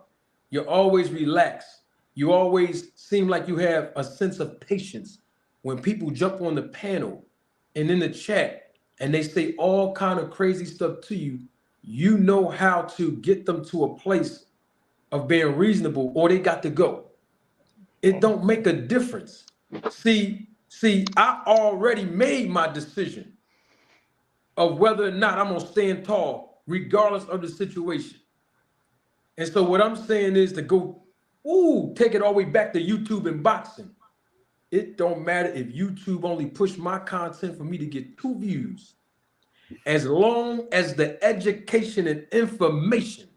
You're always relaxed. You always seem like you have a sense of patience when people jump on the panel and in the chat and they say all kind of crazy stuff to you. You know how to get them to a place of being reasonable, or they got to go. It don't make a difference. See, I already made my decision of whether or not I'm gonna stand tall, regardless of the situation. And so what I'm saying is to go, take it all the way back to YouTube and boxing. It don't matter if YouTube only push my content for me to get 2 views. As long as the education and information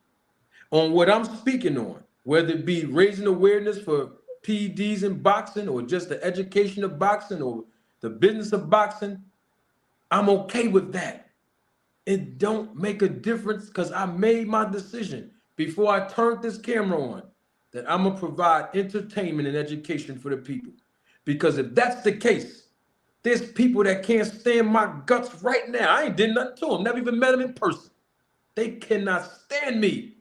on what I'm speaking on, whether it be raising awareness for PEDs in boxing or just the education of boxing or the business of boxing, I'm okay with that. It don't make a difference because I made my decision before I turned this camera on that I'm gonna provide entertainment and education for the people. Because if that's the case, there's people that can't stand my guts right now. I ain't did nothing to them, never even met them in person. They cannot stand me.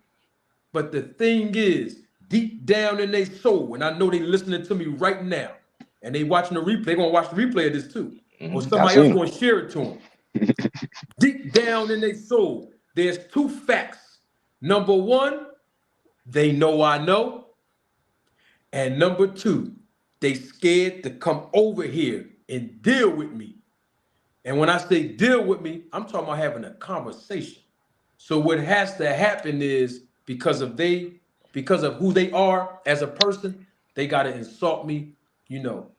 But the thing is, deep down in their soul, and I know they listening to me right now, and they watching the replay, they're gonna watch the replay of this too. Or somebody else gonna share it to them. Deep down in their soul, there's 2 facts. Number 1, they know I know. And number 2, they scared to come over here and deal with me. And when I say deal with me, I'm talking about having a conversation. So what has to happen is because of who they are as a person, they got to insult me,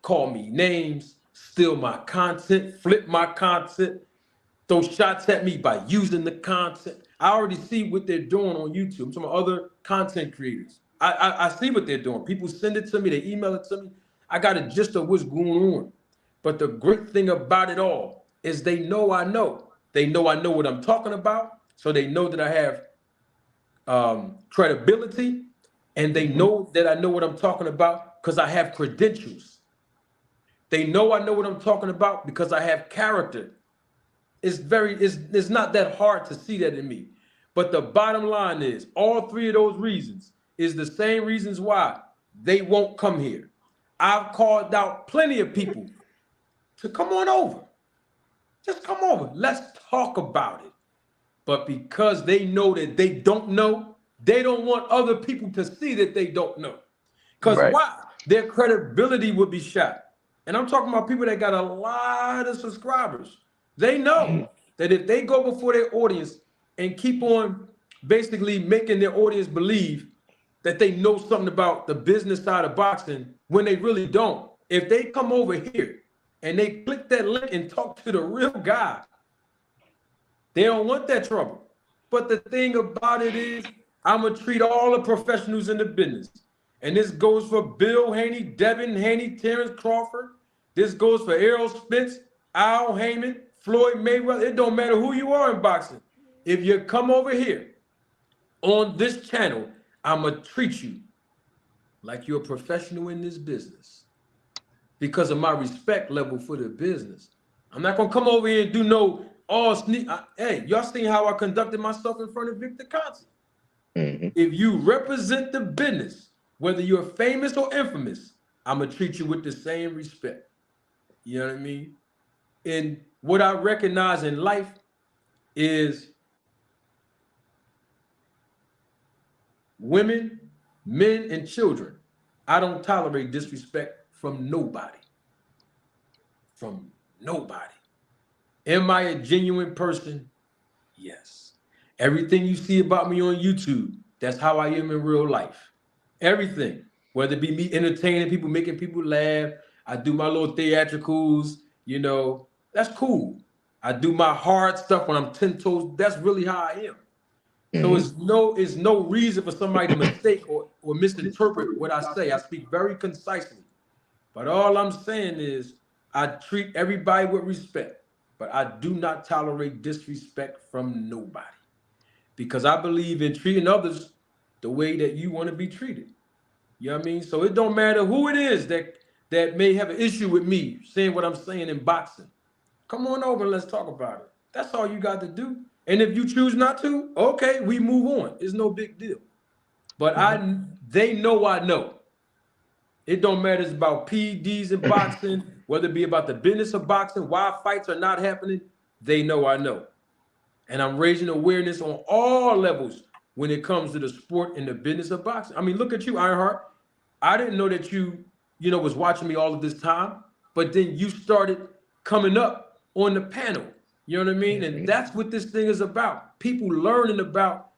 call me names, steal my content, flip my content, throw shots at me by using the content. I already see what they're doing on YouTube. I'm talking about other content creators. I see what they're doing. People send it to me, they email it to me. I got a gist of what's going on. But the great thing about it all is they know I know. They know I know what I'm talking about. So they know that I have credibility, and they know that I know what I'm talking about because I have credentials. They know I know what I'm talking about because I have character. It's not that hard to see that in me. But the bottom line is all 3 of those reasons is the same reasons why they won't come here. I've called out plenty of people to come on over. Just come over. Let's talk about it. But because they know that they don't know, they don't want other people to see that they don't know. Because why? Their credibility would be shot. And I'm talking about people that got a lot of subscribers. They know that if they go before their audience and keep on basically making their audience believe that they know something about the business side of boxing when they really don't, if they come over here and they click that link and talk to the real guy, they don't want that trouble. But the thing about it is, I'm going to treat all the professionals in the business. And this goes for Bill Haney, Devin Haney, Terrence Crawford. This goes for Errol Spence, Al Heyman, Floyd Mayweather. It don't matter who you are in boxing. If you come over here on this channel, I'm going to treat you like you're a professional in this business because of my respect level for the business. I'm not going to come over here and do no sneak. Hey, y'all seen how I conducted myself in front of Victor Conte. If you represent the business, whether you're famous or infamous, I'm going to treat you with the same respect. You know what I mean? And what I recognize in life is women, men, and children. I don't tolerate disrespect from nobody. From nobody. Am I a genuine person? Yes. Everything you see about me on YouTube, that's how I am in real life. Everything. Whether it be me entertaining people, making people laugh, I do my little theatricals, that's cool. I do my hard stuff when I'm 10 toes. That's really how I am. So it's no reason for somebody to mistake or misinterpret what I say. I speak very concisely. But all I'm saying is I treat everybody with respect, but I do not tolerate disrespect from nobody because I believe in treating others the way that you want to be treated. You know what I mean? So it don't matter who it is that may have an issue with me saying what I'm saying in boxing. Come on over and let's talk about it. That's all you got to do. And if you choose not to, okay, we move on. It's no big deal. But they know I know. It don't matter. It's about PEDs in boxing, whether it be about the business of boxing, why fights are not happening. They know I know. And I'm raising awareness on all levels when it comes to the sport and the business of boxing. I mean, look at you, Ironheart. I didn't know that you was watching me all of this time, but then you started coming up on the panel. You know what I mean? And that's what this thing is about. People learning about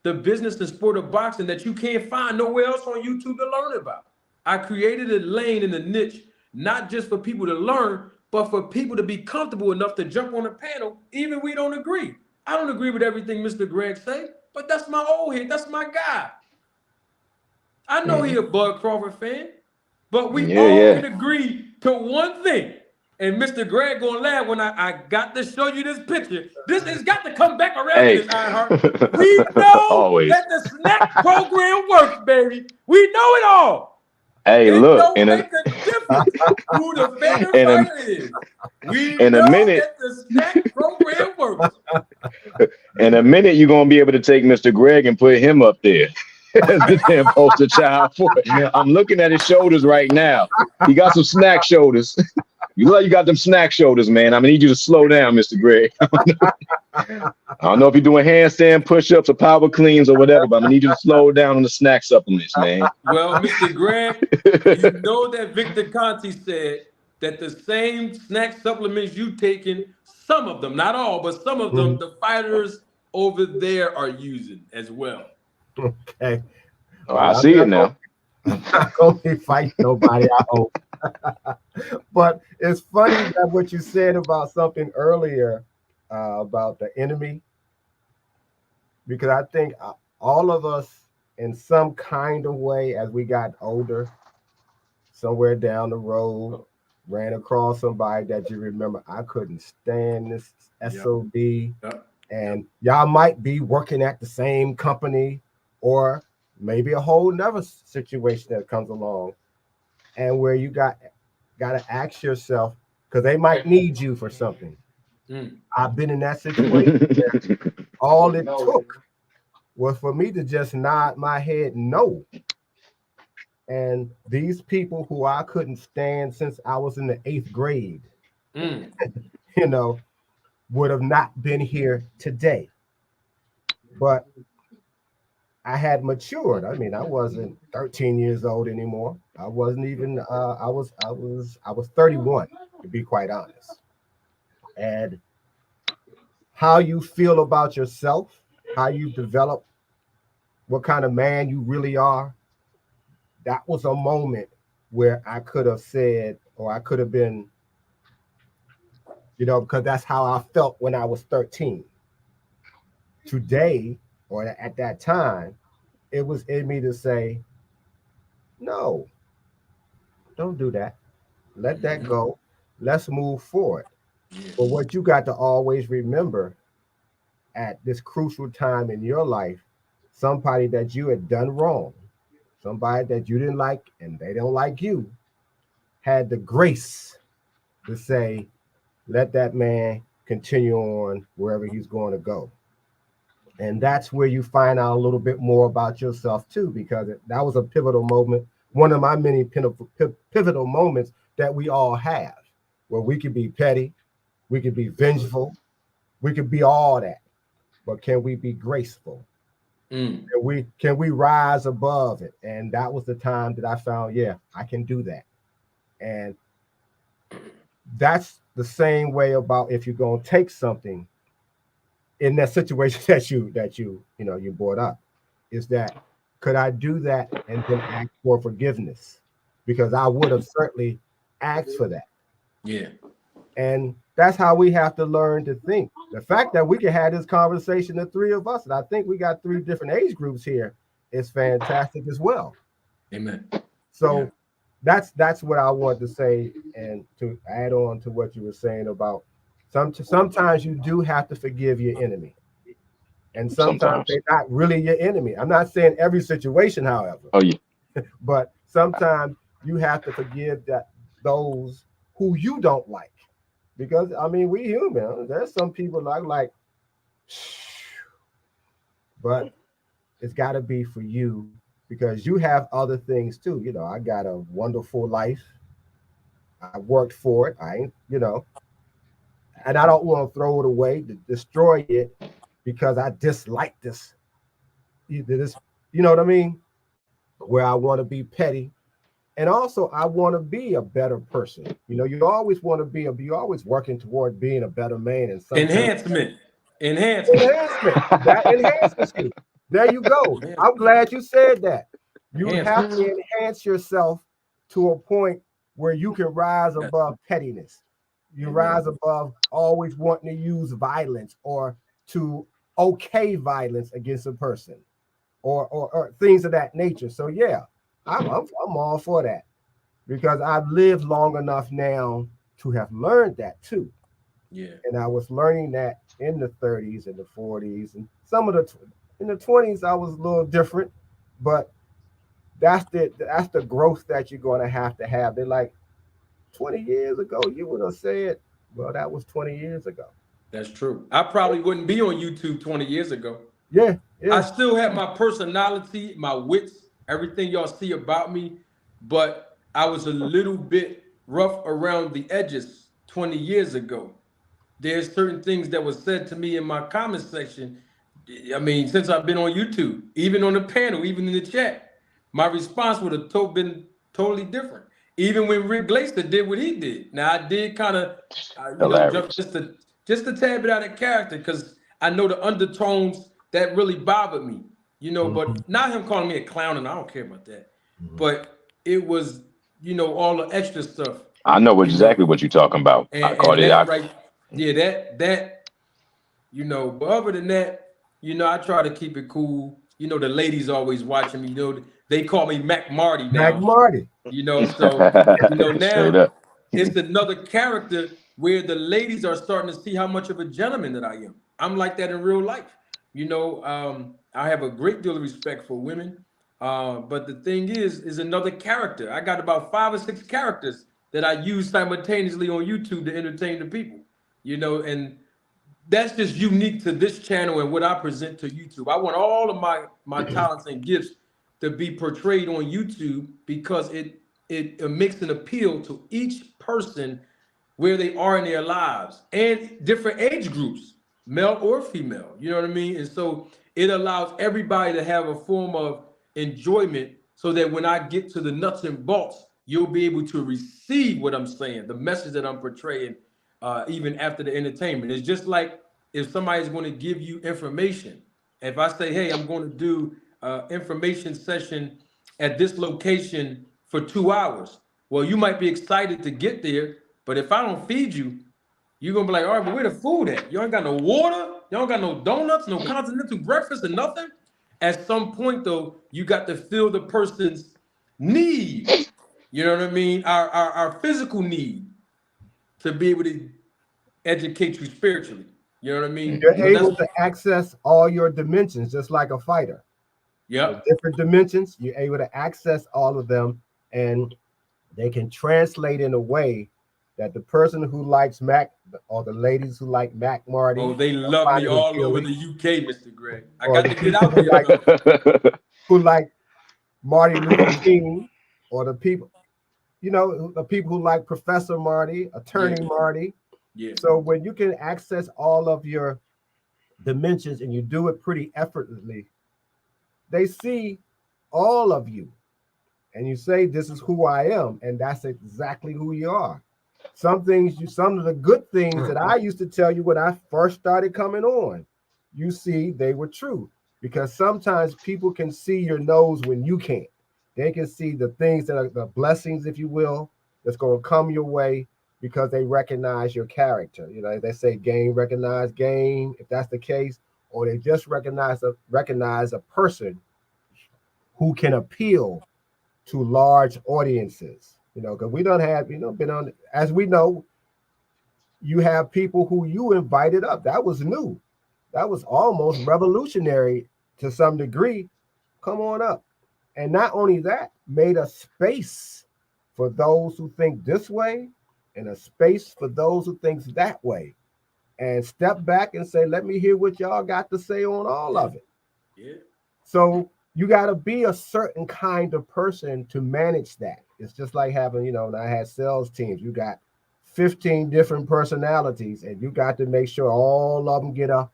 the business and sport of boxing that you can't find nowhere else on YouTube to learn about. I created a lane and a niche, not just for people to learn, but for people to be comfortable enough to jump on a panel, even we don't agree. I don't agree with everything Mr. Greg say, but that's my old head. That's my guy. I know he a Bud Crawford fan, but we all can agree to one thing. And Mr. Greg gonna laugh when I got to show you this picture. This has got to come back around to this, Ironheart. We know that the snack program works, baby. We know it all. Hey, It look, don't make a difference who the favorite fighter is. We in know a minute, that the snack program works. in a minute, you're gonna be able to take Mr. Greg and put him up there as the damn poster child for it. I'm looking at his shoulders right now. He got some snack shoulders. You look like you got them snack shoulders, man. I need you to slow down, Mr. Greg. I don't know if you're doing handstand push-ups or power cleans or whatever, but I'm gonna need you to slow down on the snack supplements, man. Well, Mr. Greg, you know that Victor Conti said that the same snack supplements you taking, some of them, not all, but some of them, the fighters over there are using as well. Okay. Oh, I see it now. I'm not going to fight nobody, I hope. But it's funny that what you said about something earlier about the enemy, because I think all of us in some kind of way, as we got older, somewhere down the road, ran across somebody that you remember, I couldn't stand this SOB. Yep. And y'all might be working at the same company, or maybe a whole nother situation that comes along, and where you got to ask yourself, because they might need you for something. I've been in that situation where all it took was for me to just nod my head no. And these people who I couldn't stand since I was in the 8th grade, would have not been here today. But I had matured. I mean, I wasn't 13 years old anymore. I wasn't even I was 31, to be quite honest. And how you feel about yourself, how you develop, what kind of man you really are, that was a moment where I could have said, or I could have been, because that's how I felt when I was 13. Today, or at that time, it was in me to say, no, don't do that. Let that go. Let's move forward. But what you got to always remember at this crucial time in your life, somebody that you had done wrong, somebody that you didn't like and they don't like you, had the grace to say, let that man continue on wherever he's going to go. And that's where you find out a little bit more about yourself too, because that was a pivotal moment, one of my many pivotal moments that we all have, where we could be petty, we could be vengeful, we could be all that, but can we be graceful? Can we rise above it? And that was the time that I found, I can do that. And that's the same way about if you're going to take something in that situation that you brought up, is that could I do that and then ask for forgiveness? Because I would have certainly asked for that. Yeah. And that's how we have to learn to think. The fact that we can have this conversation, the three of us, and I think we got 3 different age groups here, is fantastic as well. Amen. So that's what I want to say, and to add on to what you were saying about sometimes you do have to forgive your enemy. And sometimes they're not really your enemy. I'm not saying every situation, however. Oh, yeah. But sometimes you have to forgive those who you don't like. Because, I mean, we human. There's some people like, but it's got to be for you because you have other things too. You know, I got a wonderful life. I worked for it. I ain't, you know, and I don't want to throw it away, to destroy it because I dislike this. This, you know what I mean? Where I want to be petty. And also I want to be a better person. You know, you always want to be you're always working toward being a better man, and sometimes enhancement. That enhances you. There you go. I'm glad you said that. You have to enhance yourself to a point where you can rise above pettiness. You rise above always wanting to use violence or to okay violence against a person or things of that nature. So yeah, I'm all for that because I've lived long enough now to have learned that too. Yeah. And I was learning that in the 30s and the 40s and some of in the 20s I was a little different, but that's the growth that you're going to have. They're like 20 years ago you would have said, well, that was 20 years ago. That's true. I probably wouldn't be on YouTube 20 years ago. Yeah. I still have my personality, my wits, everything y'all see about me, but I was a little bit rough around the edges 20 years ago. There's certain things that was said to me in my comment section. I mean, since I've been on YouTube, even on the panel, even in the chat, my response would have been totally different. Even when Rick Glaser did what he did. Now I did kind of, jump just a tad bit out of character because I know the undertones that really bothered me, but not him calling me a clown, and I don't care about that. But it was, all the extra stuff. I know exactly what you're talking about. I caught it. Right. Yeah, that, but other than that, I try to keep it cool. The ladies always watching me. They call me Mac Marty now. Mac Marty. So now it's another character where the ladies are starting to see how much of a gentleman that I am. I'm like that in real life. I have a great deal of respect for women. But the thing is another character. I got about 5 or 6 characters that I use simultaneously on YouTube to entertain the people, and that's just unique to this channel and what I present to YouTube. I want all of my talents and gifts to be portrayed on YouTube because it makes an appeal to each person where they are in their lives and different age groups, male or female, you know what I mean? And so it allows everybody to have a form of enjoyment so that when I get to the nuts and bolts, you'll be able to receive what I'm saying, the message that I'm portraying, even after the entertainment. It's just like if somebody's going to give you information. If I say, hey, I'm going to do information session at this location for 2 hours. Well, you might be excited to get there, but if I don't feed you, you're gonna be like, all right, but where the food at? You ain't got no water, you don't got no donuts, no continental breakfast, and nothing. At some point, though, you got to fill the person's need. You know what I mean? Our physical need to be able to educate you spiritually. You know what I mean? You're able to access all your dimensions, just like a fighter. Yeah. Different dimensions, you're able to access all of them, and they can translate in a way that the person who likes Mac or the ladies who like Mac Marty. Oh, they love me all over the UK, Mr. Greg. I got to get out there. Who like Marty Luther King, or the people, the people who like Professor Marty, Attorney Marty. Yeah. So when you can access all of your dimensions and you do it pretty effortlessly, they see all of you. And you say, this is who I am. And that's exactly who you are. Some of the good things that I used to tell you when I first started coming on, you see, they were true. Because sometimes people can see your nose when you can't. They can see the things that are the blessings, if you will, that's going to come your way because they recognize your character. They say game recognize game, if that's the case, or they just recognize a person who can appeal to large audiences. Because we don't have, been on, as we know, you have people who you invited up. That was new. That was almost revolutionary to some degree. Come on up. And not only that, made a space for those who think this way and a space for those who think that way. And step back and say, let me hear what y'all got to say on all of it. Yeah. So you got to be a certain kind of person to manage that. It's just like having, when I had sales teams, you got 15 different personalities, and you got to make sure all of them get a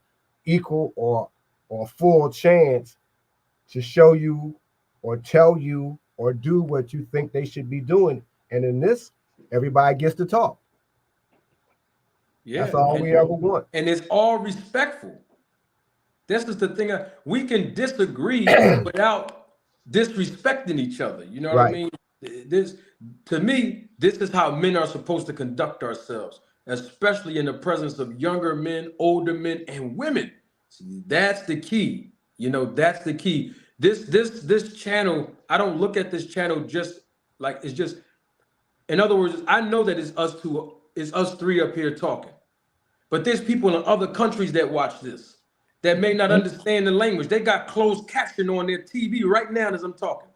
equal or full chance to show you or tell you or do what you think they should be doing. And in this, everybody gets to talk. Yeah, that's all we ever want. And it's all respectful. This is the thing. We can disagree without disrespecting each other. You know what I mean? This, to me, this is how men are supposed to conduct ourselves, especially in the presence of younger men, older men, and women. See, that's the key. That's the key. This channel, I don't look at this channel just like it's just. In other words, I know that it's us three up here talking, but there's people in other countries that watch this that may not understand the language. They got closed caption on their TV right now as I'm talking.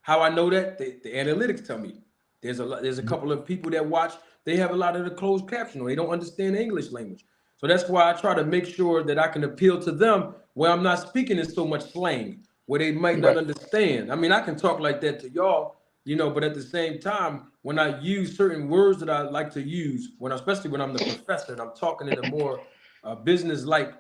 How I know that? The analytics tell me. There's a couple of people that watch. They have a lot of the closed caption on. They don't understand the English language. So that's why I try to make sure that I can appeal to them where I'm not speaking in so much slang, where they might not understand. I mean, I can talk like that to y'all, but at the same time, when I use certain words that I like to use, especially when I'm the professor and I'm talking in a more business-like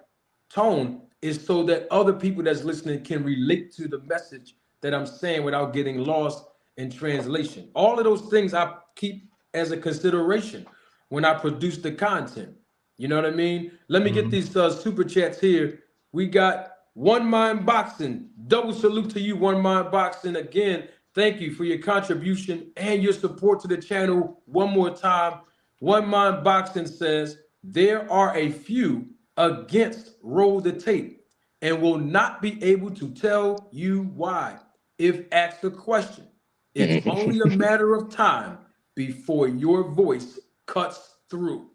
tone, is so that other people that's listening can relate to the message that I'm saying without getting lost in translation. All of those things I keep as a consideration when I produce the content. You know what I mean? Let me get these super chats here. We got One Mind Boxing. Double salute to you, One Mind Boxing. Again, thank you for your contribution and your support to the channel. One more time. One Mind Boxing says, there are a few against roll the tape and will not be able to tell you why. If asked a question, it's only a matter of time before your voice cuts through.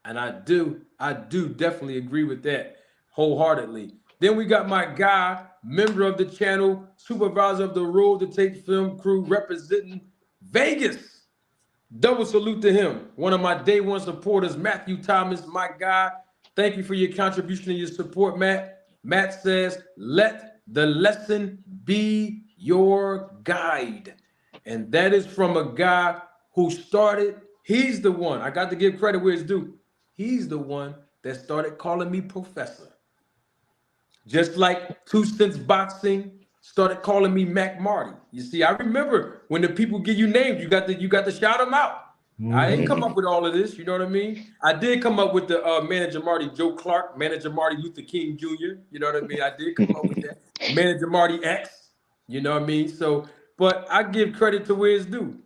And I do definitely agree with that wholeheartedly. Then we got my guy, member of the channel, supervisor of the Roll the Tape film crew representing Vegas. Double salute to him. One of my day one supporters, Matthew Thomas, my guy. Thank you for your contribution and your support, Matt. Matt says, let the lesson be your guide. And that is from a guy who started, he's the one, I got to give credit where it's due. He's the one that started calling me professor. Just like 2 Cents Boxing started calling me Mac Marty. You see, I remember when the people give you names, you got to shout them out. I didn't come up with all of this, you know what I mean? I did come up with the Manager Marty Joe Clark, Manager Marty Luther King Jr., you know what I mean? I did come up with that. Manager Marty X, you know what I mean? So, but I give credit to where it's due.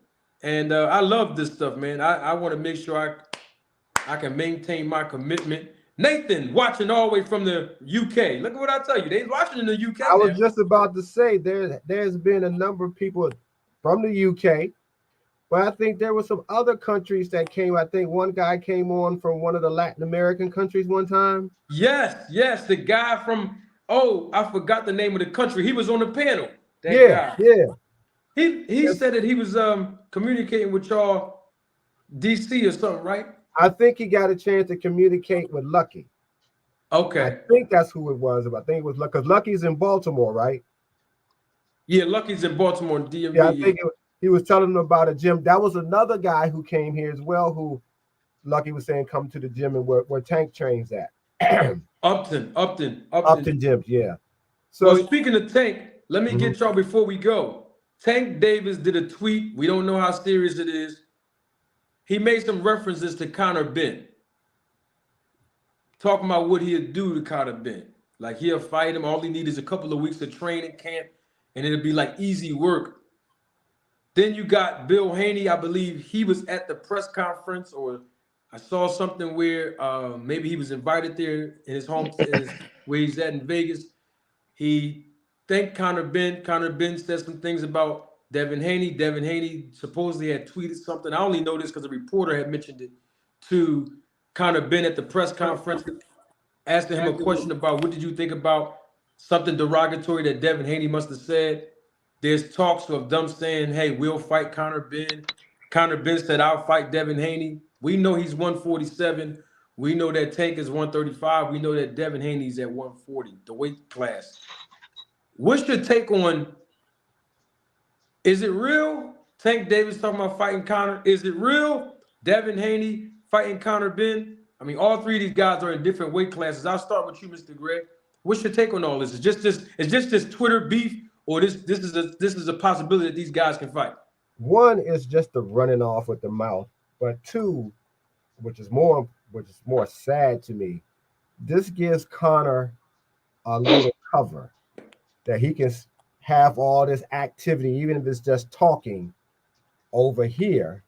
And I love this stuff, man. I want to make sure I can maintain my commitment. Nathan, watching all the way from the UK. Look at what I tell you. They're watching in the UK. I was just about to say there's been a number of people from the UK, but I think there were some other countries that came. I think one guy came on from one of the Latin American countries one time. Yes. The guy from, I forgot the name of the country. He was on the panel. Yeah. He said that he was communicating with y'all DC or something, right? I think he got a chance to communicate with Lucky. Okay. I think that's who it was. I think it was Lucky, because Lucky's in Baltimore, right? Yeah, Lucky's in Baltimore, DMV. Yeah, I think he was telling them about a gym. That was another guy who came here as well, who Lucky was saying come to the gym and where Tank trains at. Upton Gyms, yeah. So speaking of Tank, let me get y'all before we go. Tank Davis did a tweet. We don't know how serious it is. He made some references to Conor Benn, talking about what he'll do to Conor Benn. Like he'll fight him. All he needs is a couple of weeks of training camp, and it'll be like easy work. Then you got Bill Haney. I believe he was at the press conference, or I saw something where maybe he was invited there in his home, where he's at in Vegas. He thanked Conor Benn. Conor Benn said some things about Devin Haney. Devin Haney supposedly had tweeted something. I only know this because a reporter had mentioned it to Conor Benn at the press conference, asking him a question about what did you think about something derogatory that Devin Haney must have said. There's talks of them saying, hey, we'll fight Conor Benn. Conor Benn said, I'll fight Devin Haney. We know he's 147. We know that Tank is 135. We know that Devin Haney's at 140, the weight class. What's your take on? Is it real? Tank Davis talking about fighting Conor. Is it real? Devin Haney fighting Conor Benn. I mean, all three of these guys are in different weight classes. I'll start with you, Mr. Greg. What's your take on all this? Is just this Twitter beef, or this is a possibility that these guys can fight? One is just the running off with the mouth, but two, which is more sad to me, this gives Conor a little cover that he can have all this activity, even if it's just talking over here,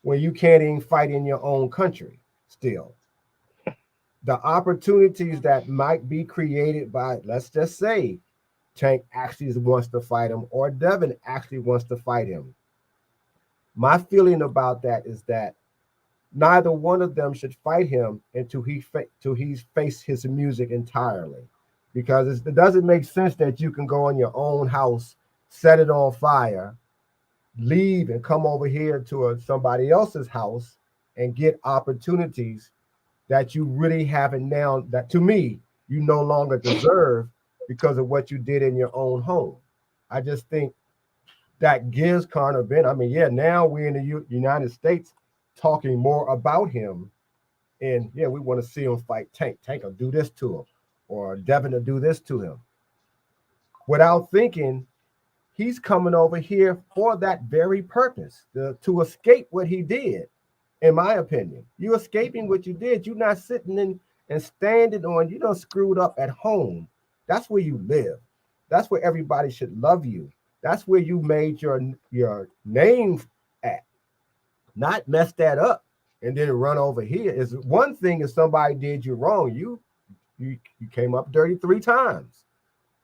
when you can't even fight in your own country still. The opportunities that might be created by, let's just say, Tank actually wants to fight him, or Devin actually wants to fight him. My feeling about that is that neither one of them should fight him until he's faced his music entirely, because it doesn't make sense that you can go in your own house, set it on fire, leave and come over here to somebody else's house and get opportunities that you really haven't now, that to me, you no longer deserve because of what you did in your own home. I just think that gives Conor Benn, I mean, yeah, now we're in the United States talking more about him, and yeah, we want to see him fight Tank. Tank will do this to him, or Devin will do this to him. Without thinking, he's coming over here for that very purpose, to escape what he did. In my opinion, you're escaping what you did. You're not sitting in and standing on, you done screwed up at home. That's where you live. That's where everybody should love you. That's where you made your name at. Not mess that up and then run over here. Is one thing if somebody did you wrong, you came up dirty 3 times.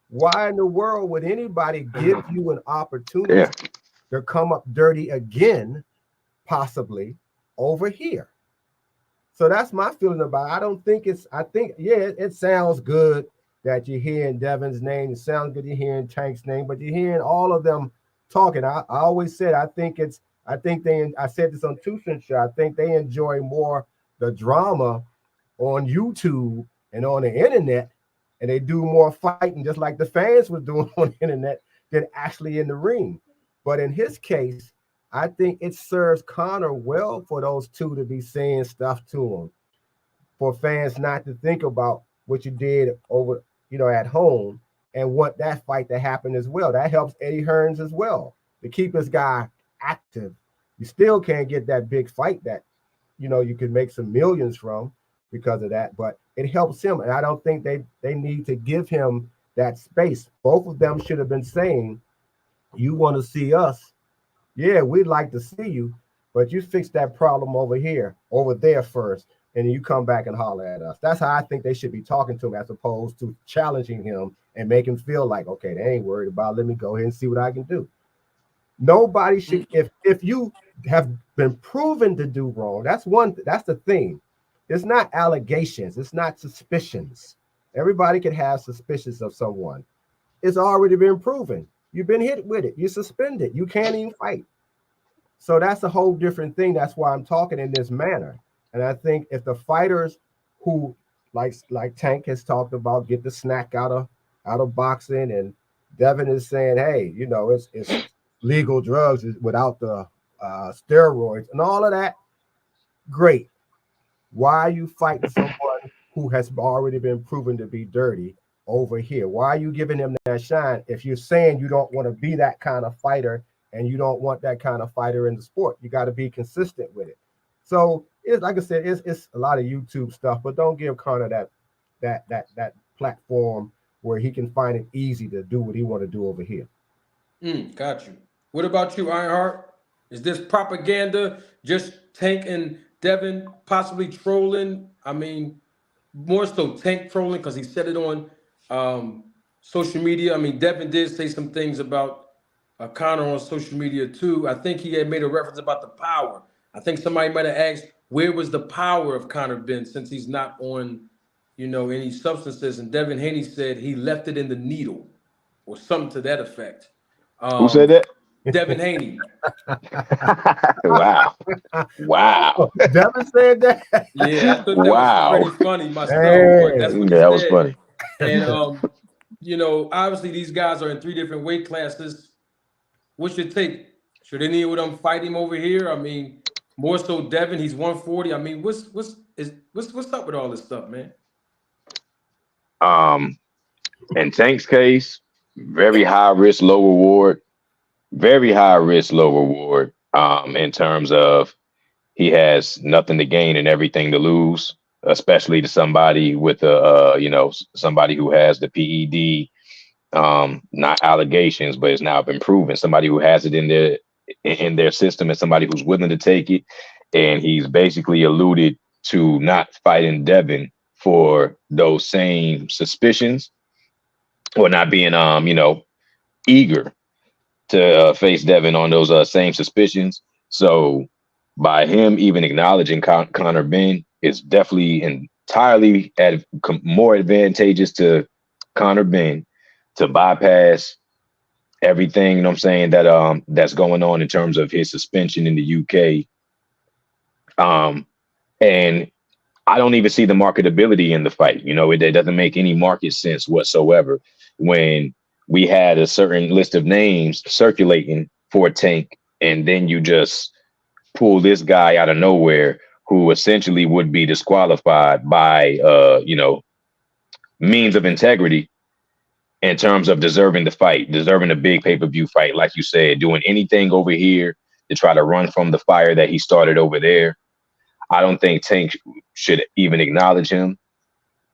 Why in the world would anybody give you an opportunity to come up dirty again, possibly, over here? So that's my feeling about it. I think it sounds good that you're hearing Devin's name. It sounds good you're hearing Tank's name, but you're hearing all of them talking. I always said, I said this on Two Cent Show, I think they enjoy more the drama on YouTube and on the internet, and they do more fighting just like the fans were doing on the internet than actually in the ring. But in his case, I think it serves Conor well for those two to be saying stuff to him, for fans not to think about what you did over, at home, and want that fight to happen as well. That helps Eddie Hearns as well to keep his guy active. You still can't get that big fight that, you could make some millions from because of that, but it helps him. And I don't think they need to give him that space. Both of them should have been saying, you want to see us? Yeah, we'd like to see you, but you fix that problem over there first, and then you come back and holler at us. That's how I think they should be talking to him, as opposed to challenging him and make him feel like, okay, they ain't worried about it. Let me go ahead and see what I can do. Nobody should, if you have been proven to do wrong, that's the thing. It's not allegations, it's not suspicions. Everybody can have suspicions of someone. It's already been proven. You've been hit with it. You're suspended. You can't even fight. So that's a whole different thing. That's why I'm talking in this manner. And I think if the fighters who, like Tank has talked about, get the snack out of boxing, and Devin is saying, hey, it's legal drugs without the steroids and all of that, great. Why are you fighting someone who has already been proven to be dirty over here? Why are you giving them that shine if you're saying you don't want to be that kind of fighter and you don't want that kind of fighter in the sport? You got to be consistent with it. So it's like I said, it's a lot of YouTube stuff, but don't give Conor that platform where he can find it easy to do what he want to do over here. Got you. What about you, Ironheart? Is this propaganda, just Tank and Devin possibly trolling? I mean, more so Tank trolling because he said it on social media. I mean, Devin did say some things about Conor on social media too. I think he had made a reference about the power. I think somebody might have asked, where was the power of Conor Benn since he's not on, any substances? And Devin Haney said he left it in the needle or something to that effect. Who said that? Devin Haney. Wow. Devin said that? Yeah, I thought that was pretty funny myself. Hey. But that's what that was said. funny. And you know, obviously these guys are in 3 different weight classes. What's your take? Should any of them fight him over here? I mean, more so Devin, he's 140. I mean, what's up with all this stuff, man? In Tank's case, very high risk, low reward. Very high risk, low reward. In terms of he has nothing to gain and everything to lose, especially to somebody with somebody who has the PED, not allegations, but it's now been proven. Somebody who has it in their system and somebody who's willing to take it. And he's basically alluded to not fighting Devin for those same suspicions or not being, eager to face Devin on those same suspicions. So by him even acknowledging Conor Benn is definitely entirely more advantageous to Conor Benn to bypass everything, you know what I'm saying, that that's going on in terms of his suspension in the UK. And I don't even see the marketability in the fight. You know, it doesn't make any market sense whatsoever when we had a certain list of names circulating for Tank, and then you just pull this guy out of nowhere who essentially would be disqualified by, means of integrity in terms of deserving the fight, deserving a big pay-per-view fight. Like you said, doing anything over here to try to run from the fire that he started over there. I don't think Tank should even acknowledge him.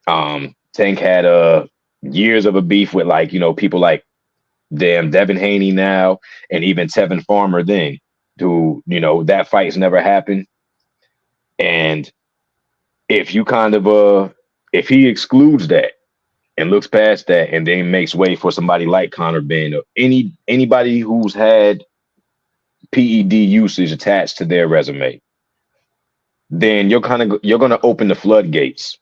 Tank had years of a beef with people like Devin Haney now, and even Tevin Farmer then, who, that fight's never happened. And if you if he excludes that and looks past that and then makes way for somebody like Conor Benn or anybody who's had PED usage attached to their resume, then you're going to open the floodgates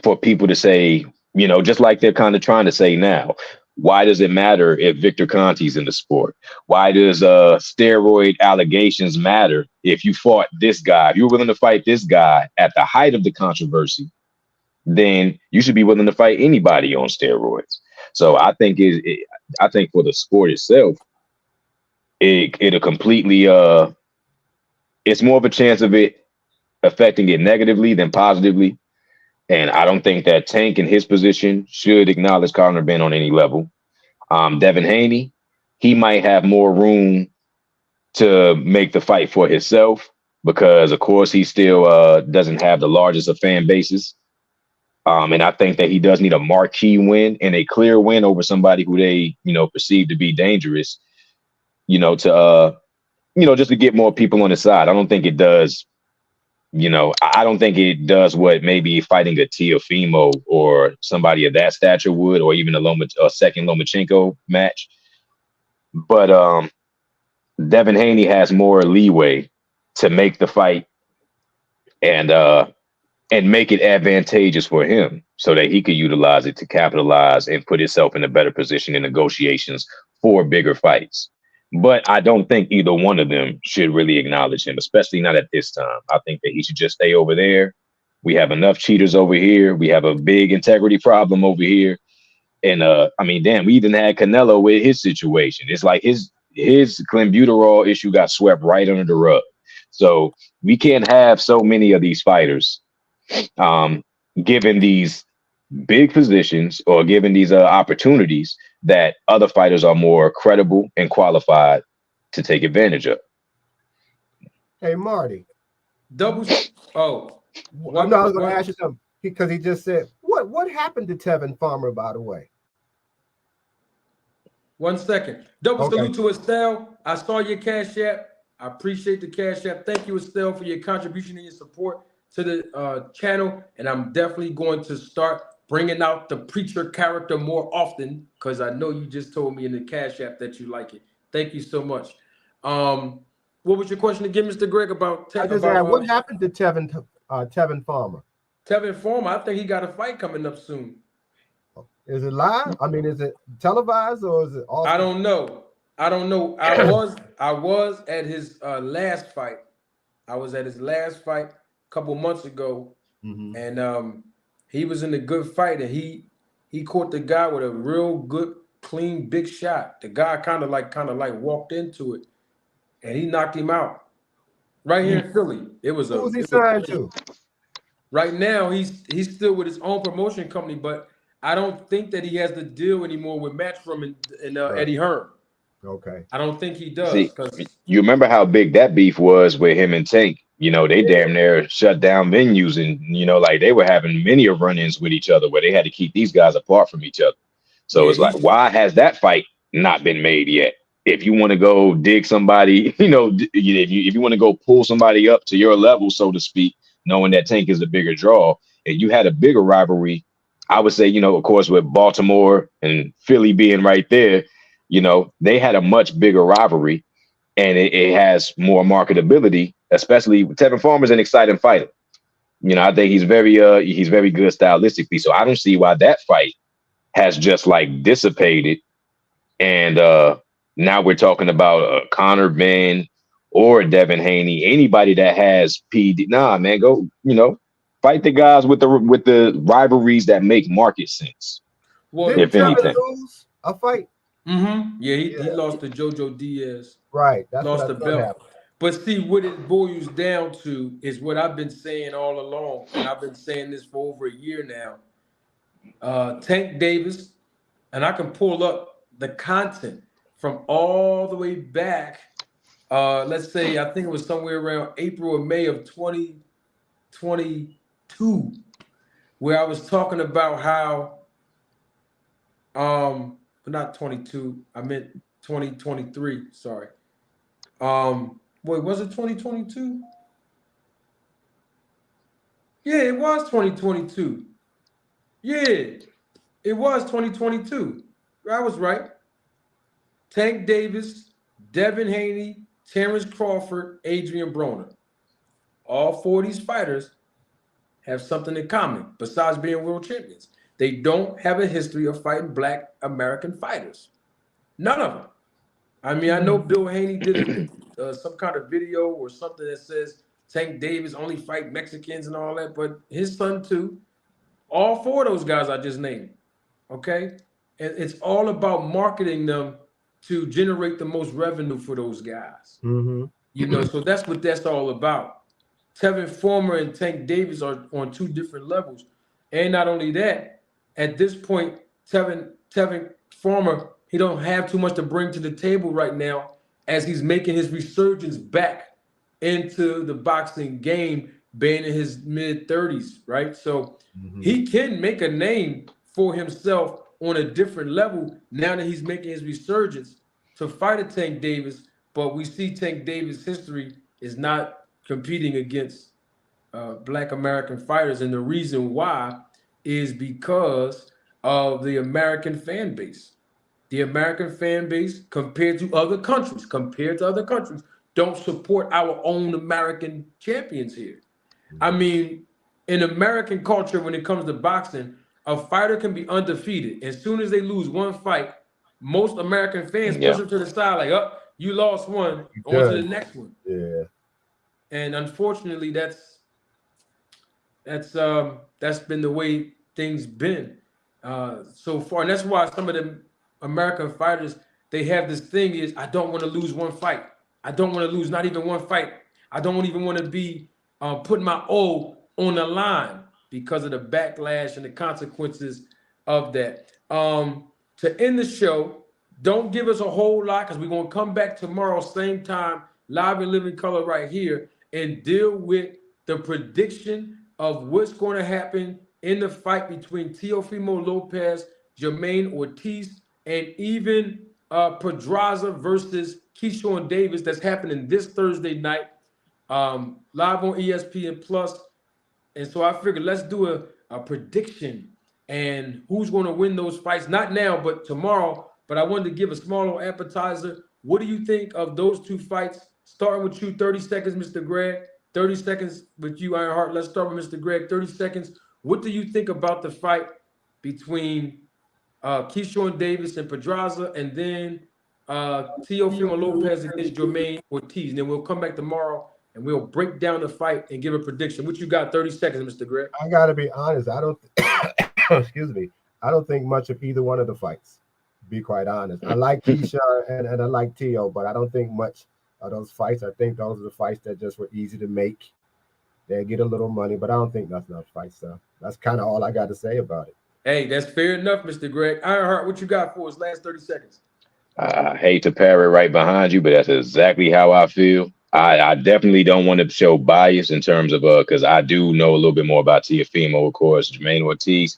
for people to say, just like they're kind of trying to say now, why does it matter if Victor Conti's in the sport? Why does steroid allegations matter if you fought this guy? If you're willing to fight this guy at the height of the controversy, then you should be willing to fight anybody on steroids. So I think I think for the sport itself, it'll completely it's more of a chance of it affecting it negatively than positively. And I don't think that Tank in his position should acknowledge Conor Benn on any level. Devin Haney, he might have more room to make the fight for himself because, of course, he still doesn't have the largest of fan bases. And I think that he does need a marquee win and a clear win over somebody who they, perceive to be dangerous, just to get more people on his side. I don't think it does. I don't think it does what maybe fighting a Teofimo or somebody of that stature would, or even a second Lomachenko match. But Devin Haney has more leeway to make the fight and make it advantageous for him so that he could utilize it to capitalize and put himself in a better position in negotiations for bigger fights. But I don't think either one of them should really acknowledge him, especially not at this time. I think that he should just stay over there. We have enough cheaters over here. We have a big integrity problem over here. And we even had Canelo with his situation. It's like his clenbuterol issue got swept right under the rug. So we can't have so many of these fighters given these big positions or given these opportunities that other fighters are more credible and qualified to take advantage of. Hey, Marty. Oh. I was going to ask you something because he just said, what happened to Tevin Farmer, by the way? 1 second. Double salute to Estelle. I saw your Cash App. I appreciate the Cash App. Thank you, Estelle, for your contribution and your support to the channel. And I'm definitely going to start bringing out the preacher character more often because I know you just told me in the Cash App that you like it. Thank you so much. What was your question again, Mr. Greg, about what happened to Tevin Farmer? Tevin Farmer, I think he got a fight coming up soon. Is it live? I mean, is it televised or is it off? I don't know. I was at his last fight. I was at his last fight a couple months ago, and he was in a good fight, and he he caught the guy with a real good, clean, big shot. The guy kind of like walked into it, and he knocked him out right here in Philly. It was Who was he signed to? Right now, he's still with his own promotion company, but I don't think that he has the deal anymore with Matchroom and Eddie Hearn. Okay. I don't think he does. See, Because you remember how big that beef was with him and Tank? You know, they damn near shut down venues, and you know, like they were having many of run-ins with each other where they had to keep these guys apart from each other. So it's like, why has that fight not been made yet? If you want to go dig somebody, you know, if you want to go pull somebody up to your level, so to speak, knowing that Tank is the bigger draw, and you had a bigger rivalry, I would say, you know, of course, with Baltimore and Philly being right there, you know, they had a much bigger rivalry, and it has more marketability. Especially Tevin Farmer's an exciting fighter. You know, I think he's very good stylistically. So I don't see why that fight has just like dissipated. And now we're talking about Conor Benn or Devin Haney, anybody that has PD. Nah, man, go, you know, fight the guys with the rivalries that make market sense. Well, if anything, lose a fight. Yeah, he lost to JoJo Diaz. Right, that's lost what the belt. Happened. But see, what it boils down to is what I've been saying all along, and I've been saying this for over a year now. Tank Davis, and I can pull up the content from all the way back. Let's say I think it was somewhere around April or May of 2022, where I was talking about how, not 22, I meant 2023. Sorry. Wait, was it 2022? Yeah, it was 2022. Yeah, it was 2022. I was right. Tank Davis, Devin Haney, Terrence Crawford, Adrian Broner. All four of these fighters have something in common besides being world champions. They don't have a history of fighting Black American fighters. None of them. I mean, I know Bill Haney did some kind of video or something that says Tank Davis only fight Mexicans and all that, but his son too. All four of those guys I just named, okay? And it's all about marketing them to generate the most revenue for those guys. Mm-hmm. You know, so that's what that's all about. Tevin Farmer and Tank Davis are on two different levels. And not only that, at this point, Tevin Farmer, he don't have too much to bring to the table right now as he's making his resurgence back into the boxing game, being in his mid-30s, right? So he can make a name for himself on a different level now that he's making his resurgence to fight a Tank Davis. But we see Tank Davis' history is not competing against Black American fighters. And the reason why is because of the American fan base. The American fan base, compared to other countries, don't support our own American champions here. I mean, in American culture, when it comes to boxing, a fighter can be undefeated. As soon as they lose one fight, most American fans push them to the side like, oh, you lost one, on to the next one. Yeah. And unfortunately, that's been the way things been so far. And that's why some of the American fighters, they have this thing is, I don't want to lose one fight. I don't want to lose not even one fight. I don't even want to be putting my O on the line because of the backlash and the consequences of that. To end the show, don't give us a whole lot because we're going to come back tomorrow, same time, live in living color right here, and deal with the prediction of what's going to happen in the fight between Teofimo Lopez, Jermaine Ortiz, and even Pedraza versus Keyshawn Davis that's happening this Thursday night, live on ESPN Plus. And so I figured let's do a prediction and who's going to win those fights, not now, but tomorrow. But I wanted to give a small little appetizer. What do you think of those two fights? Starting with you, 30 seconds, Mr. Greg. 30 seconds with you, Ironheart. Let's start with Mr. Greg. 30 seconds. What do you think about the fight between Keyshawn Davis and Pedraza, and then Teofimo Lopez against Jermaine Ortiz? And then we'll come back tomorrow and we'll break down the fight and give a prediction. What you got? 30 seconds, Mr. Greg. I got to be honest. I don't excuse me. I don't think much of either one of the fights, to be quite honest. I like Keyshawn and I like Teo, but I don't think much of those fights. I think those are the fights that just were easy to make. They get a little money, but I don't think that's enough fights. So that's kind of all I got to say about it. Hey, that's fair enough, Mr. Greg. Ironheart, what you got for us? Last 30 seconds. I hate to parry right behind you, but that's exactly how I feel. I definitely don't want to show bias in terms of because I do know a little bit more about Teofimo, of course, Jermaine Ortiz.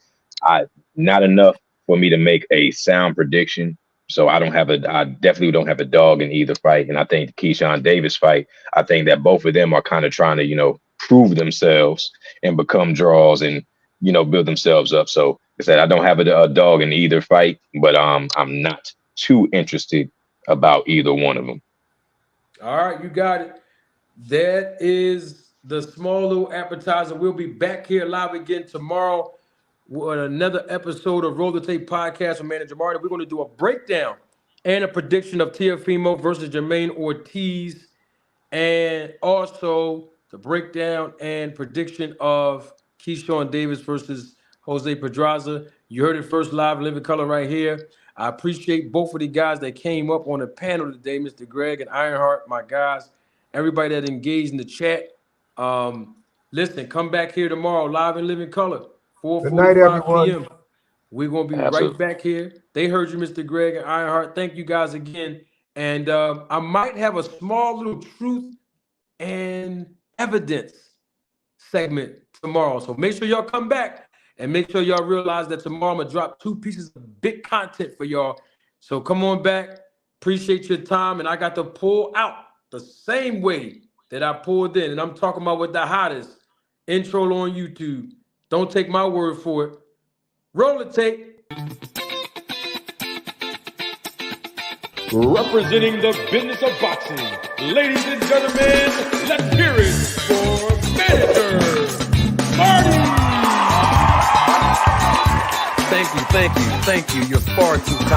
Not enough for me to make a sound prediction. So I definitely don't have a dog in either fight. And I think the Keyshawn Davis fight, I think that both of them are kind of trying to, prove themselves and become draws and, build themselves up. So like I said, I don't have a dog in either fight, but I'm not too interested about either one of them. All right, you got it. That is the small little appetizer. We'll be back here live again tomorrow with another episode of Roll the Tape Podcast with Manager Martin. We're going to do a breakdown and a prediction of Teofimo versus Jermaine Ortiz, and also the breakdown and prediction of Keyshawn Davis versus Jose Pedraza. You heard it first live, Living Color right here. I appreciate both of the guys that came up on the panel today, Mr. Greg and Ironheart, my guys, everybody that engaged in the chat. Listen, come back here tomorrow, live in Living Color, 4:45 p.m. We're going to be right back here. They heard you, Mr. Greg and Ironheart. Thank you guys again. And I might have a small little truth and evidence segment tomorrow. So make sure y'all come back. And make sure y'all realize that tomorrow I'm going to drop 2 pieces of big content for y'all. So come on back. Appreciate your time. And I got to pull out the same way that I pulled in. And I'm talking about with the hottest intro on YouTube. Don't take my word for it. Roll the tape. Representing the business of boxing, ladies and gentlemen, let's hear it for Manager Marty. Thank you. You're far too kind.